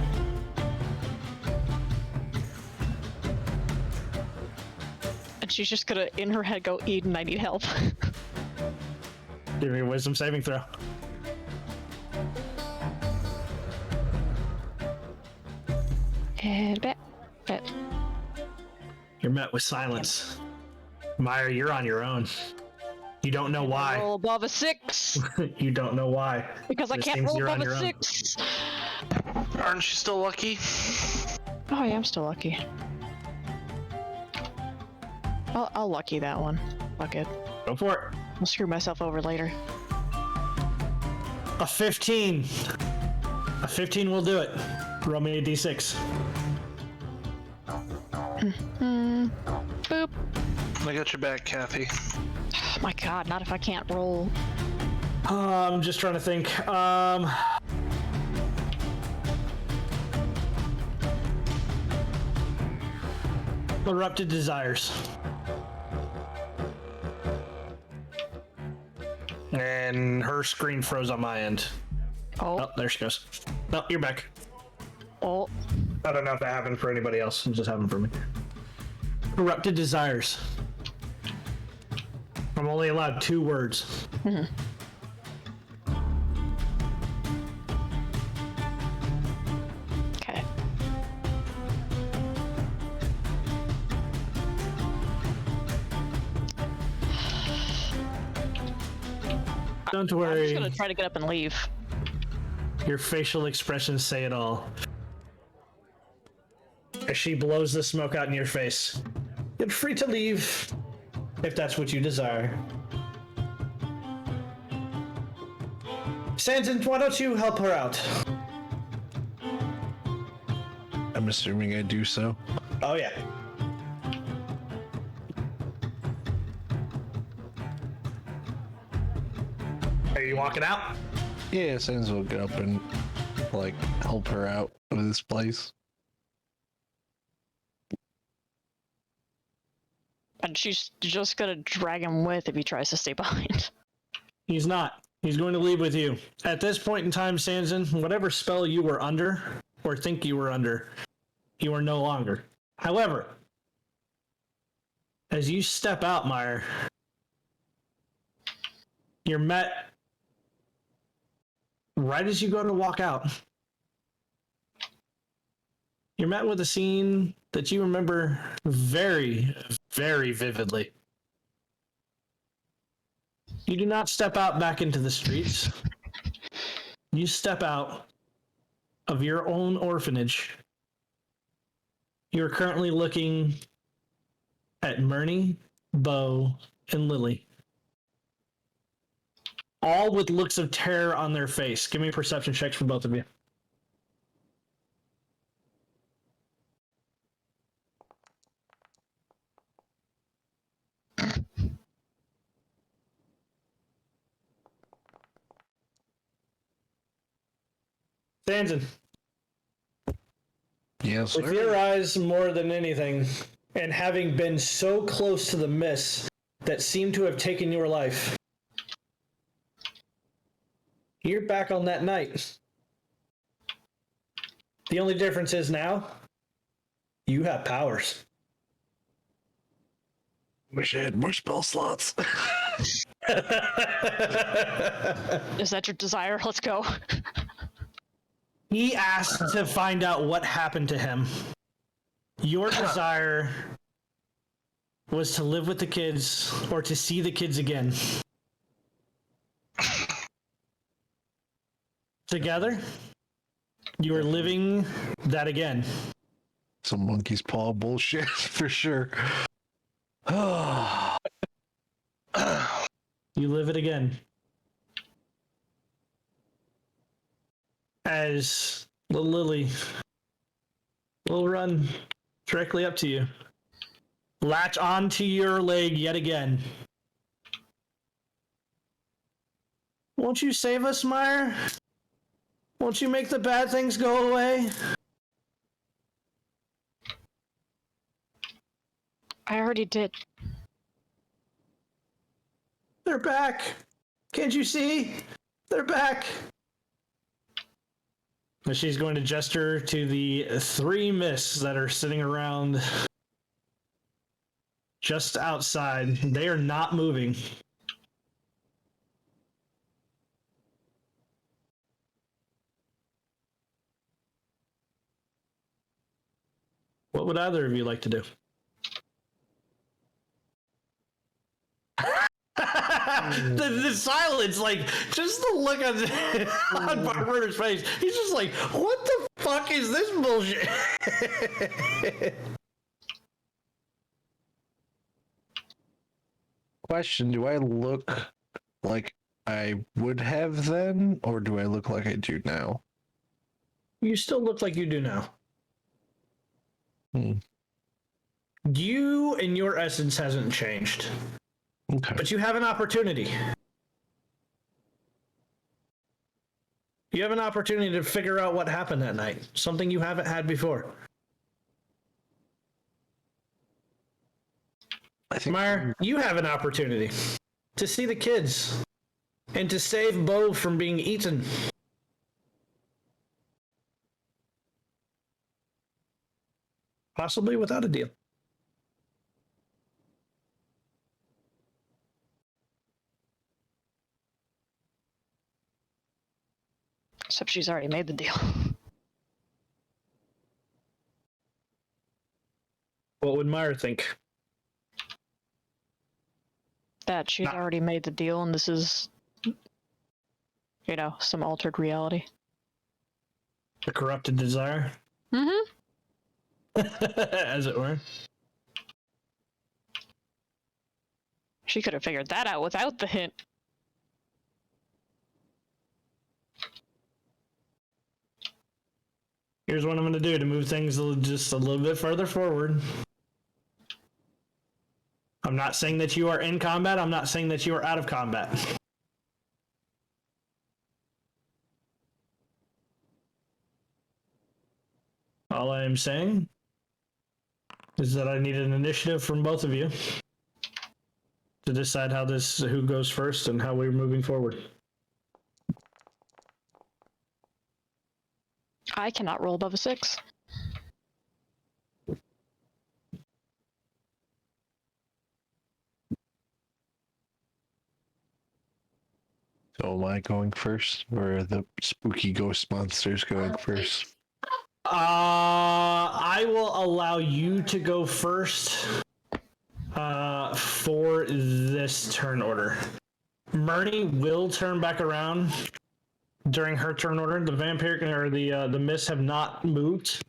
And she's just gonna, in her head, go, Eden, I need help. Give me a wisdom saving throw. And back. You're met with silence. Meyer, you're on your own. You don't know why. Roll above a 6! You don't know why. Because I It can't seems roll you're on above a your own. 6! Aren't you still lucky? Oh, I am still lucky. I'll lucky that one. Fuck it. Go for it. I'll screw myself over later. A 15. A 15 will do it. Roll me a d6. Boop. I got your back, Kathy. Oh my god, not if I can't roll. I'm just trying to think. Erupted desires. And her screen froze on my end. Oh, Oh, there she goes. No, you're back. oh. I don't know if that happened for anybody else. It just happened for me. Erupted desires. I'm only allowed 2 words. Okay. Don't I'm just worry. gonna try to get up and leave. Your facial expressions say it all. As she blows the smoke out in your face. You're free to leave, if that's what you desire. Sanson, why don't you help her out? I'm assuming I do so. Oh, yeah. Are you walking out? Yeah, Sans will get up and like help her out with this place. And she's just gonna drag him with if he tries to stay behind. He's not. He's going to leave with you. At this point in time, Sanson, whatever spell you were under, or think you were under, you are no longer. However, as you step out, Meyer, you're met right as you go to walk out. You're met with a scene that you remember very, very vividly. You do not step out back into the streets. You step out of your own orphanage. You're currently looking at Murney, Bo, and Lily. All with looks of terror on their face. Give me perception checks for both of you. Sanson, Yes, With sir. your eyes more than anything, and having been so close to the mists that seem to have taken your life, you're back on that night. The only difference is now, you have powers. Wish I had more spell slots. Is that your desire? Let's go. He asked to find out what happened to him. Your desire was to live with the kids or to see the kids again. Together, you are living that again. Some monkey's paw bullshit for sure. You live it again. As little Lily will run directly up to you. Latch onto your leg yet again. Won't you save us, Meyer? Won't you make the bad things go away? I already did. They're back. Can't you see? They're back. And she's going to gesture to the 3 mists that are sitting around just outside. They are not moving. What would either of you like to do? the silence, like, just the look on Barber's face. He's just like, what the fuck is this bullshit? Question, do I look like I would have then, or do I look like I do now? You still look like you do now. Hmm. You and your essence hasn't changed. Okay. But you have an opportunity. You have an opportunity to figure out what happened that night. Something you haven't had before. I think Meyer, you have an opportunity to see the kids and to save Bo from being eaten. Possibly without a deal. Except she's already made the deal. What would Meyer think? That she's Nah. already made the deal, and this is, you know, some altered reality. A corrupted desire? Mm-hmm. As it were. She could have figured that out without the hint. Here's what I'm going to do to move things just a little bit further forward. I'm not saying that you are in combat. I'm not saying that you are out of combat. All I am saying is that I need an initiative from both of you to decide who goes first and how we're moving forward. I cannot roll above a 6. So am I going first, or are the spooky ghost monsters going first? I will allow you to go first for this turn order. Myrnie will turn back around during her turn order. The vampire or the mists have not moved,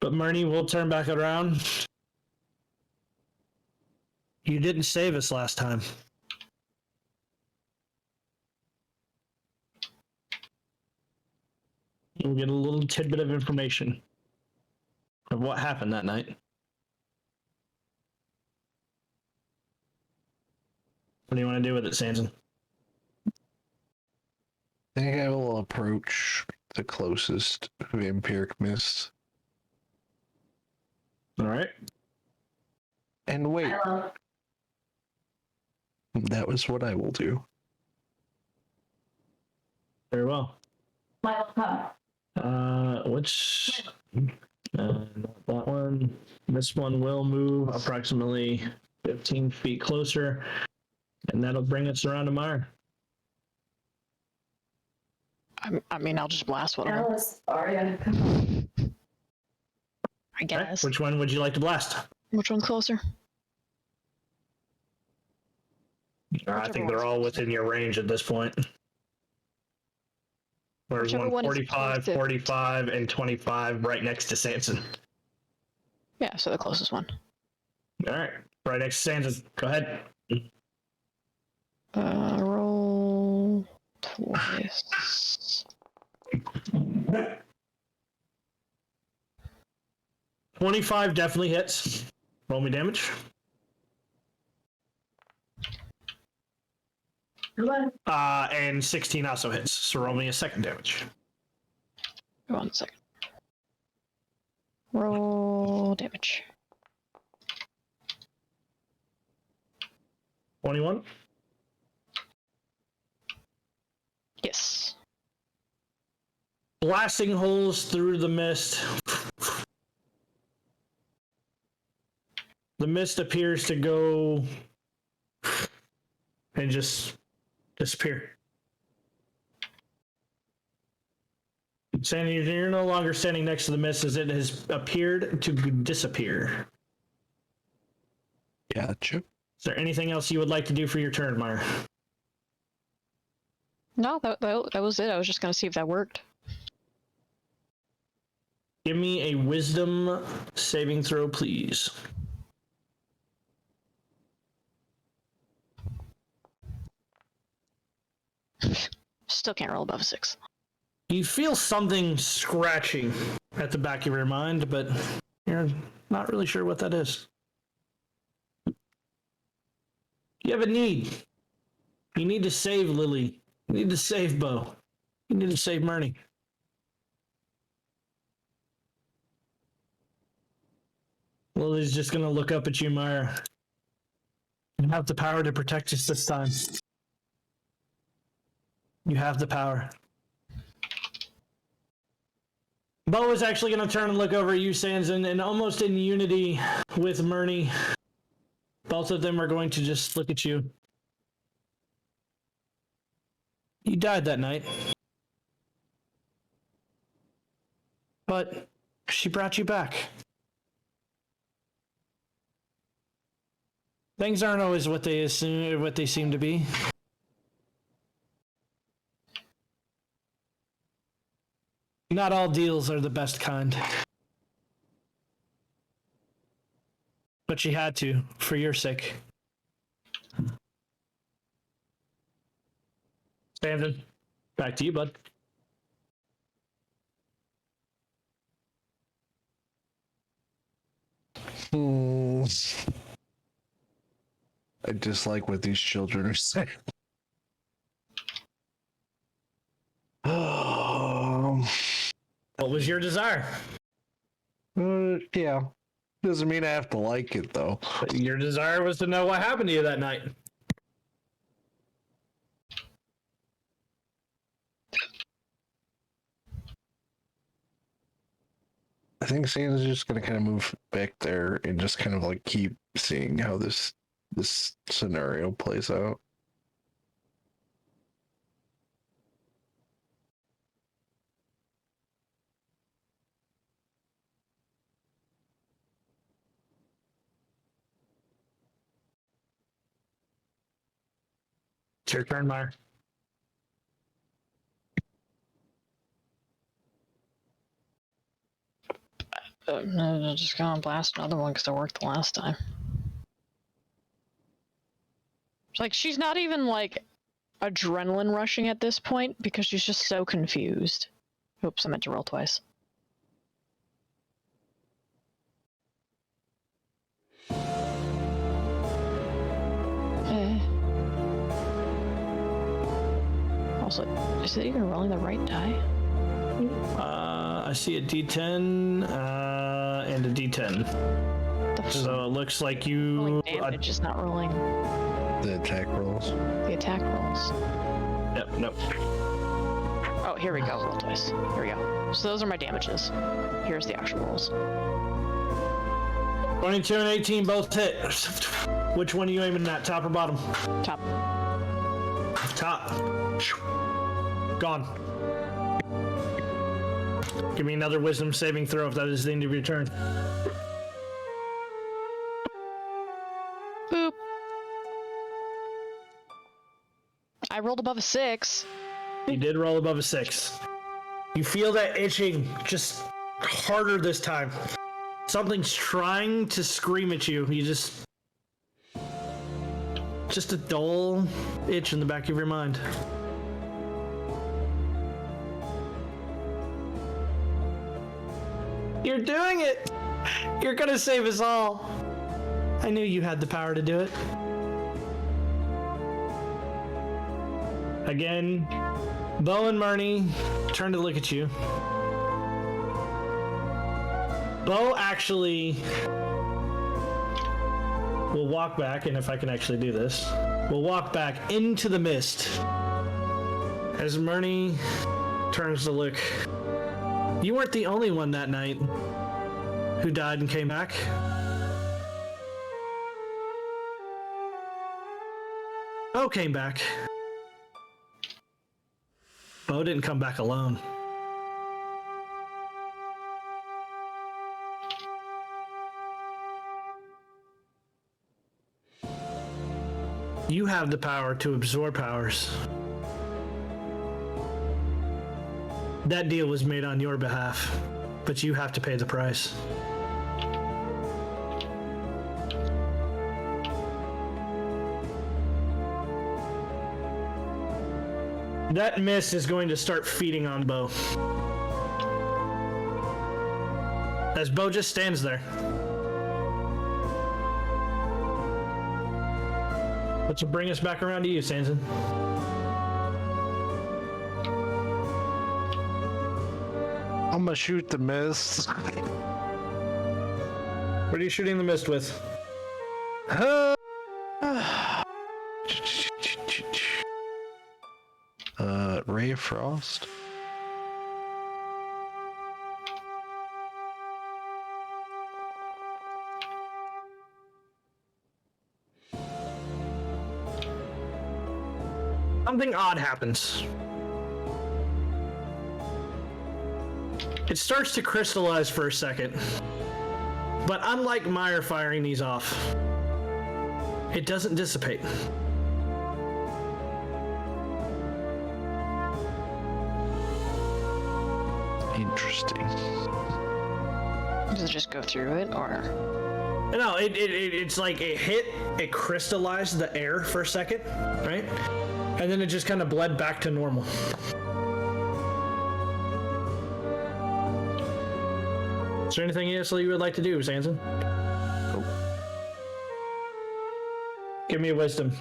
but Myrnie will turn back around. You didn't save us last time. We'll get a little tidbit of information of what happened that night. What do you want to do with it, Sanson? I think I will approach the closest vampiric mist. All right. And wait, Hello. that was what I will do. Very well. Michael, come. Which? Not that one. This one will move approximately 15 feet closer, and that'll bring us around to Mara. I mean, I'll just blast one of them, Alice, Aria, come on. I Okay, guess. which one would you like to blast? Which one's closer? I think they're all within your range at this point. There's Whichever one one is 45, closest. 45, and 25 right next to Sanson. Yeah, so the closest one. All right, right next to Sanson. Go ahead. Roll twice. 25 definitely hits. Roll me damage. Come on. And 16 also hits. So roll me a second damage. 1 second. Roll damage. 21. Yes. Blasting holes through the mist. The mist appears to go and just disappear. Sandy, you're no longer standing next to the mist as it has appeared to disappear. Gotcha. Is there anything else you would like to do for your turn, Myra? No, that was it. I was just going to see if that worked. Give me a wisdom saving throw, please. Still can't roll above a 6. You feel something scratching at the back of your mind, but you're not really sure what that is. You have a need. You need to save Lily. You need to save Bo. You need to save Murney. Lily's just going to look up at you, Myra. You have the power to protect us this time. You have the power. Bo is actually going to turn and look over at you, Sanson, and almost in unity with Murney, both of them are going to just look at you. You died that night. But she brought you back. Things aren't always what they seem to be. Not all deals are the best kind. But she had to, for your sake. Stanton, back to you, bud. I dislike what these children are saying. What was your desire? Yeah. Doesn't mean I have to like it, though. Your desire was to know what happened to you that night. I think Santa's just gonna kind of move back there and just kind of like keep seeing how this scenario plays out. It's your turn, Meyer. No, just gonna blast another one because it worked the last time. Like, she's not even, like, adrenaline rushing at this point because she's just so confused. Oops, I meant to roll twice. Also, is it even rolling the right die? I see a D10 and a D10. So it looks like Rolling you. damage is not rolling The attack rolls. the attack rolls. Yep. Nope. Oh, here we go. Roll dice. Here we go. So those are my damages. Here's the actual rolls. 22 and 18 both hit. Which one are you aiming at? Top or bottom? Top. Top. Gone. Give me another wisdom saving throw if that is the end of your turn. Boop. I rolled above a 6. You did roll above a 6. You feel that itching just harder this time. Something's trying to scream at you. You just a dull itch in the back of your mind. You're doing it! You're gonna save us all! I knew you had the power to do it. Again, Bo and Marnie turn to look at you. Bo actually will walk back, and if I can actually do this, we'll walk back into the mist. As Marnie turns to look, you weren't the only one that night who died and came back. Bo came back. Bo didn't come back alone. You have the power to absorb powers. That deal was made on your behalf, but you have to pay the price. That mist is going to start feeding on Bo. As Bo just stands there. Which will bring us back around to you, Sanson. I'm gonna shoot the mist. What are you shooting the mist with? Ray of Frost. Something odd happens. It starts to crystallize for a second. But unlike Meyer firing these off, it doesn't dissipate. Interesting. Does it just go through it, or? No, it's like it hit, it crystallized the air for a second, right? And then it just kind of bled back to normal. Is there anything else that you would like to do, Sanson? Nope. Give me a wisdom.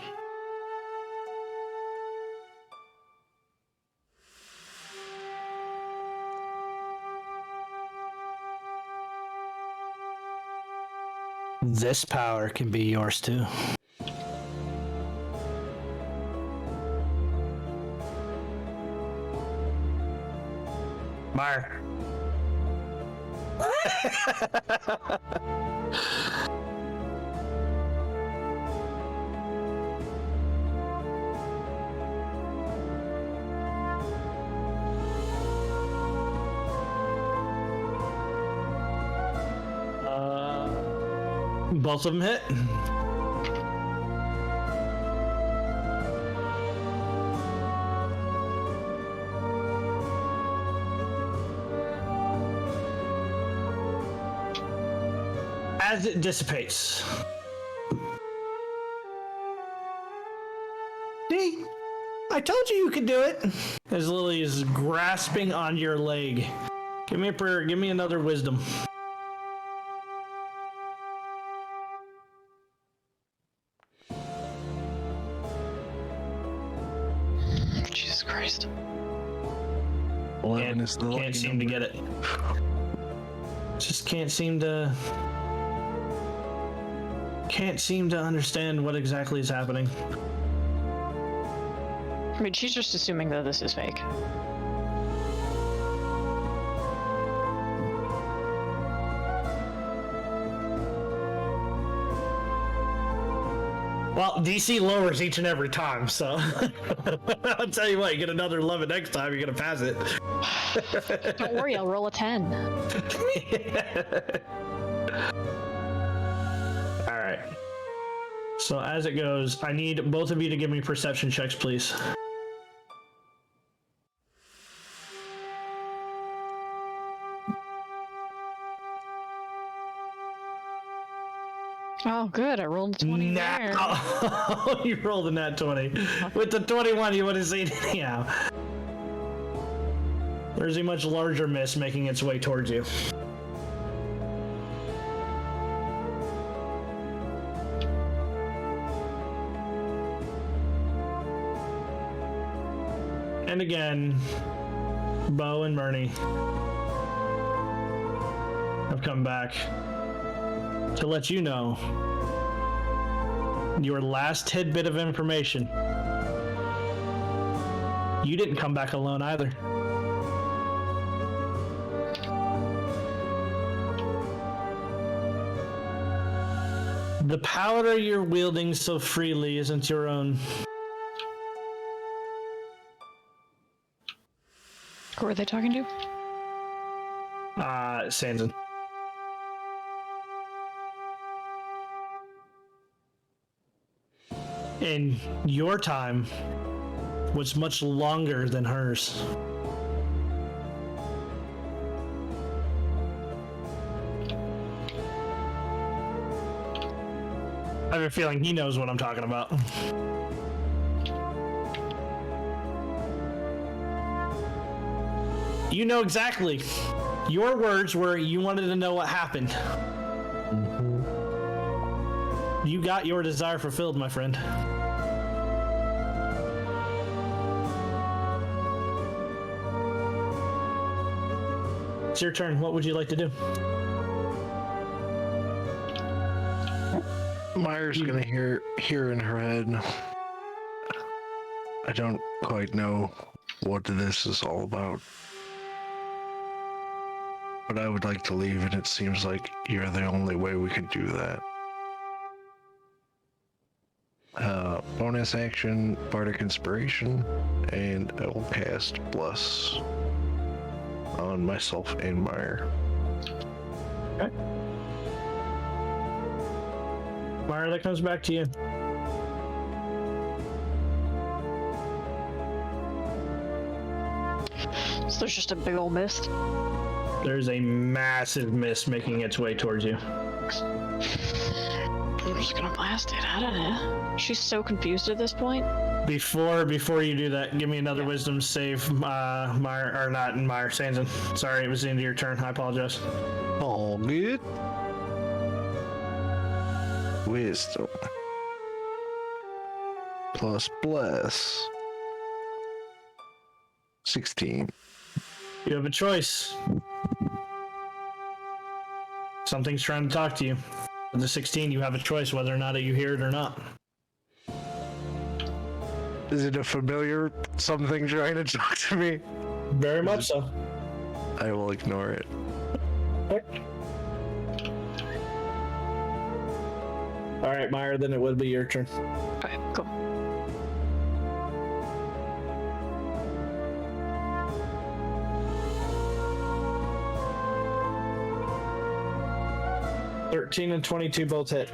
This power can be yours too. Meyer. Both of them hit. As it dissipates. See? I told you could do it. As Lily is grasping on your leg. Give me a prayer. Give me another wisdom. Jesus Christ. 11 is the lucky Can't seem to number. get it. Just can't seem to understand what exactly is happening. I mean, she's just assuming that this is fake. Well, DC lowers each and every time, so I'll tell you what, you get another 11 next time, you're gonna pass it. Don't worry, I'll roll a 10. All right. So as it goes, I need both of you to give me perception checks, please. Oh, good, I rolled a 20 there. Oh, you rolled a nat 20. With the 21, you would have seen it anyhow. There's a much larger mist making its way towards you. And again, Bo and Murney have come back to let you know your last tidbit of information. You didn't come back alone either. The power you're wielding so freely isn't your own. Who are they talking to? Sanson. And your time was much longer than hers. I have a feeling he knows what I'm talking about. You know exactly. Your words were you wanted to know what happened. You got your desire fulfilled, my friend. It's your turn. What would you like to do? Myra's gonna hear in her head. I don't quite know what this is all about. But I would like to leave, and it seems like you're the only way we could do that. Bonus action, Bardic Inspiration, and I will cast Bless on myself and Myra. Okay. Myra, that comes back to you. So there's just a big old mist. There's a massive mist making its way towards you. I'm just gonna blast it. I don't know. She's so confused at this point. Before you do that, give me another wisdom save, Myra, or not Myra, Sanson. Sorry, it was the end of your turn. I apologize. All good. Wisdom. Plus Bless. 16. You have a choice. Something's trying to talk to you. With the 16, you have a choice whether or not you hear it or not. Is it a familiar something trying to talk to me? Very much so. I will ignore it. All right, Myra, then it would be your turn. Okay, cool. $13 and 22 both hit.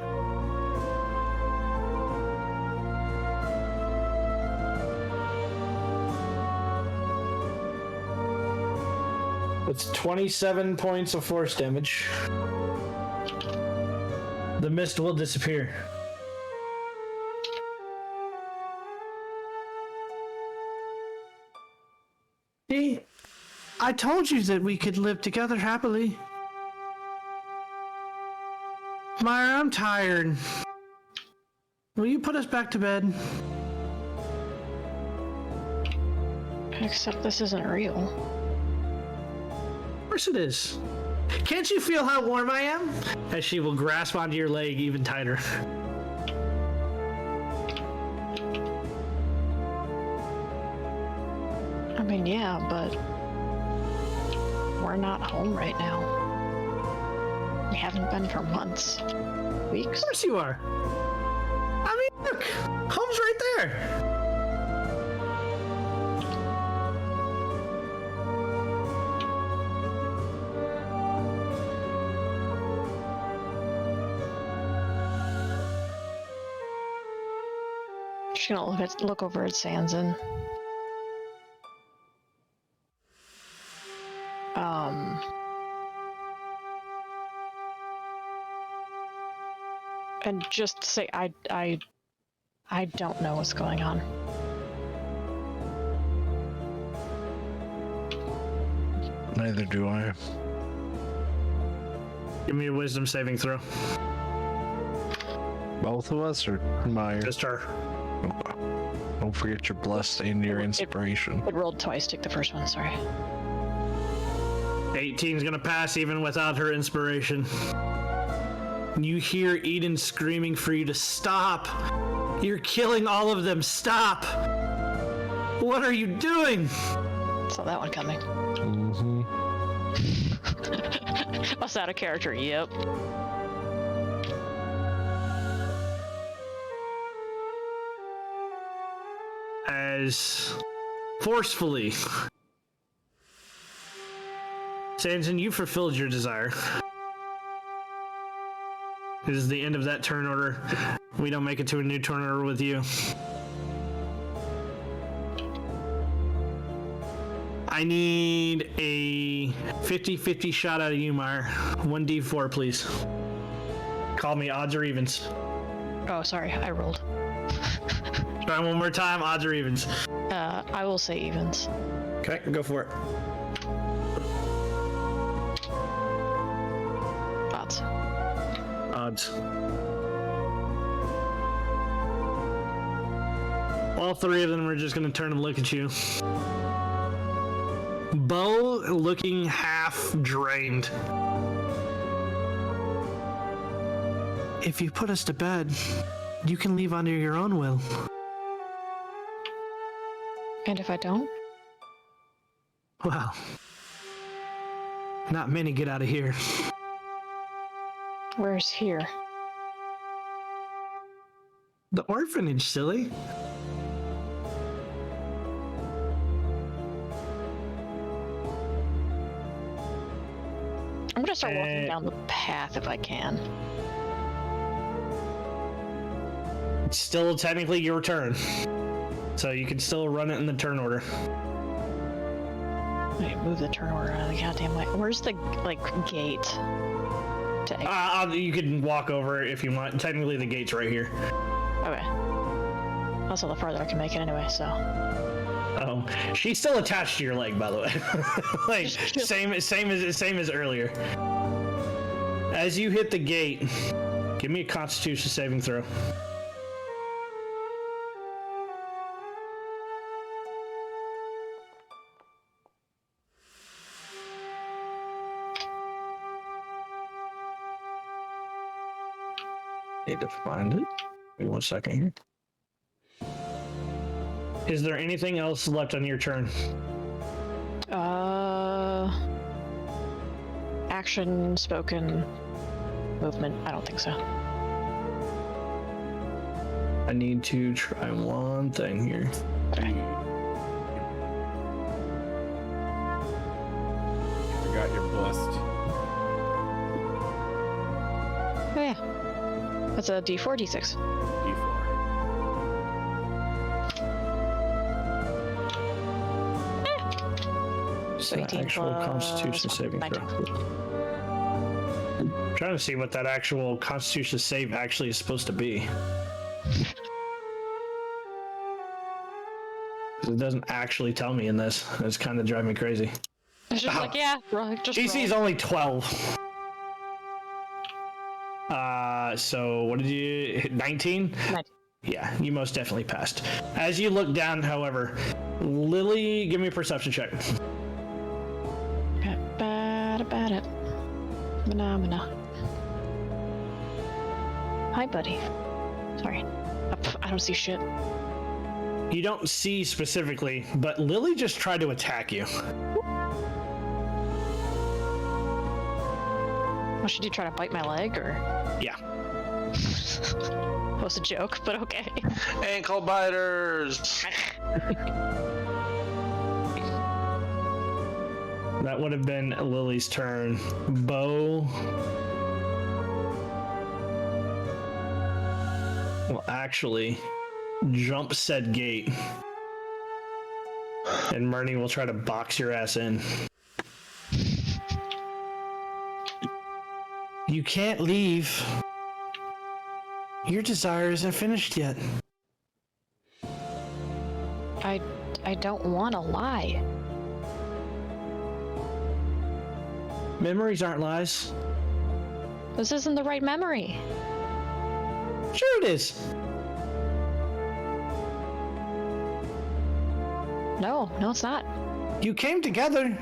It's 27 points of force damage. The mist will disappear. See, I told you that we could live together happily. Myra, I'm tired. Will you put us back to bed? Except this isn't real. course it is. Can't you feel how warm I am? As she will grasp onto your leg even tighter. I mean, yeah, but we're not home right now. We haven't been for months. Weeks? Of course you are. I mean, look, home's right there. She's gonna look over at Sanson. And just say I don't know what's going on. Neither do I. Give me a wisdom saving throw. Both of us, or my? Just her. Don't forget your blessed and your inspiration. It rolled twice. Take the first one. Sorry. 18's gonna pass even without her inspiration. You hear Eden screaming for you to stop. You're killing all of them. Stop. What are you doing? Saw that one coming. Mm-hmm. Us out of character. Yep. As forcefully, Sanson, you fulfilled your desire. This is the end of that turn order. We don't make it to a new turn order with you. I need a 50-50 shot out of you, Meyer. 1d4, please. Call me odds or evens. Oh, sorry. I rolled. Try one more time, odds or evens. I will say evens. Okay, go for it. Odds. Odds. All three of them are just going to turn and look at you. Bo looking half drained. If you put us to bed, you can leave under your own will. And if I don't? Well, not many get out of here. Where's here? The orphanage, silly. I'm gonna start walking down the path if I can. It's still technically your turn. So you can still run it in the turn order. Wait, move the turn order out of the goddamn way. Where's the, gate? To exit? You can walk over if you want. Technically the gate's right here. Okay. That's all the farther I can make it anyway, so. Oh, she's still attached to your leg, by the way. Like same as earlier. As you hit the gate, give me a Constitution saving throw. Need to find it. Wait 1 second here. Is there anything else left on your turn? Action, spoken, movement. I don't think so. I need to try one thing here. Okay. Forgot you're blessed. Oh yeah. That's a D4, D6. D4. So 18 actual plus Constitution saving 19. throw. I'm trying to see what that actual Constitution save actually is supposed to be. It doesn't actually tell me in this. It's kind of driving me crazy. It's just like, yeah, just DC is roll. only 12. So what did you hit? 19? 19. Yeah, you most definitely passed. As you look down, however, Lily, give me a perception check. at it. Phenomena. Hi, buddy. Sorry. I don't see shit. You don't see specifically, but Lily just tried to attack you. What should you try to bite my leg, or? Yeah. That was a joke, but okay. Ankle biters. That would have been Lily's turn. Bo will actually jump said gate. And Murney will try to box your ass in. You can't leave. Your desire isn't finished yet. I don't want to lie. Memories aren't lies. This isn't the right memory. Sure it is. No, it's not. You came together.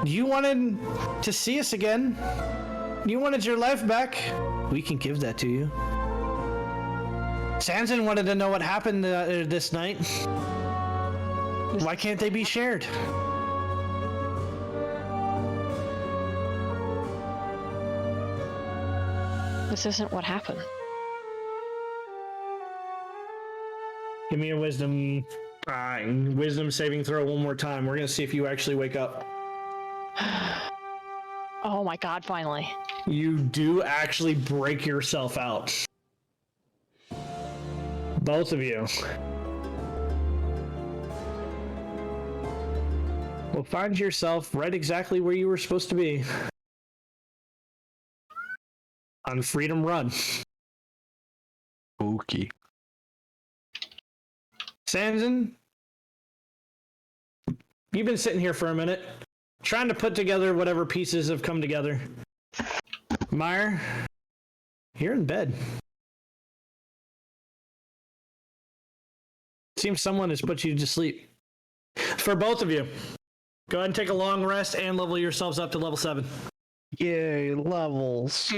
You wanted to see us again. You wanted your life back. We can give that to you. Sanson wanted to know what happened this night. Why can't they be shared? This isn't what happened. Give me a wisdom saving throw one more time. We're gonna see if you actually wake up. Oh my god, finally. You do actually break yourself out. Both of you will find yourself right exactly where you were supposed to be. On Freedom Run. Okay. Sanson, you've been sitting here for a minute, trying to put together whatever pieces have come together. Meyer, you're in bed. Seems someone has put you to sleep. For both of you, go ahead and take a long rest and level yourselves up to level 7. Yay, levels.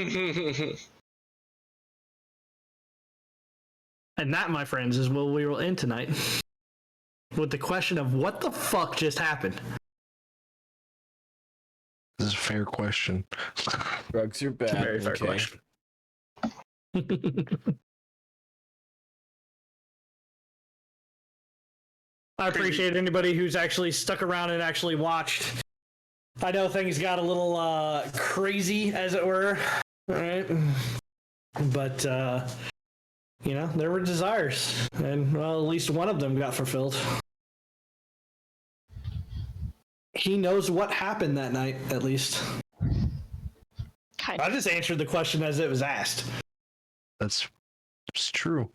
And that, my friends, is where we will end tonight. With the question of what the fuck just happened. This is a fair question. Drugs are bad. Very fair question. I appreciate anybody who's actually stuck around and actually watched. I know things got a little crazy, as it were. All right. But, you know, there were desires. And, well, at least one of them got fulfilled. He knows what happened that night, at least. I just answered the question as it was asked. That's true.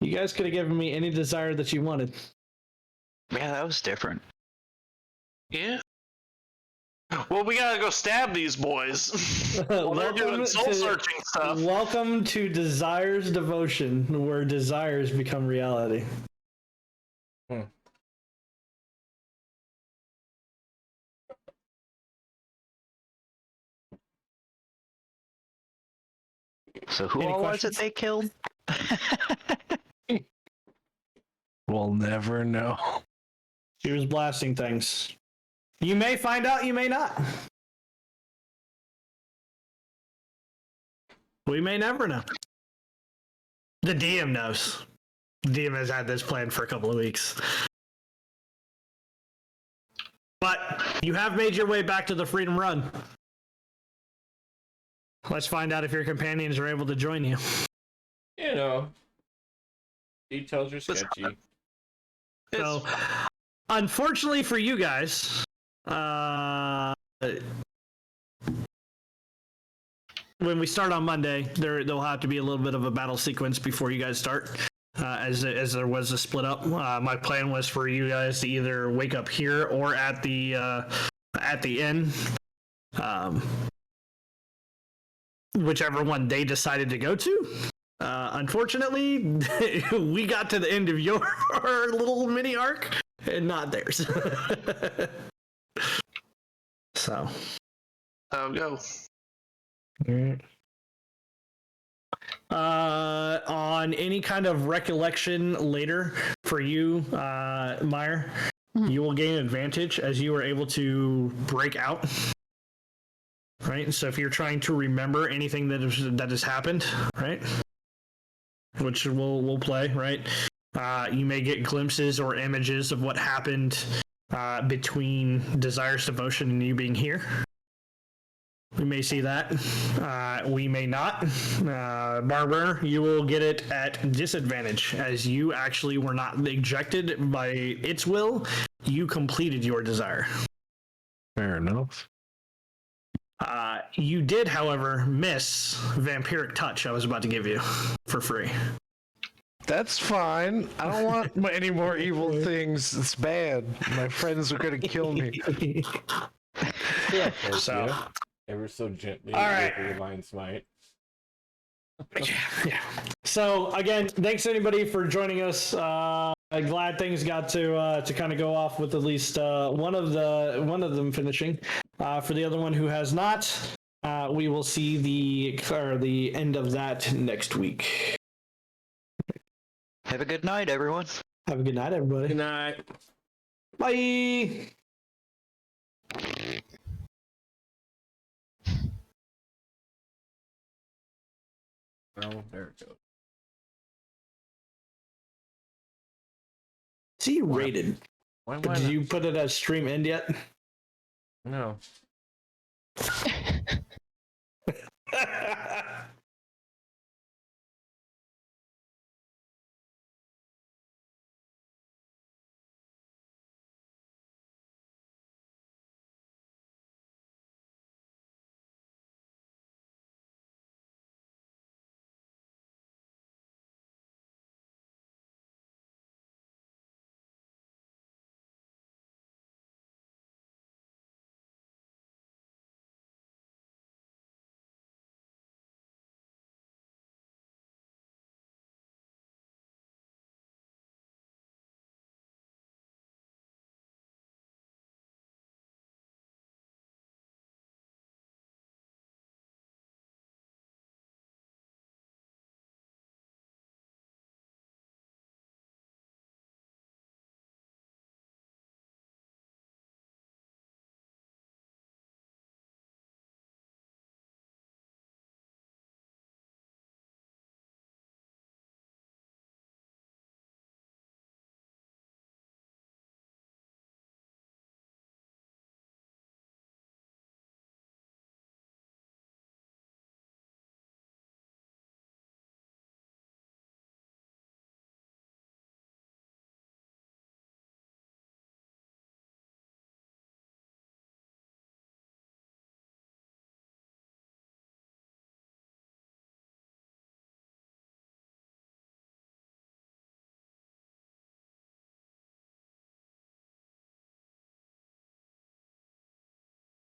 You guys could have given me any desire that you wanted. Yeah, that was different. Yeah. Well, we gotta go stab these boys. Well, they're doing soul-searching stuff. Welcome to Desire's Devotion, where desires become reality. So who Any all was questions? it they killed? We'll never know. She was blasting things. You may find out, you may not. We may never know. The DM knows. The DM has had this planned for a couple of weeks. But you have made your way back to the Freedom Run. Let's find out if your companions are able to join you. You know, details are sketchy. So, unfortunately for you guys, when we start on Monday, there'll have to be a little bit of a battle sequence before you guys start, as there was a split up. My plan was for you guys to either wake up here or at the inn, whichever one they decided to go to. Unfortunately, we got to the end of your little mini arc, and not theirs. So. I'll go. On any kind of recollection later for you, Meyer, you will gain advantage as you are able to break out. Right. So if you're trying to remember anything that has happened, right, which we'll play, right, you may get glimpses or images of what happened between Desire's devotion and you being here. We may see that. We may not. Barber, you will get it at disadvantage as you actually were not ejected by its will. You completed your desire. Fair enough. You did, however, miss Vampiric Touch I was about to give you for free. That's fine. I don't want any more evil things. It's bad. My friends are gonna kill me. So, Ever so gently. All right. With the divine smite. yeah. So again, thanks anybody for joining us. I'm glad things got to kind of go off with at least one of them finishing. For the other one who has not, we will see the end of that next week. Have a good night, everyone. Have a good night, everybody. Good night. Bye. Oh, there it goes. See you rated. Why But did you put it as stream end yet? No.